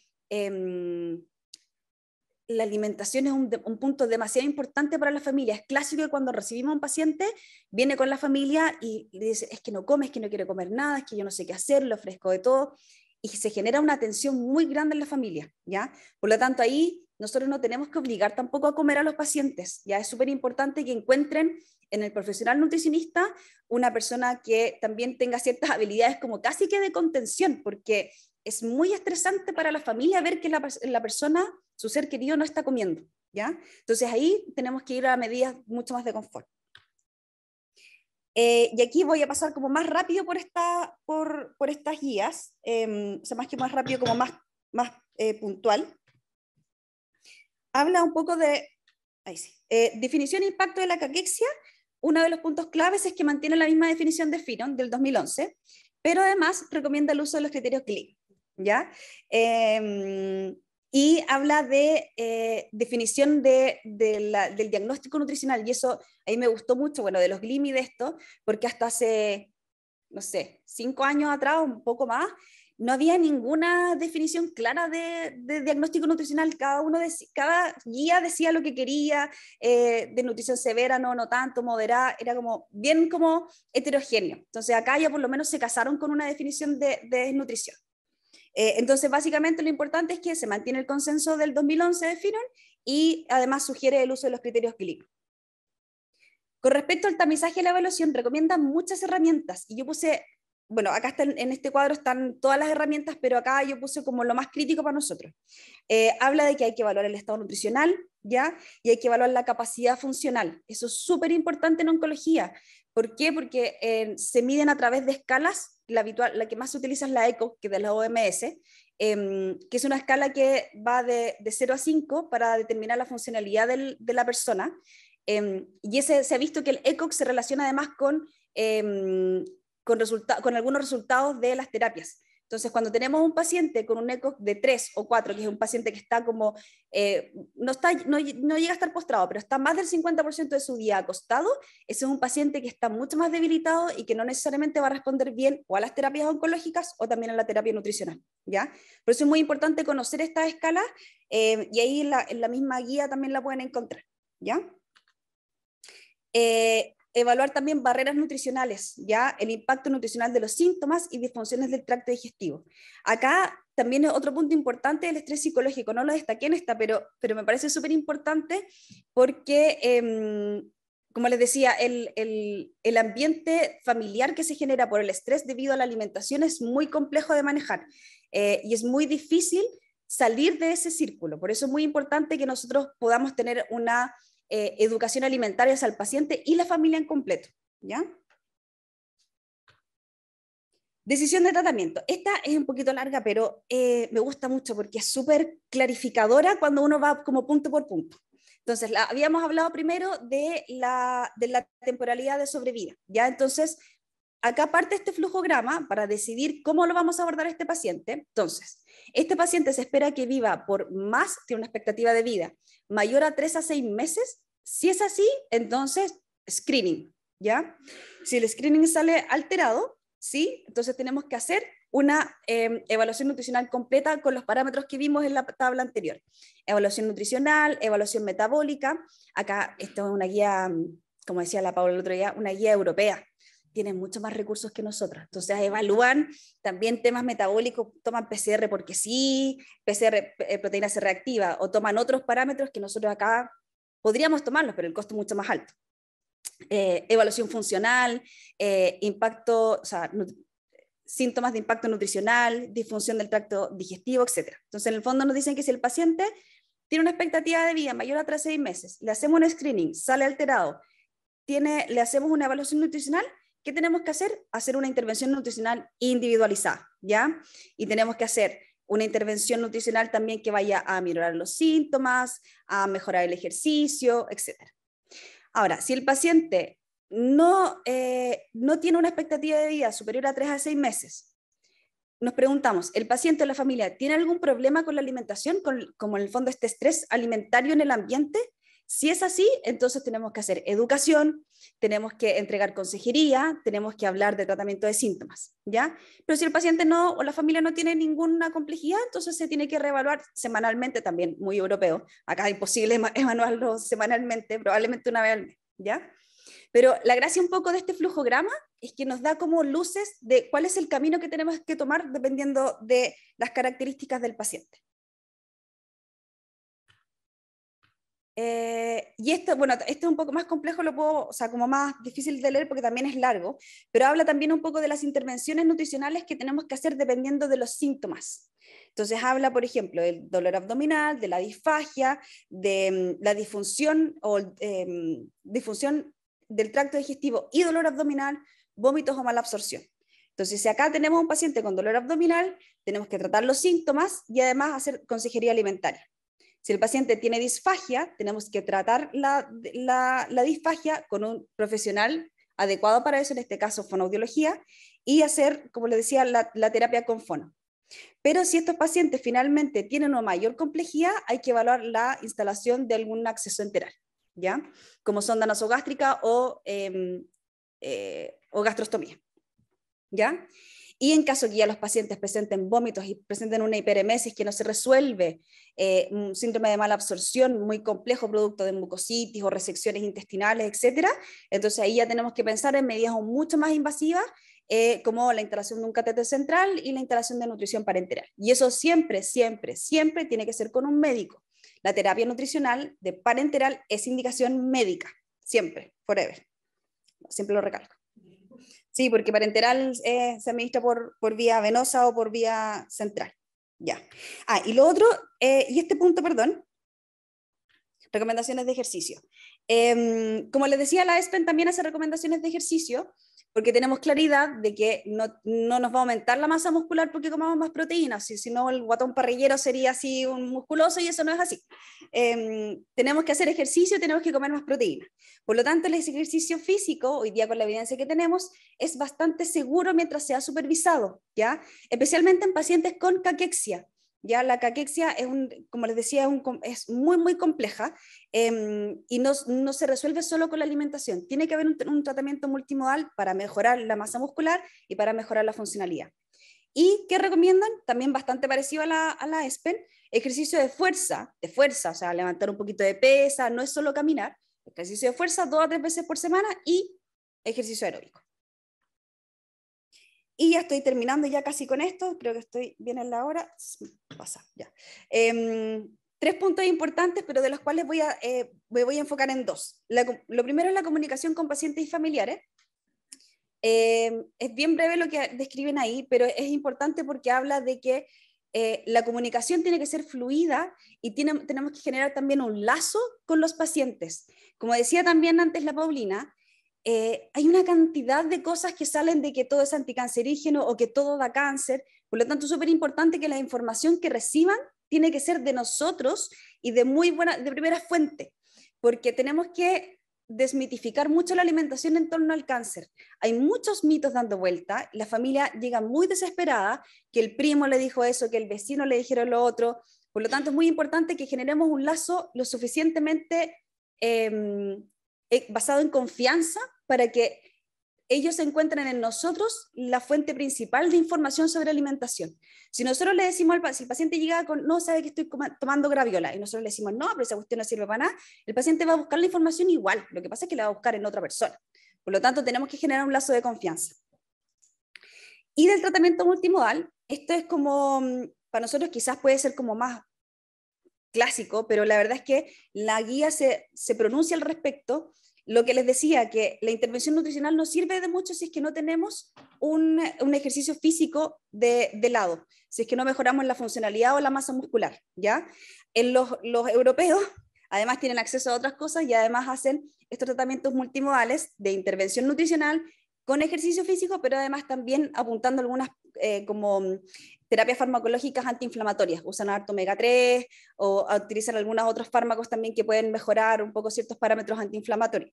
la alimentación es un punto demasiado importante para la familia. Es clásico que cuando recibimos a un paciente, viene con la familia y dice, es que no come, es que no quiere comer nada, es que yo no sé qué hacer, le ofrezco de todo, y se genera una tensión muy grande en la familia, ¿ya? Por lo tanto, ahí nosotros no tenemos que obligar tampoco a comer a los pacientes, ¿ya? Es súper importante que encuentren en el profesional nutricionista una persona que también tenga ciertas habilidades como casi que de contención, porque es muy estresante para la familia ver que la persona, su ser querido, no está comiendo, ¿ya? Entonces ahí tenemos que ir a medidas mucho más de confort. Y aquí voy a pasar como más rápido por estas guías, o sea, más que más rápido, como más puntual. Habla un poco de, ahí sí, definición e impacto de la caquexia. Uno de los puntos claves es que mantiene la misma definición de Firon del 2011, pero además recomienda el uso de los criterios CLIC, ¿ya? Y habla de definición del diagnóstico nutricional, y eso ahí me gustó mucho, bueno, de los GLIM y de esto, porque hasta hace, no sé, 5 años atrás, un poco más, no había ninguna definición clara de diagnóstico nutricional. Cada guía decía lo que quería, de nutrición severa, no tanto, moderada, era como bien como heterogéneo. Entonces acá ya por lo menos se casaron con una definición de desnutrición. Entonces básicamente lo importante es que se mantiene el consenso del 2011 de Firon y además sugiere el uso de los criterios clínicos. Con respecto al tamizaje y la evaluación, recomienda muchas herramientas, y yo puse, bueno, acá en este cuadro están todas las herramientas, pero acá yo puse como lo más crítico para nosotros. Habla de que hay que evaluar el estado nutricional, ¿ya? Y hay que evaluar la capacidad funcional. Eso es súper importante en oncología. ¿Por qué? Porque se miden a través de escalas. La que más se utiliza es la ECOG, que es de la OMS, que es una escala que va de 0 a 5 para determinar la funcionalidad de la persona. Y se ha visto que el ECOG se relaciona además con algunos resultados de las terapias. Entonces, cuando tenemos un paciente con un ECOG de 3 o 4, que es un paciente que está como, no llega a estar postrado, pero está más del 50% de su día acostado, ese es un paciente que está mucho más debilitado y que no necesariamente va a responder bien o a las terapias oncológicas o también a la terapia nutricional, ¿ya? Por eso es muy importante conocer estas escalas, y ahí en la misma guía también la pueden encontrar, ¿ya? Evaluar también barreras nutricionales, ¿ya? El impacto nutricional de los síntomas y disfunciones del tracto digestivo. Acá también es otro punto importante el estrés psicológico, no lo destaqué en esta, pero me parece súper importante porque, como les decía, el ambiente familiar que se genera por el estrés debido a la alimentación es muy complejo de manejar, y es muy difícil salir de ese círculo. Por eso es muy importante que nosotros podamos tener una educación alimentaria hacia el paciente y la familia en completo, ¿ya? Decisión de tratamiento. Esta es un poquito larga, pero me gusta mucho porque es súper clarificadora cuando uno va como punto por punto. Entonces, habíamos hablado primero de la temporalidad de sobrevida, ¿ya? Entonces, acá parte este flujograma para decidir cómo lo vamos a abordar a este paciente. Entonces, este paciente se espera que viva por más, tiene una expectativa de vida mayor a 3 a 6 meses. Si es así, entonces, screening, ¿ya? Si el screening sale alterado, ¿sí? Entonces tenemos que hacer una evaluación nutricional completa con los parámetros que vimos en la tabla anterior. Evaluación nutricional, evaluación metabólica. Acá esto es una guía, como decía la Paula el otro día, una guía europea. Tienen muchos más recursos que nosotros. Entonces evalúan también temas metabólicos, toman PCR porque sí, PCR, proteína C reactiva, o toman otros parámetros que nosotros acá podríamos tomarlos, pero el costo es mucho más alto. Evaluación funcional, impacto, o sea, síntomas de impacto nutricional, disfunción del tracto digestivo, etc. Entonces, en el fondo nos dicen que si el paciente tiene una expectativa de vida mayor a 3 a 6 meses, le hacemos un screening, sale alterado, le hacemos una evaluación nutricional, ¿qué tenemos que hacer? Hacer una intervención nutricional individualizada, ¿ya? Y tenemos que hacer una intervención nutricional también que vaya a minorar los síntomas, a mejorar el ejercicio, etc. Ahora, si el paciente no tiene una expectativa de vida superior a 3 a 6 meses, nos preguntamos, ¿el paciente o la familia tiene algún problema con la alimentación, como en el fondo este estrés alimentario en el ambiente? Si es así, entonces tenemos que hacer educación, tenemos que entregar consejería, tenemos que hablar de tratamiento de síntomas, ¿ya? Pero si el paciente no o la familia no tiene ninguna complejidad, entonces se tiene que reevaluar semanalmente, también muy europeo. Acá es imposible evaluarlo semanalmente, probablemente una vez al mes, ¿ya? Pero la gracia un poco de este flujograma es que nos da como luces de cuál es el camino que tenemos que tomar dependiendo de las características del paciente. Y bueno, este es un poco más complejo, o sea, como más difícil de leer porque también es largo, pero habla también un poco de las intervenciones nutricionales que tenemos que hacer dependiendo de los síntomas. Entonces habla, por ejemplo, del dolor abdominal, de la disfagia, de la disfunción disfunción del tracto digestivo y dolor abdominal, vómitos o mala absorción. Entonces, si acá tenemos un paciente con dolor abdominal, tenemos que tratar los síntomas y además hacer consejería alimentaria. Si el paciente tiene disfagia, tenemos que tratar la disfagia con un profesional adecuado para eso, en este caso fonoaudiología, y hacer, como les decía, la terapia con fono. Pero si estos pacientes finalmente tienen una mayor complejidad, hay que evaluar la instalación de algún acceso enteral, ¿ya? Como sonda nasogástrica o gastrostomía, ¿ya? Y en caso que ya los pacientes presenten vómitos y presenten una hiperemesis que no se resuelve, un síndrome de mala absorción muy complejo, producto de mucositis o resecciones intestinales, etc., entonces ahí ya tenemos que pensar en medidas mucho más invasivas, como la instalación de un catéter central y la instalación de nutrición parenteral. Y eso siempre, siempre, siempre tiene que ser con un médico. La terapia nutricional de parenteral es indicación médica, siempre, forever. Siempre lo recalco. Sí, porque parenteral se administra por vía venosa o por vía central. Ya. Y lo otro, y este punto, perdón, recomendaciones de ejercicio. Como les decía, la ESPEN también hace recomendaciones de ejercicio, porque tenemos claridad de que no nos va a aumentar la masa muscular porque comamos más proteínas, si no el guatón parrillero sería así un musculoso y eso no es así. Tenemos que hacer ejercicio, tenemos que comer más proteínas. Por lo tanto, el ejercicio físico, hoy día con la evidencia que tenemos, es bastante seguro mientras sea supervisado, ¿ya? Especialmente en pacientes con caquexia. Ya la caquexia como les decía, es muy, muy compleja y no se resuelve solo con la alimentación. Tiene que haber un tratamiento multimodal para mejorar la masa muscular y para mejorar la funcionalidad. ¿Y qué recomiendan? También bastante parecido a la ESPEN, ejercicio de fuerza, o sea, levantar un poquito de pesa, no es solo caminar, ejercicio de fuerza 2 a 3 veces por semana y ejercicio aeróbico. Y ya estoy terminando ya casi con esto, creo que estoy bien en la hora, pasa, ya. 3 puntos importantes, pero de los cuales me voy a enfocar en 2. Lo primero es la comunicación con pacientes y familiares. Es bien breve lo que describen ahí, pero es importante porque habla de que la comunicación tiene que ser fluida y tenemos que generar también un lazo con los pacientes. Como decía también antes la Paulina, hay una cantidad de cosas que salen de que todo es anticancerígeno o que todo da cáncer. Por lo tanto, es súper importante que la información que reciban tiene que ser de nosotros y de primera fuente, porque tenemos que desmitificar mucho la alimentación en torno al cáncer. Hay muchos mitos dando vuelta, la familia llega muy desesperada, que el primo le dijo eso, que el vecino le dijeron lo otro. Por lo tanto, es muy importante que generemos un lazo lo suficientemente basado en confianza para que ellos encuentren en nosotros la fuente principal de información sobre alimentación. Si nosotros le decimos si el paciente llega con, no sabe que estoy tomando graviola, y nosotros le decimos, no, pero esa cuestión no sirve para nada, el paciente va a buscar la información igual, lo que pasa es que la va a buscar en otra persona. Por lo tanto, tenemos que generar un lazo de confianza. Y del tratamiento multimodal, esto es como, para nosotros quizás puede ser como más clásico, pero la verdad es que la guía se pronuncia al respecto. Lo que les decía, que la intervención nutricional no sirve de mucho si es que no tenemos un ejercicio físico de lado, si es que no mejoramos la funcionalidad o la masa muscular, ¿ya? Los europeos, además, tienen acceso a otras cosas y además hacen estos tratamientos multimodales de intervención nutricional con ejercicio físico, pero además también apuntando algunas como terapias farmacológicas antiinflamatorias, usan harto omega 3 o utilizan algunos otros fármacos también que pueden mejorar un poco ciertos parámetros antiinflamatorios.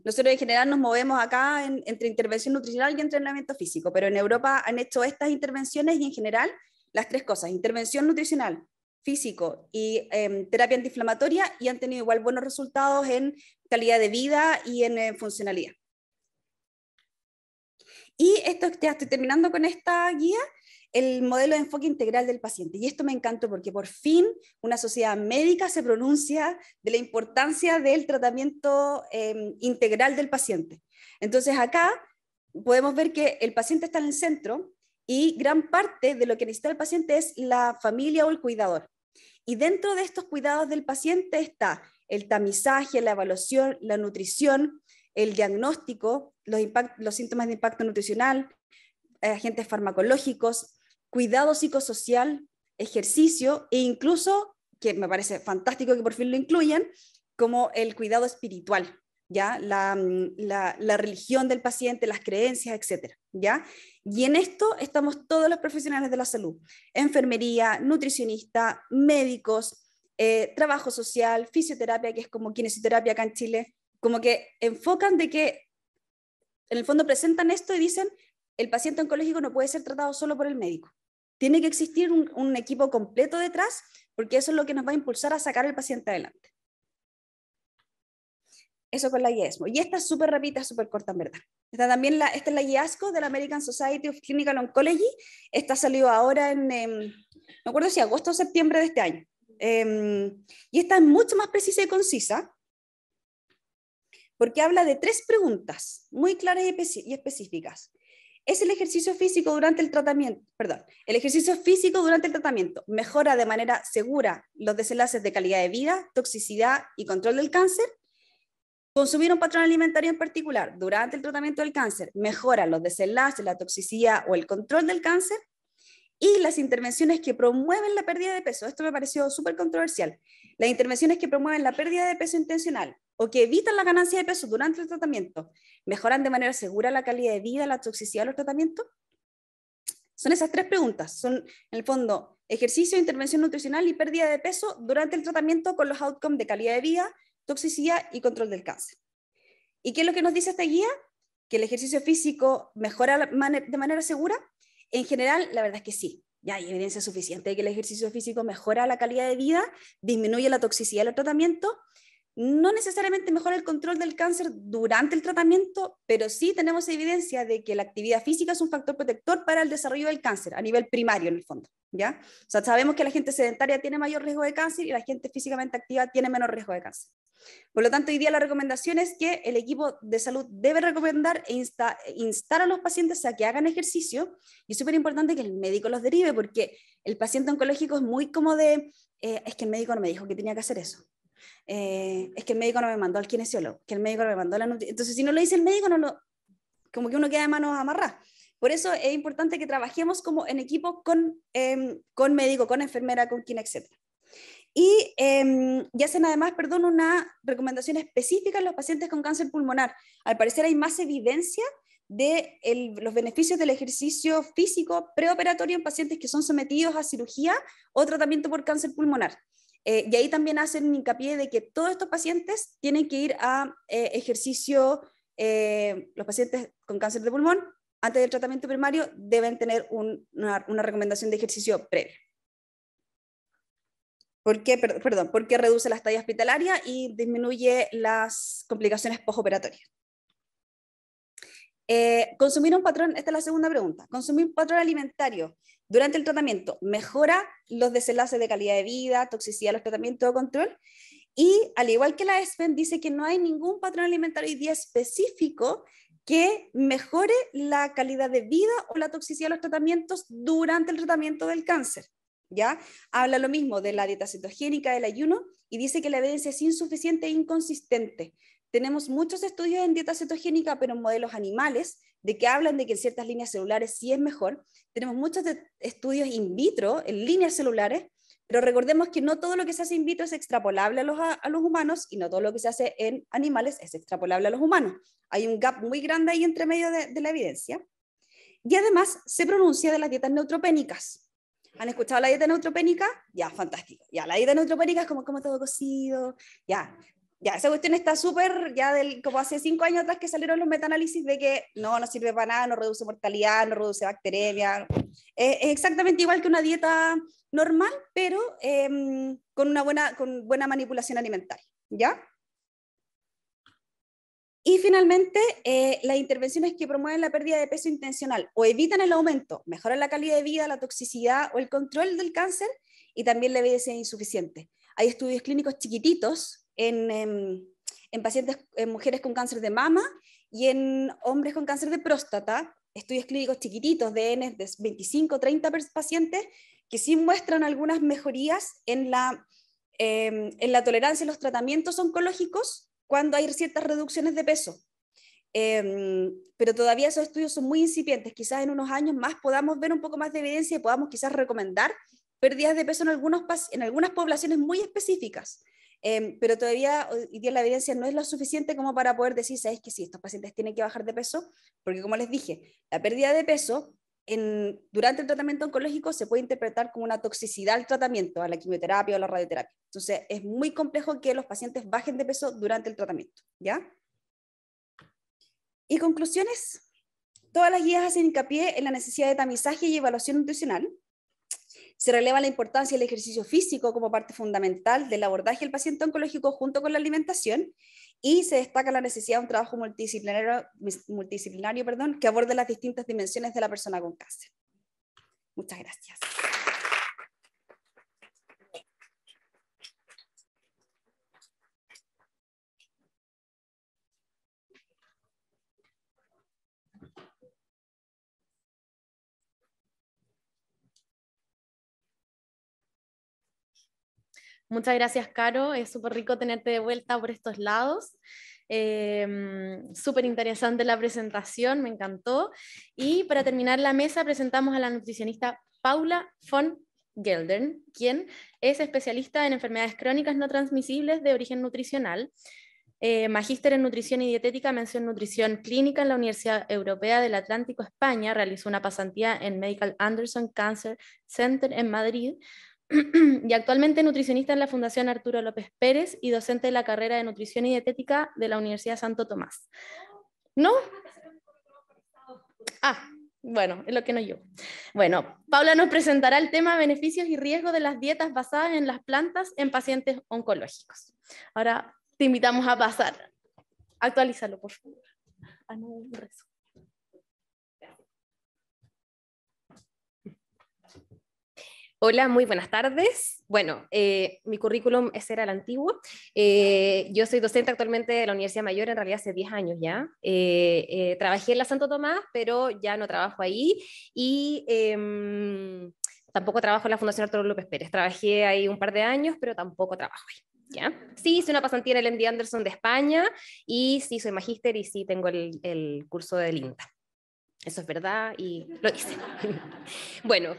Nosotros en general nos movemos acá entre intervención nutricional y entrenamiento físico, pero en Europa han hecho estas intervenciones y en general las tres cosas, intervención nutricional, físico y terapia antiinflamatoria, y han tenido igual buenos resultados en calidad de vida y en funcionalidad. Y esto, ya estoy terminando con esta guía, el modelo de enfoque integral del paciente. Y esto me encantó porque por fin una sociedad médica se pronuncia de la importancia del tratamiento integral del paciente. Entonces acá podemos ver que el paciente está en el centro y gran parte de lo que necesita el paciente es la familia o el cuidador. Y dentro de estos cuidados del paciente está el tamizaje, la evaluación, la nutrición, el diagnóstico, los síntomas de impacto nutricional, agentes farmacológicos, cuidado psicosocial, ejercicio e incluso, que me parece fantástico que por fin lo incluyan, como el cuidado espiritual, ¿ya? La religión del paciente, las creencias, etc. ¿Ya? Y en esto estamos todos los profesionales de la salud, enfermería, nutricionista, médicos, trabajo social, fisioterapia, que es como kinesioterapia acá en Chile, como que enfocan de que, en el fondo presentan esto y dicen, el paciente oncológico no puede ser tratado solo por el médico. Tiene que existir un equipo completo detrás, porque eso es lo que nos va a impulsar a sacar al paciente adelante. Eso con la guía ESMO. Y esta es súper rápida, súper corta en verdad. Esta es la guía ASCO de la American Society of Clinical Oncology. Esta salió ahora en, no me acuerdo si agosto o septiembre de este año. Y esta es mucho más precisa y concisa, porque habla de 3 preguntas muy claras y específicas. ¿Es el ejercicio físico durante el tratamiento? Perdón, ¿el ejercicio físico durante el tratamiento mejora de manera segura los desenlaces de calidad de vida, toxicidad y control del cáncer? ¿Consumir un patrón alimentario en particular durante el tratamiento del cáncer mejora los desenlaces, la toxicidad o el control del cáncer? Y las intervenciones que promueven la pérdida de peso, esto me pareció súper controversial, las intervenciones que promueven la pérdida de peso intencional o que evitan la ganancia de peso durante el tratamiento, ¿mejoran de manera segura la calidad de vida, la toxicidad de los tratamientos? Son esas 3 preguntas, son en el fondo ejercicio, intervención nutricional y pérdida de peso durante el tratamiento con los outcomes de calidad de vida, toxicidad y control del cáncer. ¿Y qué es lo que nos dice esta guía? Que el ejercicio físico mejora de manera segura. En general, la verdad es que sí, ya hay evidencia suficiente de que el ejercicio físico mejora la calidad de vida, disminuye la toxicidad del tratamiento, no necesariamente mejora el control del cáncer durante el tratamiento, pero sí tenemos evidencia de que la actividad física es un factor protector para el desarrollo del cáncer, a nivel primario en el fondo, ¿ya? O sea, sabemos que la gente sedentaria tiene mayor riesgo de cáncer y la gente físicamente activa tiene menor riesgo de cáncer. Por lo tanto, hoy día la recomendación es que el equipo de salud debe recomendar e instar a los pacientes a que hagan ejercicio, y es súper importante que el médico los derive, porque el paciente oncológico es muy como de, es que el médico no me dijo que tenía que hacer eso. Es que el médico no me mandó al kinesiólogo, que el médico no me mandó a la nutrición. Entonces, si no lo dice el médico, como que uno queda de manos amarradas. Por eso es importante que trabajemos como en equipo con médico, con enfermera, con quien, etc. y hacen además, perdón, una recomendación específica en los pacientes con cáncer pulmonar. Al parecer hay más evidencia de los beneficios del ejercicio físico preoperatorio en pacientes que son sometidos a cirugía o tratamiento por cáncer pulmonar. Y ahí también hacen hincapié de que todos estos pacientes tienen que ir a ejercicio, los pacientes con cáncer de pulmón, antes del tratamiento primario, deben tener una recomendación de ejercicio previo. Porque reduce la estadía hospitalaria y disminuye las complicaciones postoperatorias. Consumir un patrón, esta es la segunda pregunta, consumir un patrón alimentario durante el tratamiento mejora los desenlaces de calidad de vida, toxicidad de los tratamientos o control, y al igual que la ESPEN dice que no hay ningún patrón alimentario hoy día específico que mejore la calidad de vida o la toxicidad de los tratamientos durante el tratamiento del cáncer. ¿Ya? Habla lo mismo de la dieta cetogénica, del ayuno, y dice que la evidencia es insuficiente e inconsistente. Tenemos muchos estudios en dieta cetogénica, pero en modelos animales, de que hablan de que en ciertas líneas celulares sí es mejor. Tenemos muchos estudios in vitro, en líneas celulares, pero recordemos que no todo lo que se hace in vitro es extrapolable a los humanos, y no todo lo que se hace en animales es extrapolable a los humanos. Hay un gap muy grande ahí entre medio de la evidencia. Y además se pronuncia de las dietas neutropénicas. ¿Han escuchado la dieta neutropénica? Ya, fantástico. Ya, la dieta neutropénica es como todo cocido, ya, esa cuestión está súper, como hace 5 años atrás que salieron los metaanálisis de que no sirve para nada, no reduce mortalidad, no reduce bacteremia. Es exactamente igual que una dieta normal, pero con buena manipulación alimentaria, ¿ya? Y finalmente, las intervenciones que promueven la pérdida de peso intencional o evitan el aumento, mejoran la calidad de vida, la toxicidad o el control del cáncer, y también la evidencia es insuficiente. Hay estudios clínicos chiquititos en pacientes, en mujeres con cáncer de mama y en hombres con cáncer de próstata, estudios clínicos chiquititos de N de 25, 30 pacientes, que sí muestran algunas mejorías en la tolerancia a los tratamientos oncológicos cuando hay ciertas reducciones de peso. Pero todavía esos estudios son muy incipientes. Quizás en unos años más podamos ver un poco más de evidencia y podamos quizás recomendar pérdidas de peso en algunas poblaciones muy específicas. Pero todavía hoy día la evidencia no es lo suficiente como para poder decir, ¿sabes que sí, estos pacientes tienen que bajar de peso? Porque como les dije, la pérdida de peso durante el tratamiento oncológico se puede interpretar como una toxicidad al tratamiento, a la quimioterapia o a la radioterapia. Entonces es muy complejo que los pacientes bajen de peso durante el tratamiento, ¿ya? Y conclusiones, todas las guías hacen hincapié en la necesidad de tamizaje y evaluación nutricional. Se releva la importancia del ejercicio físico como parte fundamental del abordaje del paciente oncológico junto con la alimentación, y se destaca la necesidad de un trabajo multidisciplinario, que aborde las distintas dimensiones de la persona con cáncer. Muchas gracias. Muchas gracias, Caro. Es súper rico tenerte de vuelta por estos lados. Súper interesante la presentación, me encantó. Y para terminar la mesa presentamos a la nutricionista Paula von Geldern, quien es especialista en enfermedades crónicas no transmisibles de origen nutricional, magíster en nutrición y dietética, mención nutrición clínica en la Universidad Europea del Atlántico, España. Realizó una pasantía en Medical Anderson Cancer Center en Madrid, y actualmente nutricionista en la Fundación Arturo López Pérez y docente de la carrera de Nutrición y Dietética de la Universidad Santo Tomás. ¿No? Bueno, es lo que no yo. Bueno, Paula nos presentará el tema beneficios y riesgos de las dietas basadas en las plantas en pacientes oncológicos. Ahora te invitamos a pasar. Actualízalo, por favor. No, un rezo. Hola, muy buenas tardes. Bueno, mi currículum ese era el antiguo. Yo soy docente actualmente de la Universidad Mayor, en realidad hace 10 años ya. Trabajé en la Santo Tomás, pero ya no trabajo ahí. Y tampoco trabajo en la Fundación Arturo López Pérez. Trabajé ahí un par de años, pero tampoco trabajo ahí. ¿Ya? Sí, hice una pasantía en el MD Anderson de España, y sí, soy magíster y sí tengo el curso del INTA. Eso es verdad y lo hice. Bueno.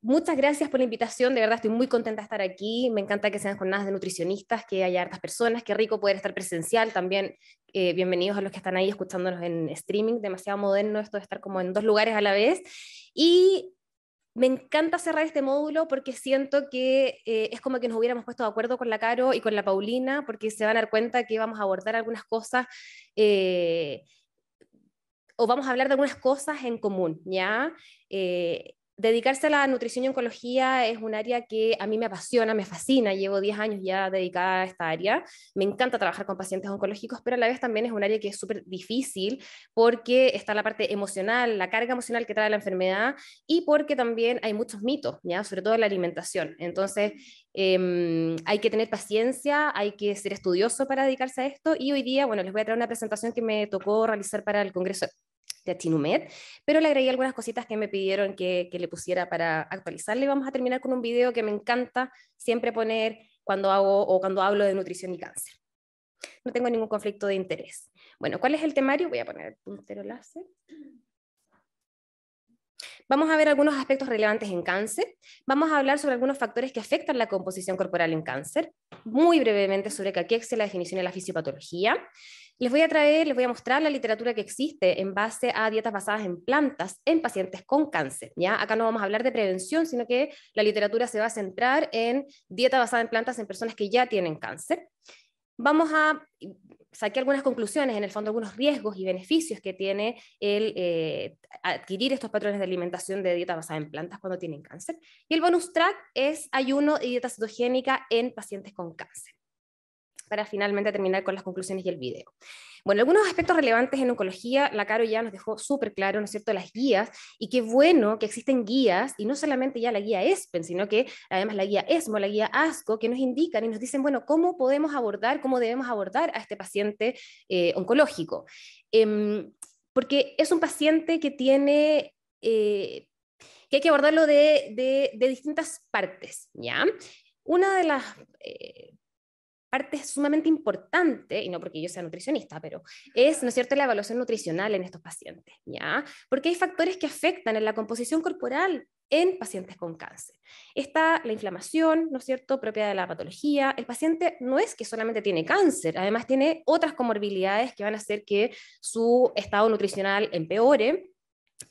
Muchas gracias por la invitación, de verdad estoy muy contenta de estar aquí, me encanta que sean jornadas de nutricionistas, que haya hartas personas, qué rico poder estar presencial también, bienvenidos a los que están ahí escuchándonos en streaming, demasiado moderno esto de estar como en dos lugares a la vez, y me encanta cerrar este módulo porque siento que es como que nos hubiéramos puesto de acuerdo con la Caro y con la Paulina, porque se van a dar cuenta que vamos a abordar algunas cosas, o vamos a hablar de algunas cosas en común, ¿ya? Dedicarse a la nutrición y oncología es un área que a mí me apasiona, me fascina, llevo 10 años ya dedicada a esta área, me encanta trabajar con pacientes oncológicos, pero a la vez también es un área que es súper difícil porque está la parte emocional, la carga emocional que trae la enfermedad y porque también hay muchos mitos, ¿ya? Sobre todo en la alimentación. Entonces, hay que tener paciencia, hay que ser estudioso para dedicarse a esto y hoy día, bueno, les voy a traer una presentación que me tocó realizar para el Congreso de Achinumet, pero le agregué algunas cositas que me pidieron que le pusiera para actualizarle y vamos a terminar con un video que me encanta siempre poner cuando hago o cuando hablo de nutrición y cáncer. No tengo ningún conflicto de interés. Bueno, ¿cuál es el temario? Voy a poner el puntero láser. Vamos a ver algunos aspectos relevantes en cáncer, vamos a hablar sobre algunos factores que afectan la composición corporal en cáncer, muy brevemente sobre caquexia, la definición de la fisiopatología. Les voy a mostrar la literatura que existe en base a dietas basadas en plantas en pacientes con cáncer, ¿ya? Acá no vamos a hablar de prevención, sino que la literatura se va a centrar en dieta basada en plantas en personas que ya tienen cáncer. Saqué algunas conclusiones, en el fondo algunos riesgos y beneficios que tiene el adquirir estos patrones de alimentación de dieta basada en plantas cuando tienen cáncer. Y el bonus track es ayuno y dieta cetogénica en pacientes con cáncer, para finalmente terminar con las conclusiones y el video. Bueno, algunos aspectos relevantes en oncología, la Caro ya nos dejó súper claro, ¿no es cierto?, las guías, y qué bueno que existen guías, y no solamente ya la guía ESPEN, sino que además la guía ESMO, la guía ASCO, que nos indican y nos dicen, bueno, cómo podemos abordar, cómo debemos abordar a este paciente oncológico. Porque es un paciente que tiene... que hay que abordarlo de distintas partes, ¿ya? Una de las parte sumamente importante, y no porque yo sea nutricionista, pero es, ¿no es cierto?, la evaluación nutricional en estos pacientes, ¿ya? Porque hay factores que afectan en la composición corporal en pacientes con cáncer. Está la inflamación, ¿no es cierto?, propia de la patología. El paciente no es que solamente tiene cáncer, además tiene otras comorbilidades que van a hacer que su estado nutricional empeore.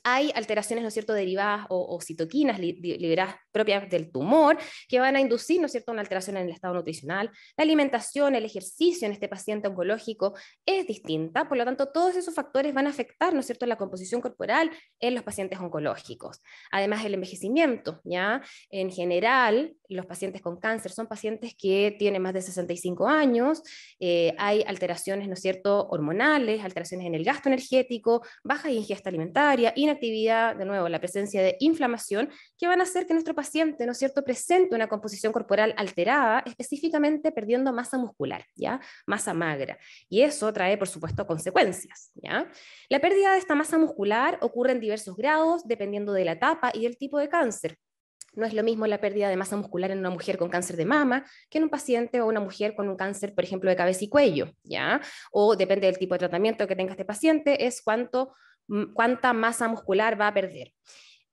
Hay alteraciones, ¿no es cierto?, derivadas o citoquinas liberadas propias del tumor que van a inducir, ¿no es cierto?, una alteración en el estado nutricional. La alimentación, el ejercicio en este paciente oncológico es distinta, por lo tanto, todos esos factores van a afectar, ¿no es cierto?, la composición corporal en los pacientes oncológicos. Además, el envejecimiento, ¿ya? En general, los pacientes con cáncer son pacientes que tienen más de 65 años, hay alteraciones, ¿no es cierto?, hormonales, alteraciones en el gasto energético, baja ingesta alimentaria, inactividad, de nuevo, la presencia de inflamación, que van a hacer que nuestro paciente, ¿no es cierto?, presente una composición corporal alterada, específicamente perdiendo masa muscular, ¿ya? Masa magra. Y eso trae, por supuesto, consecuencias, ¿ya? La pérdida de esta masa muscular ocurre en diversos grados, dependiendo de la etapa y del tipo de cáncer. No es lo mismo la pérdida de masa muscular en una mujer con cáncer de mama que en un paciente o una mujer con un cáncer, por ejemplo, de cabeza y cuello, ¿ya? O depende del tipo de tratamiento que tenga este paciente, es cuánta masa muscular va a perder.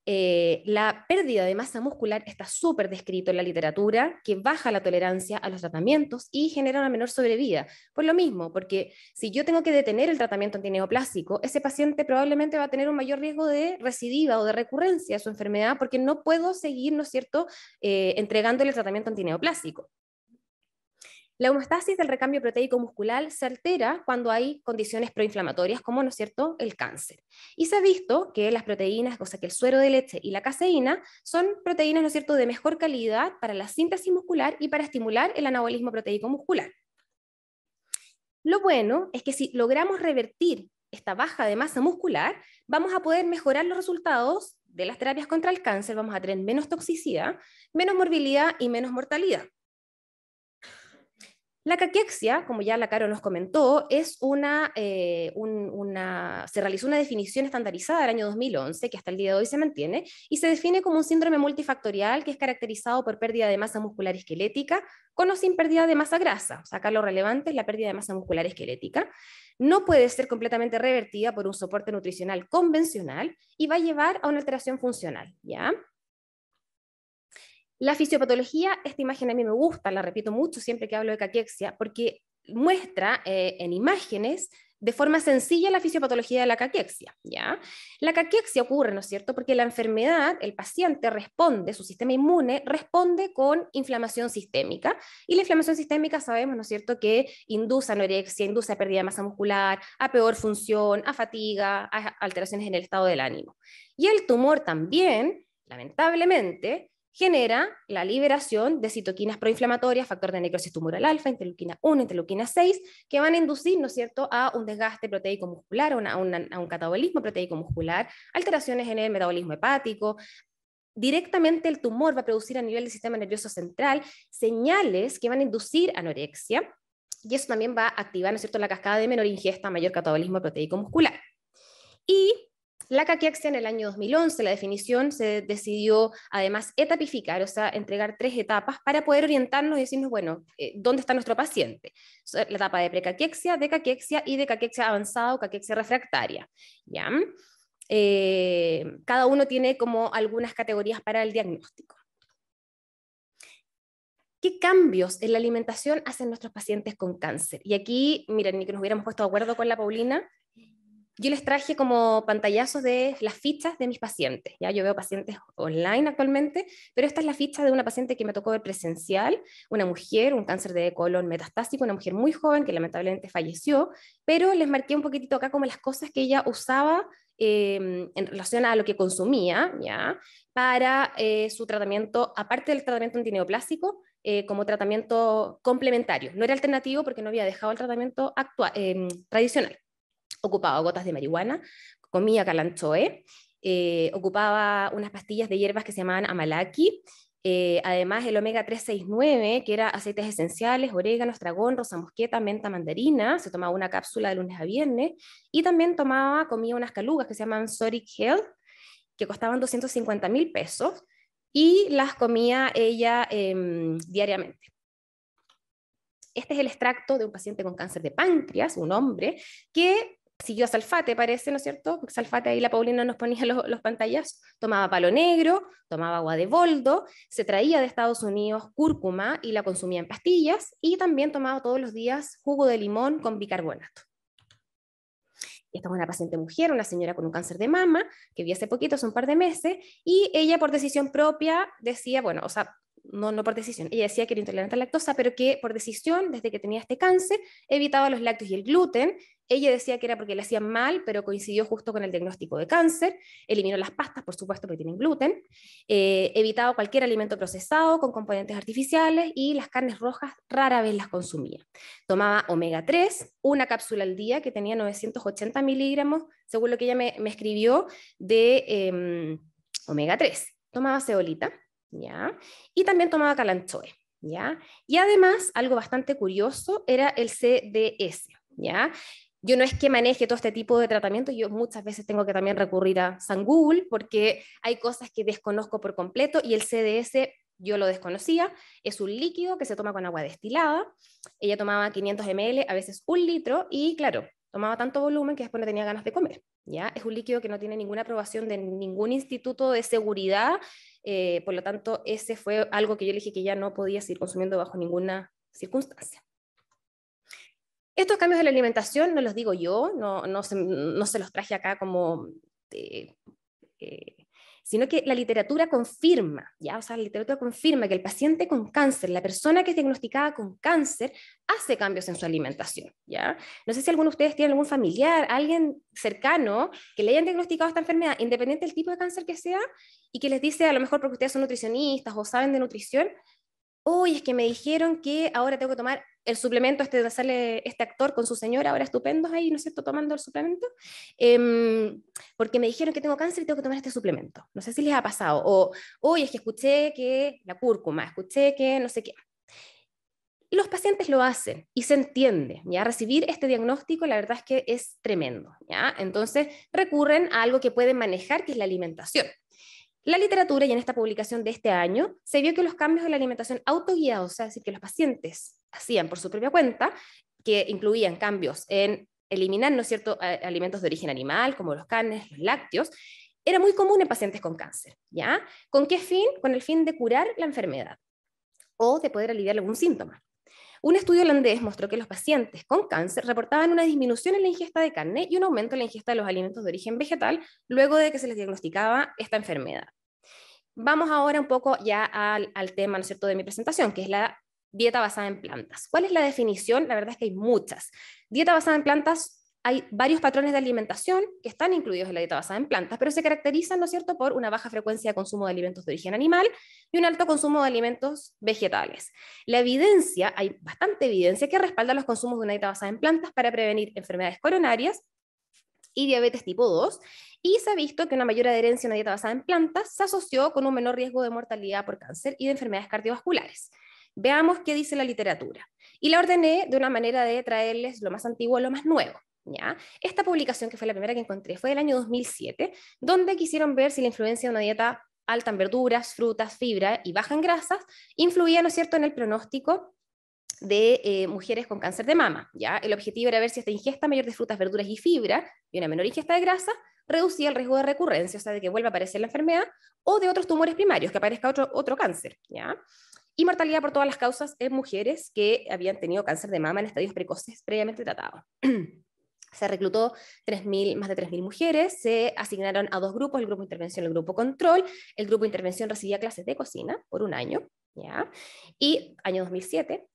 La pérdida de masa muscular está súper descrito en la literatura, que baja la tolerancia a los tratamientos y genera una menor sobrevida. Por lo mismo, porque si yo tengo que detener el tratamiento antineoplásico, ese paciente probablemente va a tener un mayor riesgo de recidiva o de recurrencia a su enfermedad porque no puedo seguir, ¿no es cierto?, entregándole el tratamiento antineoplásico. La homeostasis del recambio proteico muscular se altera cuando hay condiciones proinflamatorias como, ¿no es cierto?, el cáncer. Y se ha visto que las proteínas, o sea, que el suero de leche y la caseína son proteínas, ¿no es cierto?, de mejor calidad para la síntesis muscular y para estimular el anabolismo proteico muscular. Lo bueno es que si logramos revertir esta baja de masa muscular, vamos a poder mejorar los resultados de las terapias contra el cáncer, vamos a tener menos toxicidad, menos morbilidad y menos mortalidad. La caquexia, como ya la Caro nos comentó, es se realizó una definición estandarizada del año 2011, que hasta el día de hoy se mantiene, y se define como un síndrome multifactorial que es caracterizado por pérdida de masa muscular esquelética, con o sin pérdida de masa grasa. O sea, acá lo relevante es la pérdida de masa muscular esquelética. No puede ser completamente revertida por un soporte nutricional convencional y va a llevar a una alteración funcional, ¿ya? La fisiopatología, esta imagen a mí me gusta, la repito mucho siempre que hablo de caquexia, porque muestra en imágenes de forma sencilla la fisiopatología de la caquexia, ¿ya? La caquexia ocurre, ¿no es cierto?, porque la enfermedad, el paciente responde, su sistema inmune responde con inflamación sistémica, y la inflamación sistémica sabemos, ¿no es cierto?, que induce anorexia, induce a pérdida de masa muscular, a peor función, a fatiga, a alteraciones en el estado del ánimo. Y el tumor también, lamentablemente, genera la liberación de citoquinas proinflamatorias, factor de necrosis tumoral alfa, interleuquina 1, interleuquina 6, que van a inducir, ¿no es cierto?, a un desgaste proteico muscular, a un catabolismo proteico muscular, alteraciones en el metabolismo hepático. Directamente el tumor va a producir a nivel del sistema nervioso central señales que van a inducir anorexia, y eso también va a activar, ¿no es cierto?, la cascada de menor ingesta, mayor catabolismo proteico muscular. Y la caquexia en el año 2011, la definición se decidió además etapificar, o sea, entregar 3 etapas para poder orientarnos y decirnos, bueno, ¿dónde está nuestro paciente? La etapa de precaquexia, de caquexia y de caquexia avanzada o caquexia refractaria, ¿ya? Cada uno tiene como algunas categorías para el diagnóstico. ¿Qué cambios en la alimentación hacen nuestros pacientes con cáncer? Y aquí, miren, ni que nos hubiéramos puesto de acuerdo con la Paulina, yo les traje como pantallazos de las fichas de mis pacientes. ¿Ya? Yo veo pacientes online actualmente, pero esta es la ficha de una paciente que me tocó ver presencial, una mujer, un cáncer de colon metastásico, una mujer muy joven que lamentablemente falleció, pero les marqué un poquitito acá como las cosas que ella usaba en relación a lo que consumía, ¿ya? Para su tratamiento, aparte del tratamiento antineoplásico, como tratamiento complementario. No era alternativo porque no había dejado el tratamiento tradicional. Ocupaba gotas de marihuana, comía calanchoe, ocupaba unas pastillas de hierbas que se llamaban amalaki, además el omega 369, que era aceites esenciales, orégano, estragón, rosa mosqueta, menta, mandarina, se tomaba una cápsula de lunes a viernes, y también comía unas calugas que se llaman Soric Health, que costaban 250.000 pesos, y las comía ella diariamente. Este es el extracto de un paciente con cáncer de páncreas, un hombre, que siguió Salfate, parece, ¿no es cierto? Porque Salfate ahí la Paulina nos ponía los pantallazos. Tomaba palo negro, tomaba agua de boldo, se traía de Estados Unidos cúrcuma y la consumía en pastillas, y también tomaba todos los días jugo de limón con bicarbonato. Esta es una paciente mujer, una señora con un cáncer de mama, que vi hace poquito, hace un par de meses, y ella por decisión propia decía, bueno, o sea, no por decisión, ella decía que era intolerante a la lactosa, pero que por decisión, desde que tenía este cáncer, evitaba los lácteos y el gluten. Ella decía que era porque le hacían mal, pero coincidió justo con el diagnóstico de cáncer. Eliminó las pastas, por supuesto, porque tienen gluten. Evitaba cualquier alimento procesado con componentes artificiales, y las carnes rojas rara vez las consumía. Tomaba omega 3, una cápsula al día que tenía 980 miligramos, según lo que ella me escribió, de omega 3. Tomaba ceolita, ¿ya? Y también tomaba calanchoe, ¿ya? Y además, algo bastante curioso era el CDS, ¿ya? Yo no es que maneje todo este tipo de tratamiento, yo muchas veces tengo que también recurrir a San Google porque hay cosas que desconozco por completo, y el CDS yo lo desconocía. Es un líquido que se toma con agua destilada. Ella tomaba 500 ml, a veces 1 litro, y claro, tomaba tanto volumen que después no tenía ganas de comer, ¿ya? Es un líquido que no tiene ninguna aprobación de ningún instituto de seguridad, por lo tanto, ese fue algo que yo le dije que ya no podía seguir consumiendo bajo ninguna circunstancia. Estos cambios de la alimentación no los digo yo, no se los traje acá como... sino que la literatura confirma, ¿ya? O sea, la literatura confirma que el paciente con cáncer, la persona que es diagnosticada con cáncer, hace cambios en su alimentación, ¿ya? No sé si alguno de ustedes tiene algún familiar, alguien cercano que le hayan diagnosticado esta enfermedad, independiente del tipo de cáncer que sea, y que les dice, a lo mejor porque ustedes son nutricionistas o saben de nutrición, uy, es que me dijeron que ahora tengo que tomar el suplemento este donde sale este actor con su señora, ahora estupendos ahí, ¿no es cierto?, tomando el suplemento, porque me dijeron que tengo cáncer y tengo que tomar este suplemento. No sé si les ha pasado. O, uy, es que escuché que la cúrcuma, escuché que no sé qué. Los pacientes lo hacen y se entiende, ¿ya? Recibir este diagnóstico, la verdad es que es tremendo, ¿ya? Entonces recurren a algo que pueden manejar, que es la alimentación. La literatura, y en esta publicación de este año, se vio que los cambios en la alimentación autoguiados, o sea, es decir, que los pacientes hacían por su propia cuenta, que incluían cambios en eliminar, ¿no es cierto?, alimentos de origen animal, como los carnes, los lácteos, era muy común en pacientes con cáncer, ¿ya? ¿Con qué fin? Con el fin de curar la enfermedad o de poder aliviar algún síntoma. Un estudio holandés mostró que los pacientes con cáncer reportaban una disminución en la ingesta de carne y un aumento en la ingesta de los alimentos de origen vegetal luego de que se les diagnosticaba esta enfermedad. Vamos ahora un poco ya al tema, ¿no es cierto?, de mi presentación, que es la dieta basada en plantas. ¿Cuál es la definición? La verdad es que hay muchas. Dieta basada en plantas, hay varios patrones de alimentación que están incluidos en la dieta basada en plantas, pero se caracterizan, ¿no es cierto?, por una baja frecuencia de consumo de alimentos de origen animal y un alto consumo de alimentos vegetales. La evidencia, hay bastante evidencia que respalda los consumos de una dieta basada en plantas para prevenir enfermedades coronarias y diabetes tipo 2, y se ha visto que una mayor adherencia a una dieta basada en plantas se asoció con un menor riesgo de mortalidad por cáncer y de enfermedades cardiovasculares. Veamos qué dice la literatura. Y la ordené de una manera de traerles lo más antiguo a lo más nuevo. ¿Ya? Esta publicación, que fue la primera que encontré, fue del año 2007, donde quisieron ver si la influencia de una dieta alta en verduras, frutas, fibra y baja en grasas influía, ¿no es cierto?, en el pronóstico de mujeres con cáncer de mama. ¿Ya? El objetivo era ver si esta ingesta mayor de frutas, verduras y fibra y una menor ingesta de grasa reducía el riesgo de recurrencia, o sea, de que vuelva a aparecer la enfermedad, o de otros tumores primarios, que aparezca otro cáncer. ¿Ya? Y mortalidad por todas las causas en mujeres que habían tenido cáncer de mama en estadios precoces previamente tratados. Se reclutó más de 3.000 mujeres, se asignaron a 2 grupos, el grupo de intervención y el grupo control. El grupo de intervención recibía clases de cocina por un año, ¿ya? Y año 2007,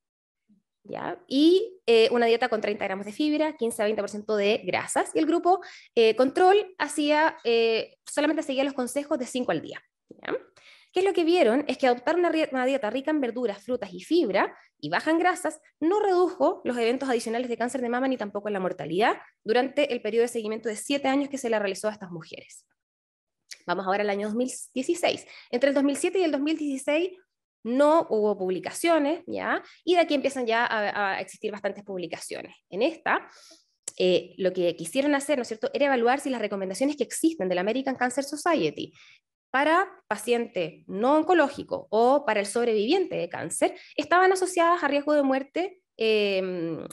¿ya? Y una dieta con 30 gramos de fibra, 15 a 20% de grasas. Y el grupo control solamente seguía los consejos de 5 al día, ¿ya? ¿Qué es lo que vieron? Es que adoptar una dieta rica en verduras, frutas y fibra y baja en grasas no redujo los eventos adicionales de cáncer de mama ni tampoco la mortalidad durante el periodo de seguimiento de 7 años que se le realizó a estas mujeres. Vamos ahora al año 2016. Entre el 2007 y el 2016 no hubo publicaciones, ¿ya? Y de aquí empiezan ya a existir bastantes publicaciones. En esta, lo que quisieron hacer, ¿no es cierto?, era evaluar si las recomendaciones que existen de la American Cancer Society para paciente no oncológico o para el sobreviviente de cáncer estaban asociadas a riesgo de muerte en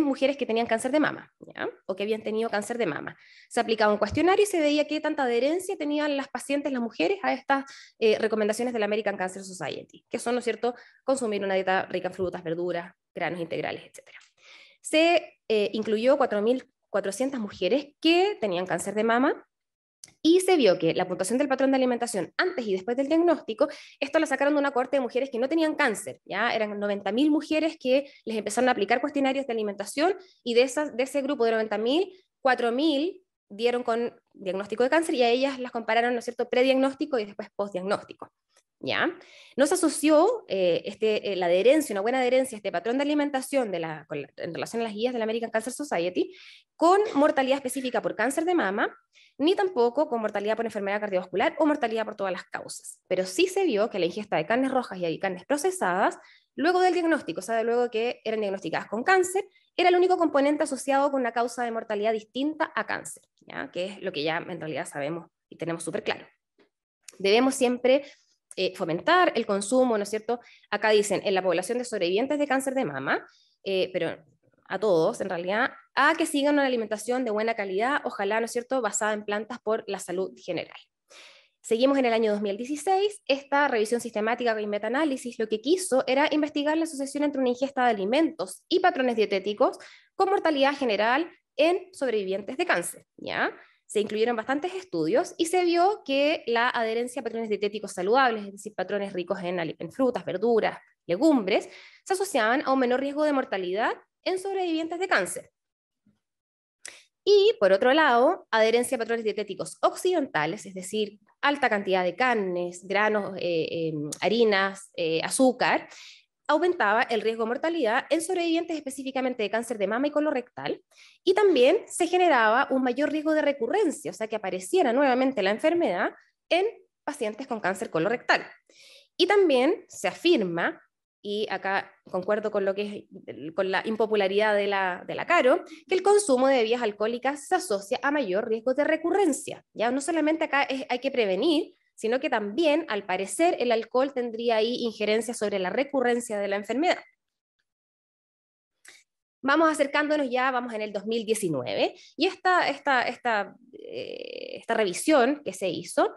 mujeres que tenían cáncer de mama, ¿ya? O que habían tenido cáncer de mama. Se aplicaba un cuestionario y se veía qué tanta adherencia tenían las pacientes, las mujeres, a estas recomendaciones de la American Cancer Society, que son, ¿no es cierto?, consumir una dieta rica en frutas, verduras, granos integrales, etc. Se incluyó 4.400 mujeres que tenían cáncer de mama, y se vio que la puntuación del patrón de alimentación antes y después del diagnóstico, esto lo sacaron de una cohorte de mujeres que no tenían cáncer, ¿ya? Eran 90.000 mujeres que les empezaron a aplicar cuestionarios de alimentación, y de ese grupo de 90.000, 4.000 dieron con diagnóstico de cáncer, y a ellas las compararon, ¿no es cierto?, prediagnóstico y después postdiagnóstico. ¿Ya? No se asoció la adherencia, una buena adherencia a este patrón de alimentación en relación a las guías de la American Cancer Society con mortalidad específica por cáncer de mama, ni tampoco con mortalidad por enfermedad cardiovascular o mortalidad por todas las causas. Pero sí se vio que la ingesta de carnes rojas y carnes procesadas, luego del diagnóstico, o sea, luego que eran diagnosticadas con cáncer, era el único componente asociado con una causa de mortalidad distinta a cáncer, ¿ya? Que es lo que ya en realidad sabemos y tenemos súper claro. Debemos siempre fomentar el consumo, ¿no es cierto? Acá dicen, en la población de sobrevivientes de cáncer de mama, pero a todos, en realidad, a que sigan una alimentación de buena calidad, ojalá, ¿no es cierto?, basada en plantas por la salud general. Seguimos en el año 2016, esta revisión sistemática y metaanálisis lo que quiso era investigar la asociación entre una ingesta de alimentos y patrones dietéticos con mortalidad general en sobrevivientes de cáncer, ¿ya? Se incluyeron bastantes estudios y se vio que la adherencia a patrones dietéticos saludables, es decir, patrones ricos en frutas, verduras, legumbres, se asociaban a un menor riesgo de mortalidad en sobrevivientes de cáncer. Y, por otro lado, adherencia a patrones dietéticos occidentales, es decir, alta cantidad de carnes, granos, harinas, azúcar, aumentaba el riesgo de mortalidad en sobrevivientes específicamente de cáncer de mama y colorectal, y también se generaba un mayor riesgo de recurrencia, o sea, que apareciera nuevamente la enfermedad en pacientes con cáncer colorectal. Y también se afirma, y acá concuerdo con con la impopularidad de la Caro, que el consumo de bebidas alcohólicas se asocia a mayor riesgo de recurrencia. Ya no solamente acá hay que prevenir, sino que también, al parecer, el alcohol tendría ahí injerencia sobre la recurrencia de la enfermedad. vamos acercándonos ya, vamos en el 2019, y esta revisión que se hizo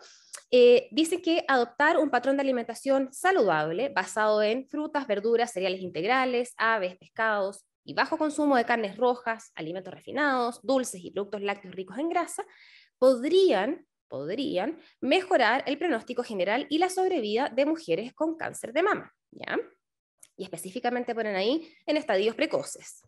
dice que adoptar un patrón de alimentación saludable basado en frutas, verduras, cereales integrales, aves, pescados y bajo consumo de carnes rojas, alimentos refinados, dulces y productos lácteos ricos en grasa, podrían mejorar el pronóstico general y la sobrevida de mujeres con cáncer de mama, ¿ya? Y específicamente ponen ahí en estadios precoces.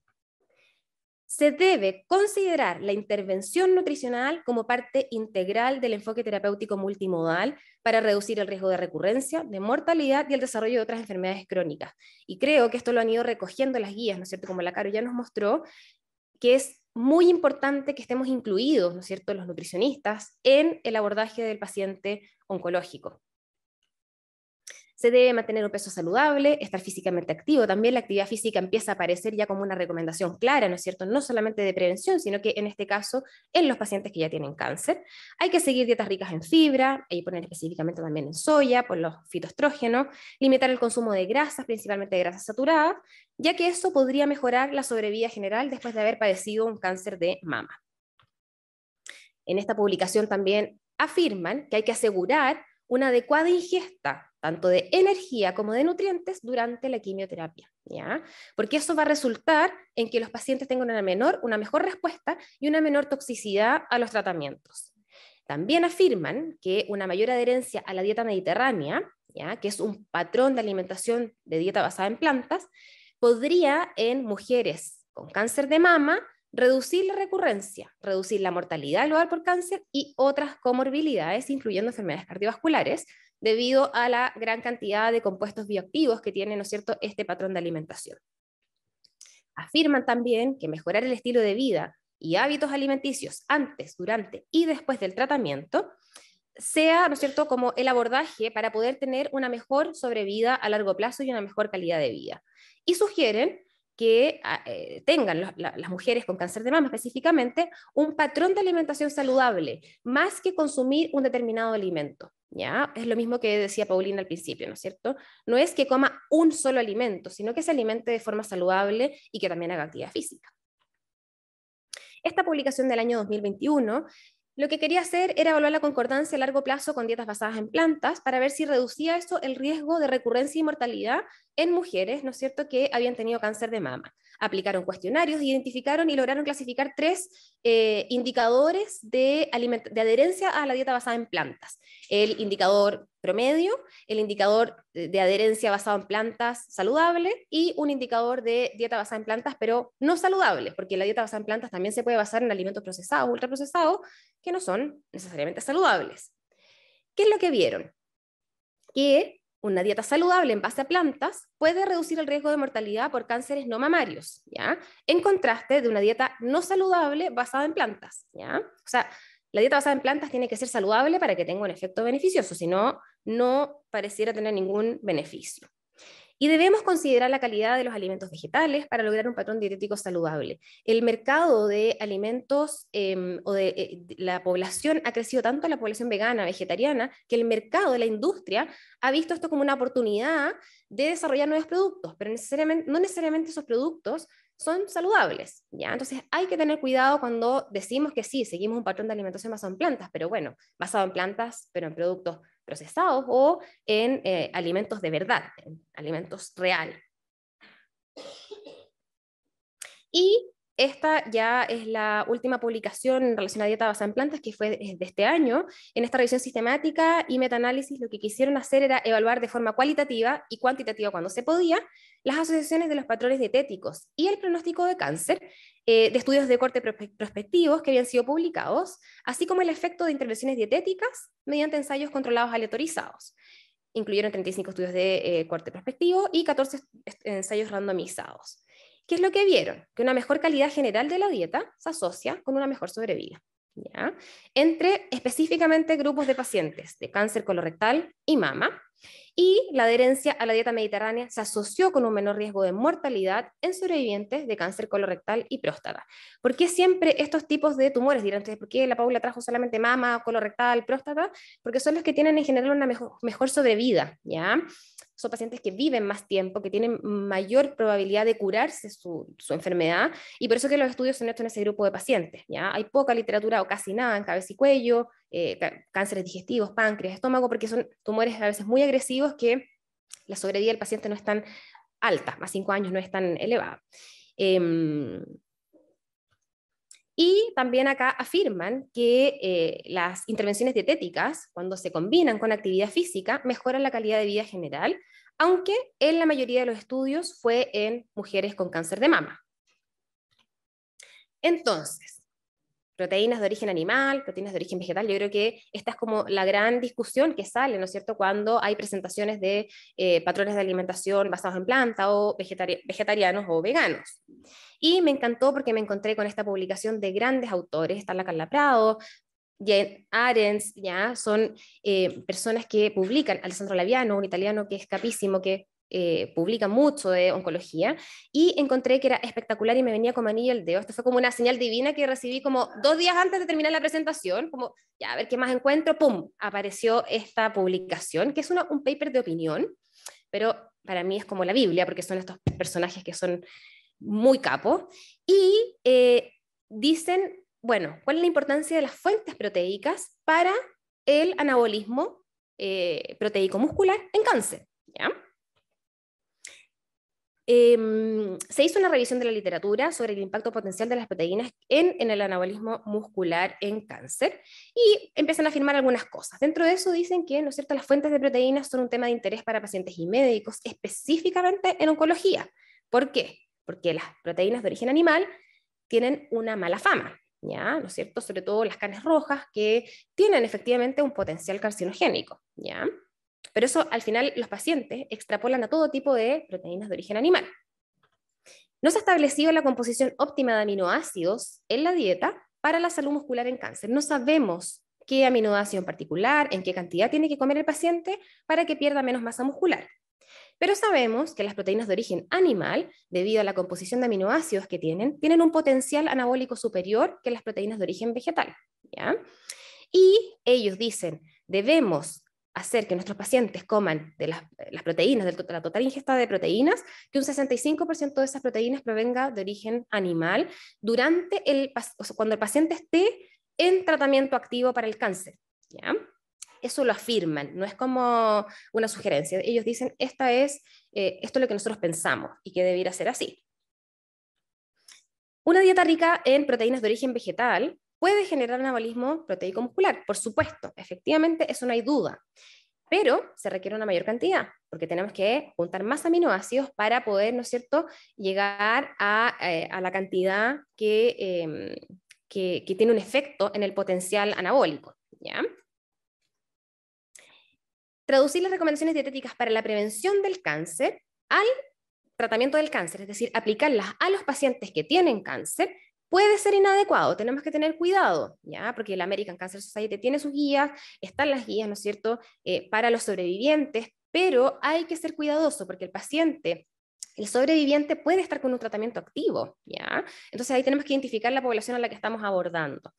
Se debe considerar la intervención nutricional como parte integral del enfoque terapéutico multimodal para reducir el riesgo de recurrencia, de mortalidad y el desarrollo de otras enfermedades crónicas. Y creo que esto lo han ido recogiendo las guías, ¿no es cierto? Como la Caro ya nos mostró, que es muy importante que estemos incluidos, ¿no es cierto?, los nutricionistas en el abordaje del paciente oncológico. Se debe mantener un peso saludable, estar físicamente activo. También la actividad física empieza a aparecer ya como una recomendación clara, ¿no es cierto? No solamente de prevención, sino que en este caso en los pacientes que ya tienen cáncer. Hay que seguir dietas ricas en fibra, ahí ponen específicamente también en soya, por los fitoestrógenos, limitar el consumo de grasas, principalmente de grasas saturadas, ya que eso podría mejorar la sobrevida general después de haber padecido un cáncer de mama. En esta publicación también afirman que hay que asegurar una adecuada ingesta, tanto de energía como de nutrientes, durante la quimioterapia, ¿ya? Porque eso va a resultar en que los pacientes tengan una mejor respuesta y una menor toxicidad a los tratamientos. También afirman que una mayor adherencia a la dieta mediterránea, ¿ya?, que es un patrón de alimentación de dieta basada en plantas, podría en mujeres con cáncer de mama reducir la recurrencia, reducir la mortalidad global por cáncer y otras comorbilidades, incluyendo enfermedades cardiovasculares, debido a la gran cantidad de compuestos bioactivos que tiene, ¿no es cierto?, este patrón de alimentación. Afirman también que mejorar el estilo de vida y hábitos alimenticios antes, durante y después del tratamiento sea, ¿no es cierto?, como el abordaje para poder tener una mejor sobrevida a largo plazo y una mejor calidad de vida. Y sugieren que tengan las mujeres con cáncer de mama específicamente un patrón de alimentación saludable, más que consumir un determinado alimento, ¿ya? Es lo mismo que decía Paulina al principio, ¿no es cierto? No es que coma un solo alimento, sino que se alimente de forma saludable y que también haga actividad física. Esta publicación del año 2021 lo que quería hacer era evaluar la concordancia a largo plazo con dietas basadas en plantas para ver si reducía eso el riesgo de recurrencia y mortalidad en mujeres, ¿no es cierto?, que habían tenido cáncer de mama. Aplicaron cuestionarios, identificaron y lograron clasificar 3 indicadores de adherencia a la dieta basada en plantas. El indicador promedio, el indicador de adherencia basado en plantas saludable y un indicador de dieta basada en plantas, pero no saludable, porque la dieta basada en plantas también se puede basar en alimentos procesados, ultraprocesados, que no son necesariamente saludables. ¿Qué es lo que vieron? Que una dieta saludable en base a plantas puede reducir el riesgo de mortalidad por cánceres no mamarios, ¿ya?, en contraste de una dieta no saludable basada en plantas, ¿ya? O sea, la dieta basada en plantas tiene que ser saludable para que tenga un efecto beneficioso, si no, no pareciera tener ningún beneficio. Y debemos considerar la calidad de los alimentos vegetales para lograr un patrón dietético saludable. El mercado de alimentos la población ha crecido tanto, la población vegana, vegetariana, que el mercado de la industria ha visto esto como una oportunidad de desarrollar nuevos productos, pero no necesariamente esos productos son saludables, ¿ya? Entonces hay que tener cuidado cuando decimos que sí, seguimos un patrón de alimentación basado en plantas, pero bueno, basado en plantas, pero en productos procesados o en alimentos de verdad, en alimentos reales. Y esta ya es la última publicación en relación a dieta basada en plantas, que fue de este año. En esta revisión sistemática y metaanálisis lo que quisieron hacer era evaluar de forma cualitativa y cuantitativa cuando se podía las asociaciones de los patrones dietéticos y el pronóstico de cáncer de estudios de corte prospectivos que habían sido publicados, así como el efecto de intervenciones dietéticas mediante ensayos controlados aleatorizados. Incluyeron 35 estudios de corte prospectivo y 14 ensayos randomizados. ¿Qué es lo que vieron? Que una mejor calidad general de la dieta se asocia con una mejor sobrevida, ¿ya?, entre específicamente grupos de pacientes de cáncer colorectal y mama, y la adherencia a la dieta mediterránea se asoció con un menor riesgo de mortalidad en sobrevivientes de cáncer colorectal y próstata. ¿Por qué siempre estos tipos de tumores? Dirán, ¿por qué la Paula trajo solamente mama, colorectal, próstata? Porque son los que tienen en general una mejor sobrevida, ¿ya? Son pacientes que viven más tiempo, que tienen mayor probabilidad de curarse su enfermedad, y por eso que los estudios son hechos en ese grupo de pacientes, ¿ya? Hay poca literatura o casi nada en cabeza y cuello, cánceres digestivos, páncreas, estómago, porque son tumores a veces muy agresivos que la sobrevida del paciente no es tan alta, más 5 años no es tan elevada. Y también acá afirman que las intervenciones dietéticas, cuando se combinan con actividad física, mejoran la calidad de vida general, aunque en la mayoría de los estudios fue en mujeres con cáncer de mama. Entonces, proteínas de origen animal, proteínas de origen vegetal, yo creo que esta es como la gran discusión que sale, ¿no es cierto?, cuando hay presentaciones de patrones de alimentación basados en planta o vegetarianos o veganos. Y me encantó porque me encontré con esta publicación de grandes autores, está la Carla Prado, Jen Arens, ya, son personas que publican, Alessandro Laviano, un italiano que es capísimo, que publica mucho de oncología, y encontré que era espectacular y me venía como anillo al dedo. Esto fue como una señal divina que recibí como 2 días antes de terminar la presentación, como, ya, a ver qué más encuentro, ¡pum!, apareció esta publicación, que es un paper de opinión, pero para mí es como la Biblia, porque son estos personajes que son muy capos, y dicen, bueno, ¿cuál es la importancia de las fuentes proteicas para el anabolismo proteico muscular en cáncer? ¿Ya? Se hizo una revisión de la literatura sobre el impacto potencial de las proteínas en el anabolismo muscular en cáncer, y empiezan a afirmar algunas cosas. Dentro de eso dicen que, ¿no es cierto?, las fuentes de proteínas son un tema de interés para pacientes y médicos, específicamente en oncología. ¿Por qué? Porque las proteínas de origen animal tienen una mala fama, ¿ya? ¿No es cierto? Sobre todo las carnes rojas, que tienen efectivamente un potencial carcinogénico, ¿ya? Pero eso al final los pacientes extrapolan a todo tipo de proteínas de origen animal. No se ha establecido la composición óptima de aminoácidos en la dieta para la salud muscular en cáncer. No sabemos qué aminoácido en particular, en qué cantidad tiene que comer el paciente para que pierda menos masa muscular. Pero sabemos que las proteínas de origen animal, debido a la composición de aminoácidos que tienen un potencial anabólico superior que las proteínas de origen vegetal, ¿ya? Y ellos dicen, debemos hacer que nuestros pacientes coman de las proteínas, de la total ingesta de proteínas, que un 65% de esas proteínas provenga de origen animal durante cuando el paciente esté en tratamiento activo para el cáncer, ¿ya? Eso lo afirman, no es como una sugerencia. Ellos dicen, esto es lo que nosotros pensamos y que debiera ser así. Una dieta rica en proteínas de origen vegetal puede generar anabolismo proteico muscular, por supuesto, efectivamente, eso no hay duda, pero se requiere una mayor cantidad, porque tenemos que juntar más aminoácidos para poder, ¿no es cierto?, llegar a la cantidad que tiene un efecto en el potencial anabólico, ¿ya? Traducir las recomendaciones dietéticas para la prevención del cáncer al tratamiento del cáncer, es decir, aplicarlas a los pacientes que tienen cáncer, puede ser inadecuado, tenemos que tener cuidado, ¿ya? Porque la American Cancer Society tiene sus guías, están las guías, ¿no es cierto?, para los sobrevivientes, pero hay que ser cuidadoso porque el sobreviviente puede estar con un tratamiento activo, ¿ya? Entonces ahí tenemos que identificar la población a la que estamos abordando.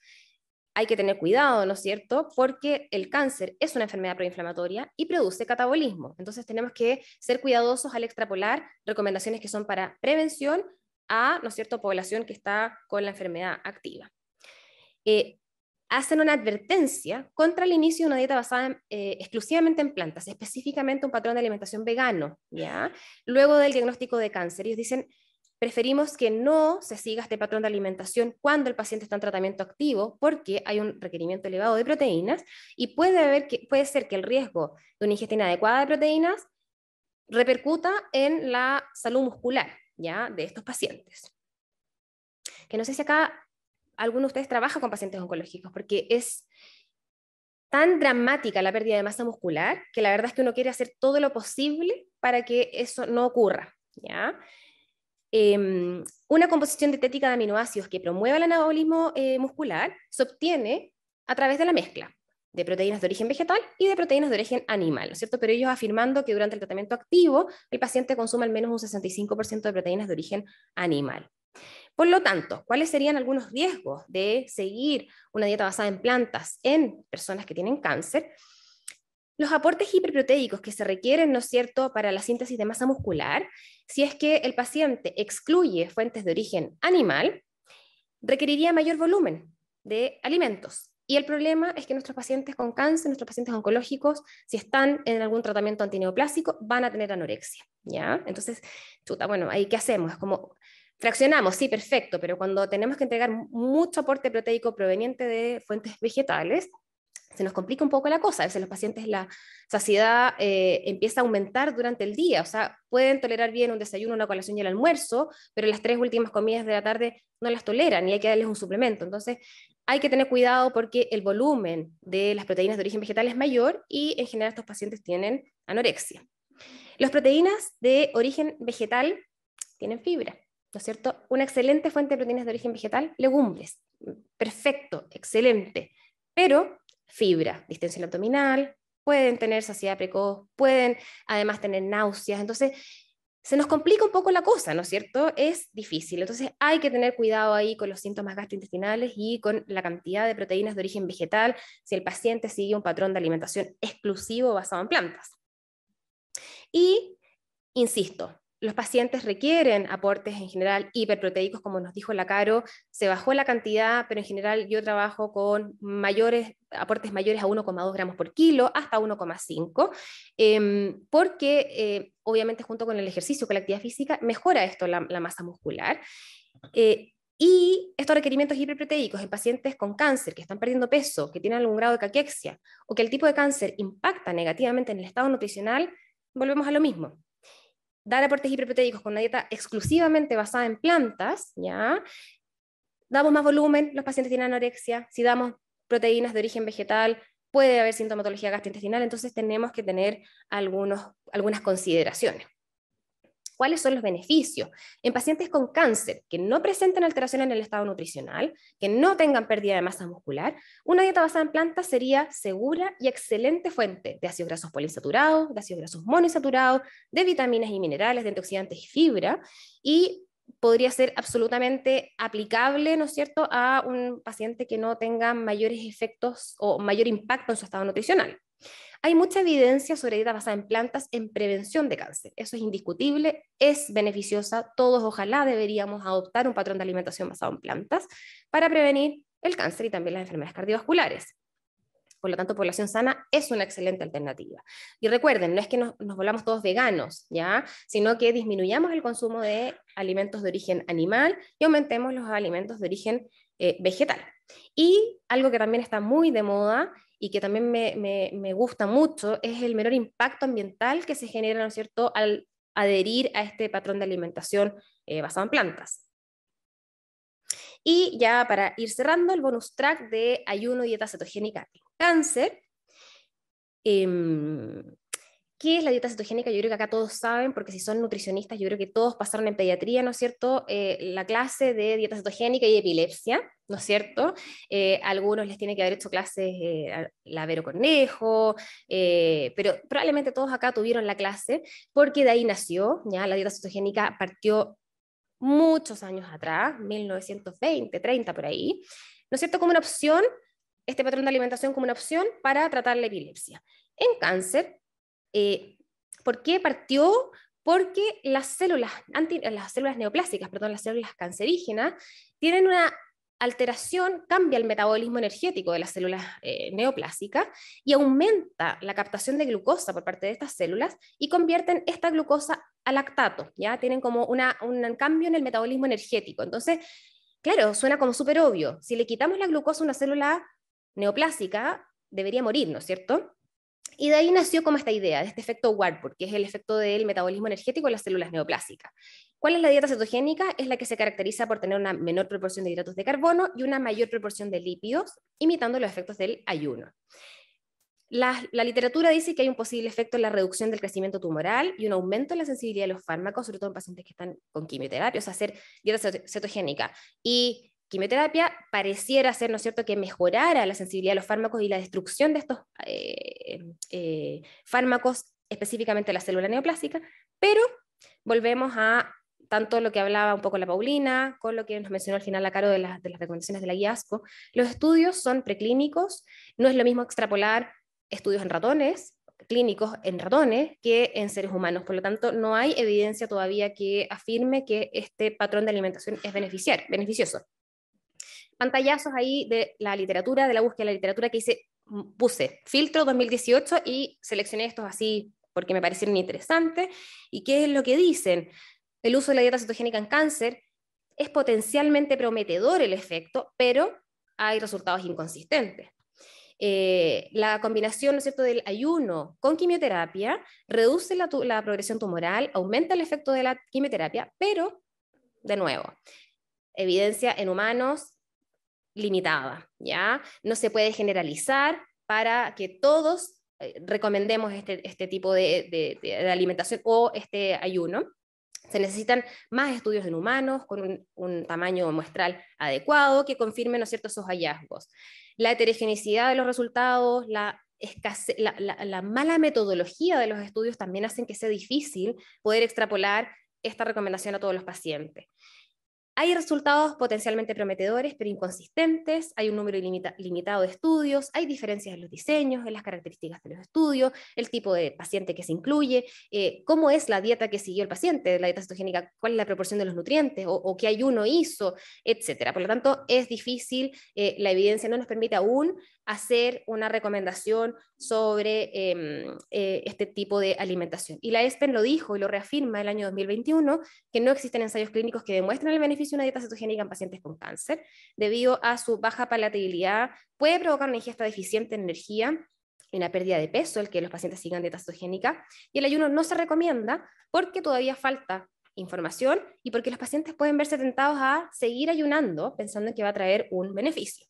Hay que tener cuidado, ¿no es cierto?, porque el cáncer es una enfermedad proinflamatoria y produce catabolismo. Entonces tenemos que ser cuidadosos al extrapolar recomendaciones que son para prevención a, ¿no es cierto?, población que está con la enfermedad activa. Hacen una advertencia contra el inicio de una dieta basada exclusivamente en plantas, específicamente un patrón de alimentación vegano, ¿ya? Luego del diagnóstico de cáncer, ellos dicen, preferimos que no se siga este patrón de alimentación cuando el paciente está en tratamiento activo, porque hay un requerimiento elevado de proteínas y puede ser que el riesgo de una ingesta inadecuada de proteínas repercuta en la salud muscular, ¿ya?, de estos pacientes. Que no sé si acá alguno de ustedes trabaja con pacientes oncológicos, porque es tan dramática la pérdida de masa muscular que la verdad es que uno quiere hacer todo lo posible para que eso no ocurra, ¿ya? Una composición dietética de aminoácidos que promueva el anabolismo muscular se obtiene a través de la mezcla. de proteínas de origen vegetal y de proteínas de origen animal, ¿no es cierto? Pero ellos afirmando que durante el tratamiento activo el paciente consume al menos un 65% de proteínas de origen animal. Por lo tanto, ¿cuáles serían algunos riesgos de seguir una dieta basada en plantas en personas que tienen cáncer? Los aportes hiperproteicos que se requieren, ¿no es cierto?, para la síntesis de masa muscular, si es que el paciente excluye fuentes de origen animal, requeriría mayor volumen de alimentos. Y el problema es que nuestros pacientes con cáncer, nuestros pacientes oncológicos, si están en algún tratamiento antineoplásico, van a tener anorexia, ¿ya? Entonces, chuta, bueno, ¿ahí qué hacemos? Es como, fraccionamos, sí, perfecto, pero cuando tenemos que entregar mucho aporte proteico proveniente de fuentes vegetales, se nos complica un poco la cosa. A veces los pacientes la saciedad empieza a aumentar durante el día, o sea, pueden tolerar bien un desayuno, una colación y el almuerzo, pero las 3 últimas comidas de la tarde no las toleran y hay que darles un suplemento. Entonces, hay que tener cuidado porque el volumen de las proteínas de origen vegetal es mayor y en general estos pacientes tienen anorexia. Las proteínas de origen vegetal tienen fibra, ¿no es cierto? Una excelente fuente de proteínas de origen vegetal, legumbres. Perfecto, excelente. Pero fibra, distensión abdominal, pueden tener saciedad precoz, pueden además tener náuseas. Entonces, se nos complica un poco la cosa, ¿no es cierto? Es difícil. Entonces, hay que tener cuidado ahí con los síntomas gastrointestinales y con la cantidad de proteínas de origen vegetal si el paciente sigue un patrón de alimentación exclusivo basado en plantas. Y, insisto, los pacientes requieren aportes en general hiperproteicos, como nos dijo la Caro, se bajó la cantidad, pero en general yo trabajo con aportes mayores a 1,2 gramos por kilo, hasta 1,5, porque obviamente junto con el ejercicio, con la actividad física, mejora esto la masa muscular. Y estos requerimientos hiperproteicos en pacientes con cáncer, que están perdiendo peso, que tienen algún grado de caquexia, o que el tipo de cáncer impacta negativamente en el estado nutricional, volvemos a lo mismo. Dar aportes hiperproteicos con una dieta exclusivamente basada en plantas, ¿ya? Damos más volumen, los pacientes tienen anorexia, si damos proteínas de origen vegetal, puede haber sintomatología gastrointestinal, entonces tenemos que tener algunas consideraciones. ¿Cuáles son los beneficios? En pacientes con cáncer que no presenten alteración en el estado nutricional, que no tengan pérdida de masa muscular, una dieta basada en plantas sería segura y excelente fuente de ácidos grasos poliinsaturados, de ácidos grasos monoinsaturados, de vitaminas y minerales, de antioxidantes y fibra, y podría ser absolutamente aplicable, ¿no es cierto?, a un paciente que no tenga mayores efectos o mayor impacto en su estado nutricional. Hay mucha evidencia sobre dieta basada en plantas en prevención de cáncer. Eso es indiscutible, es beneficiosa. Todos ojalá deberíamos adoptar un patrón de alimentación basado en plantas para prevenir el cáncer y también las enfermedades cardiovasculares. Por lo tanto, población sana es una excelente alternativa. Y recuerden, no es que nos volvamos todos veganos, ¿ya? Sino que disminuyamos el consumo de alimentos de origen animal y aumentemos los alimentos de origen vegetal. Y algo que también está muy de moda y que también me gusta mucho es el menor impacto ambiental que se genera, ¿no es cierto?, al adherir a este patrón de alimentación basado en plantas. Y ya para ir cerrando, el bonus track de ayuno y dieta cetogénica en cáncer. ¿Qué es la dieta cetogénica? Yo creo que acá todos saben, porque si son nutricionistas, yo creo que todos pasaron en pediatría, ¿no es cierto?, la clase de dieta cetogénica y epilepsia, ¿no es cierto? Algunos les tiene que haber hecho clases la Vero Cornejo, pero probablemente todos acá tuvieron la clase, porque de ahí nació, ¿ya? La dieta cetogénica partió muchos años atrás, 1920, 30 por ahí, ¿no es cierto?, como una opción, este patrón de alimentación como una opción para tratar la epilepsia. En cáncer, ¿por qué partió? Porque las células neoplásicas, las células cancerígenas, tienen una alteración, cambia el metabolismo energético de las células neoplásicas y aumenta la captación de glucosa por parte de estas células y convierten esta glucosa a lactato, ¿ya? Tienen como un cambio en el metabolismo energético. Entonces, claro, suena como súper obvio. Si le quitamos la glucosa a una célula neoplásica, debería morir, ¿no es cierto? Y de ahí nació como esta idea, de este efecto Warburg, que es el efecto del metabolismo energético en las células neoplásicas. ¿Cuál es la dieta cetogénica? Es la que se caracteriza por tener una menor proporción de hidratos de carbono y una mayor proporción de lípidos, imitando los efectos del ayuno. La literatura dice que hay un posible efecto en la reducción del crecimiento tumoral y un aumento en la sensibilidad de los fármacos, sobre todo en pacientes que están con quimioterapia, o sea, hacer dieta cetogénica y quimioterapia pareciera ser, ¿no es cierto?, que mejorara la sensibilidad de los fármacos y la destrucción de estos fármacos, específicamente la célula neoplásica, pero volvemos a tanto lo que hablaba un poco la Paulina, con lo que nos mencionó al final la Caro de las recomendaciones de la guía ASCO. Los estudios son preclínicos, no es lo mismo extrapolar estudios en ratones, clínicos en ratones, que en seres humanos. Por lo tanto, no hay evidencia todavía que afirme que este patrón de alimentación es beneficioso. Pantallazos ahí de la literatura, de la búsqueda de la literatura que puse filtro 2018 y seleccioné estos así porque me parecieron interesantes. ¿Y qué es lo que dicen? El uso de la dieta cetogénica en cáncer es potencialmente prometedor el efecto, pero hay resultados inconsistentes. La combinación, ¿no es cierto?, del ayuno con quimioterapia reduce la progresión tumoral, aumenta el efecto de la quimioterapia, pero, de nuevo, evidencia en humanos limitada, ¿ya? No se puede generalizar para que todos recomendemos este tipo de alimentación o este ayuno. Se necesitan más estudios en humanos con un tamaño muestral adecuado que confirmen, ¿no es cierto?, esos hallazgos. La heterogeneidad de los resultados, la mala metodología de los estudios también hacen que sea difícil poder extrapolar esta recomendación a todos los pacientes. Hay resultados potencialmente prometedores, pero inconsistentes, hay un número limitado de estudios, hay diferencias en los diseños, en las características de los estudios, el tipo de paciente que se incluye, cómo es la dieta que siguió el paciente, la dieta cetogénica, cuál es la proporción de los nutrientes, o qué ayuno hizo, etc. Por lo tanto, es difícil, la evidencia no nos permite aún hacer una recomendación sobre este tipo de alimentación. Y la ESPEN lo dijo y lo reafirma el año 2021, que no existen ensayos clínicos que demuestren el beneficio de una dieta cetogénica en pacientes con cáncer, debido a su baja palatabilidad, puede provocar una ingesta deficiente en energía y una pérdida de peso el que los pacientes sigan dieta cetogénica, y el ayuno no se recomienda porque todavía falta información y porque los pacientes pueden verse tentados a seguir ayunando pensando en que va a traer un beneficio.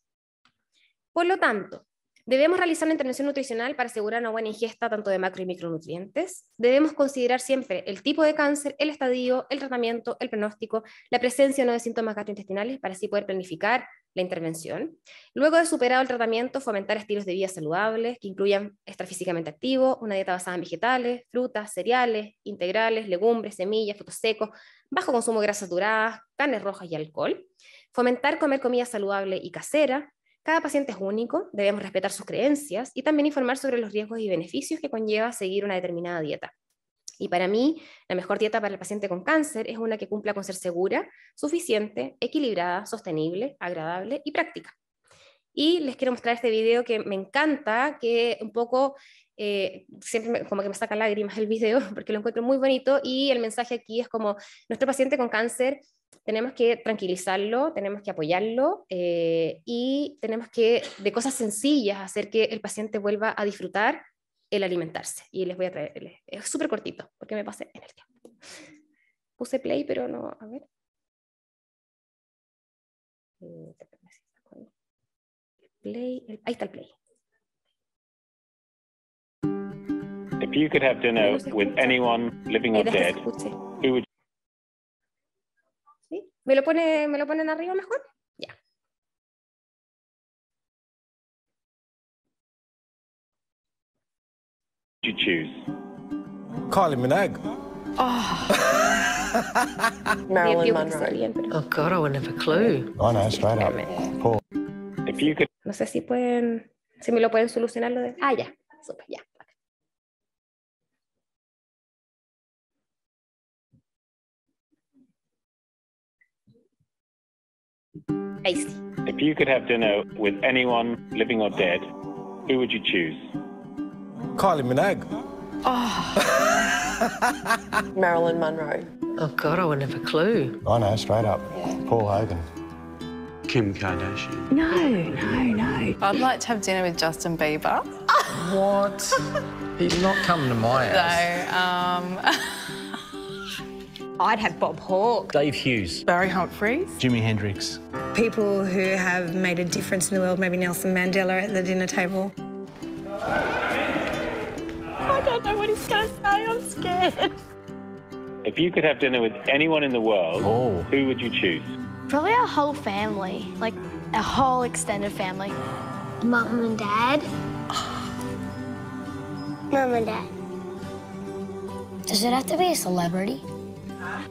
Por lo tanto, debemos realizar una intervención nutricional para asegurar una buena ingesta tanto de macro y micronutrientes. Debemos considerar siempre el tipo de cáncer, el estadio, el tratamiento, el pronóstico, la presencia o no de síntomas gastrointestinales para así poder planificar la intervención. Luego de superado el tratamiento, fomentar estilos de vida saludables que incluyan estar físicamente activo, una dieta basada en vegetales, frutas, cereales, integrales, legumbres, semillas, frutos secos, bajo consumo de grasas saturadas, carnes rojas y alcohol. Fomentar comer comida saludable y casera. Cada paciente es único, debemos respetar sus creencias y también informar sobre los riesgos y beneficios que conlleva seguir una determinada dieta. Y para mí, la mejor dieta para el paciente con cáncer es una que cumpla con ser segura, suficiente, equilibrada, sostenible, agradable y práctica. Y les quiero mostrar este video que me encanta, que un poco, siempre como que me saca lágrimas el video, porque lo encuentro muy bonito, y el mensaje aquí es como, nuestro paciente con cáncer tenemos que tranquilizarlo, tenemos que apoyarlo, y tenemos que, de cosas sencillas, hacer que el paciente vuelva a disfrutar el alimentarse. Y les voy a traer, es súper cortito, porque me pasé en el tiempo. Puse play, pero no, a ver. Play, ahí está el play. If you could have dinner with anyone living or dead, who would? ¿Sí? ¿Me lo ponen arriba mejor? Ya. You choose? Kylie Minogue. Oh. Marilyn Monroe. Oh God, I wouldn't have a clue. I know, straight up. Paul. If you could... No sé si me lo pueden solucionar lo de... Ah, ya, super, ya. Ahí sí. If you could have dinner with anyone living or dead, who would you choose? Kylie Minogue. Oh. Marilyn Monroe. Oh God, I wouldn't have a clue. I know, straight up. Paul Hogan. Kim Kardashian. No. I'd like to have dinner with Justin Bieber. What? He's not coming to my house. No, I'd have Bob Hawke. Dave Hughes. Barry Humphries. Jimi Hendrix. People who have made a difference in the world, maybe Nelson Mandela at the dinner table. I don't know what he's going to say, I'm scared. If you could have dinner with anyone in the world, who would you choose? Probably our whole family, like our whole extended family. Mum and Dad. Mum and Dad. Does it have to be a celebrity?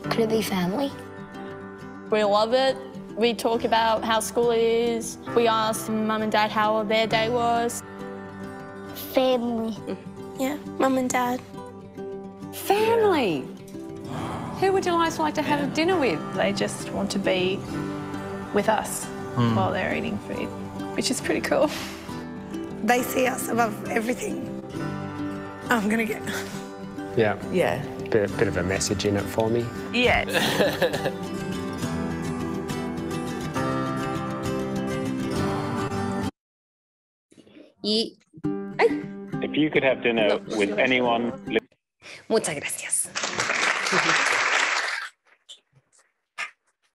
Could it be family? We love it. We talk about how school is. We ask Mum and Dad how their day was. Family. Yeah, Mum and Dad. Family. Who would you guys like to have a dinner with? They just want to be with us while they're eating food, which is pretty cool. They see us above everything. I'm gonna get... Yeah. Yeah. Bit of a message in it for me. Yes. If you could have dinner with anyone... Muchas gracias.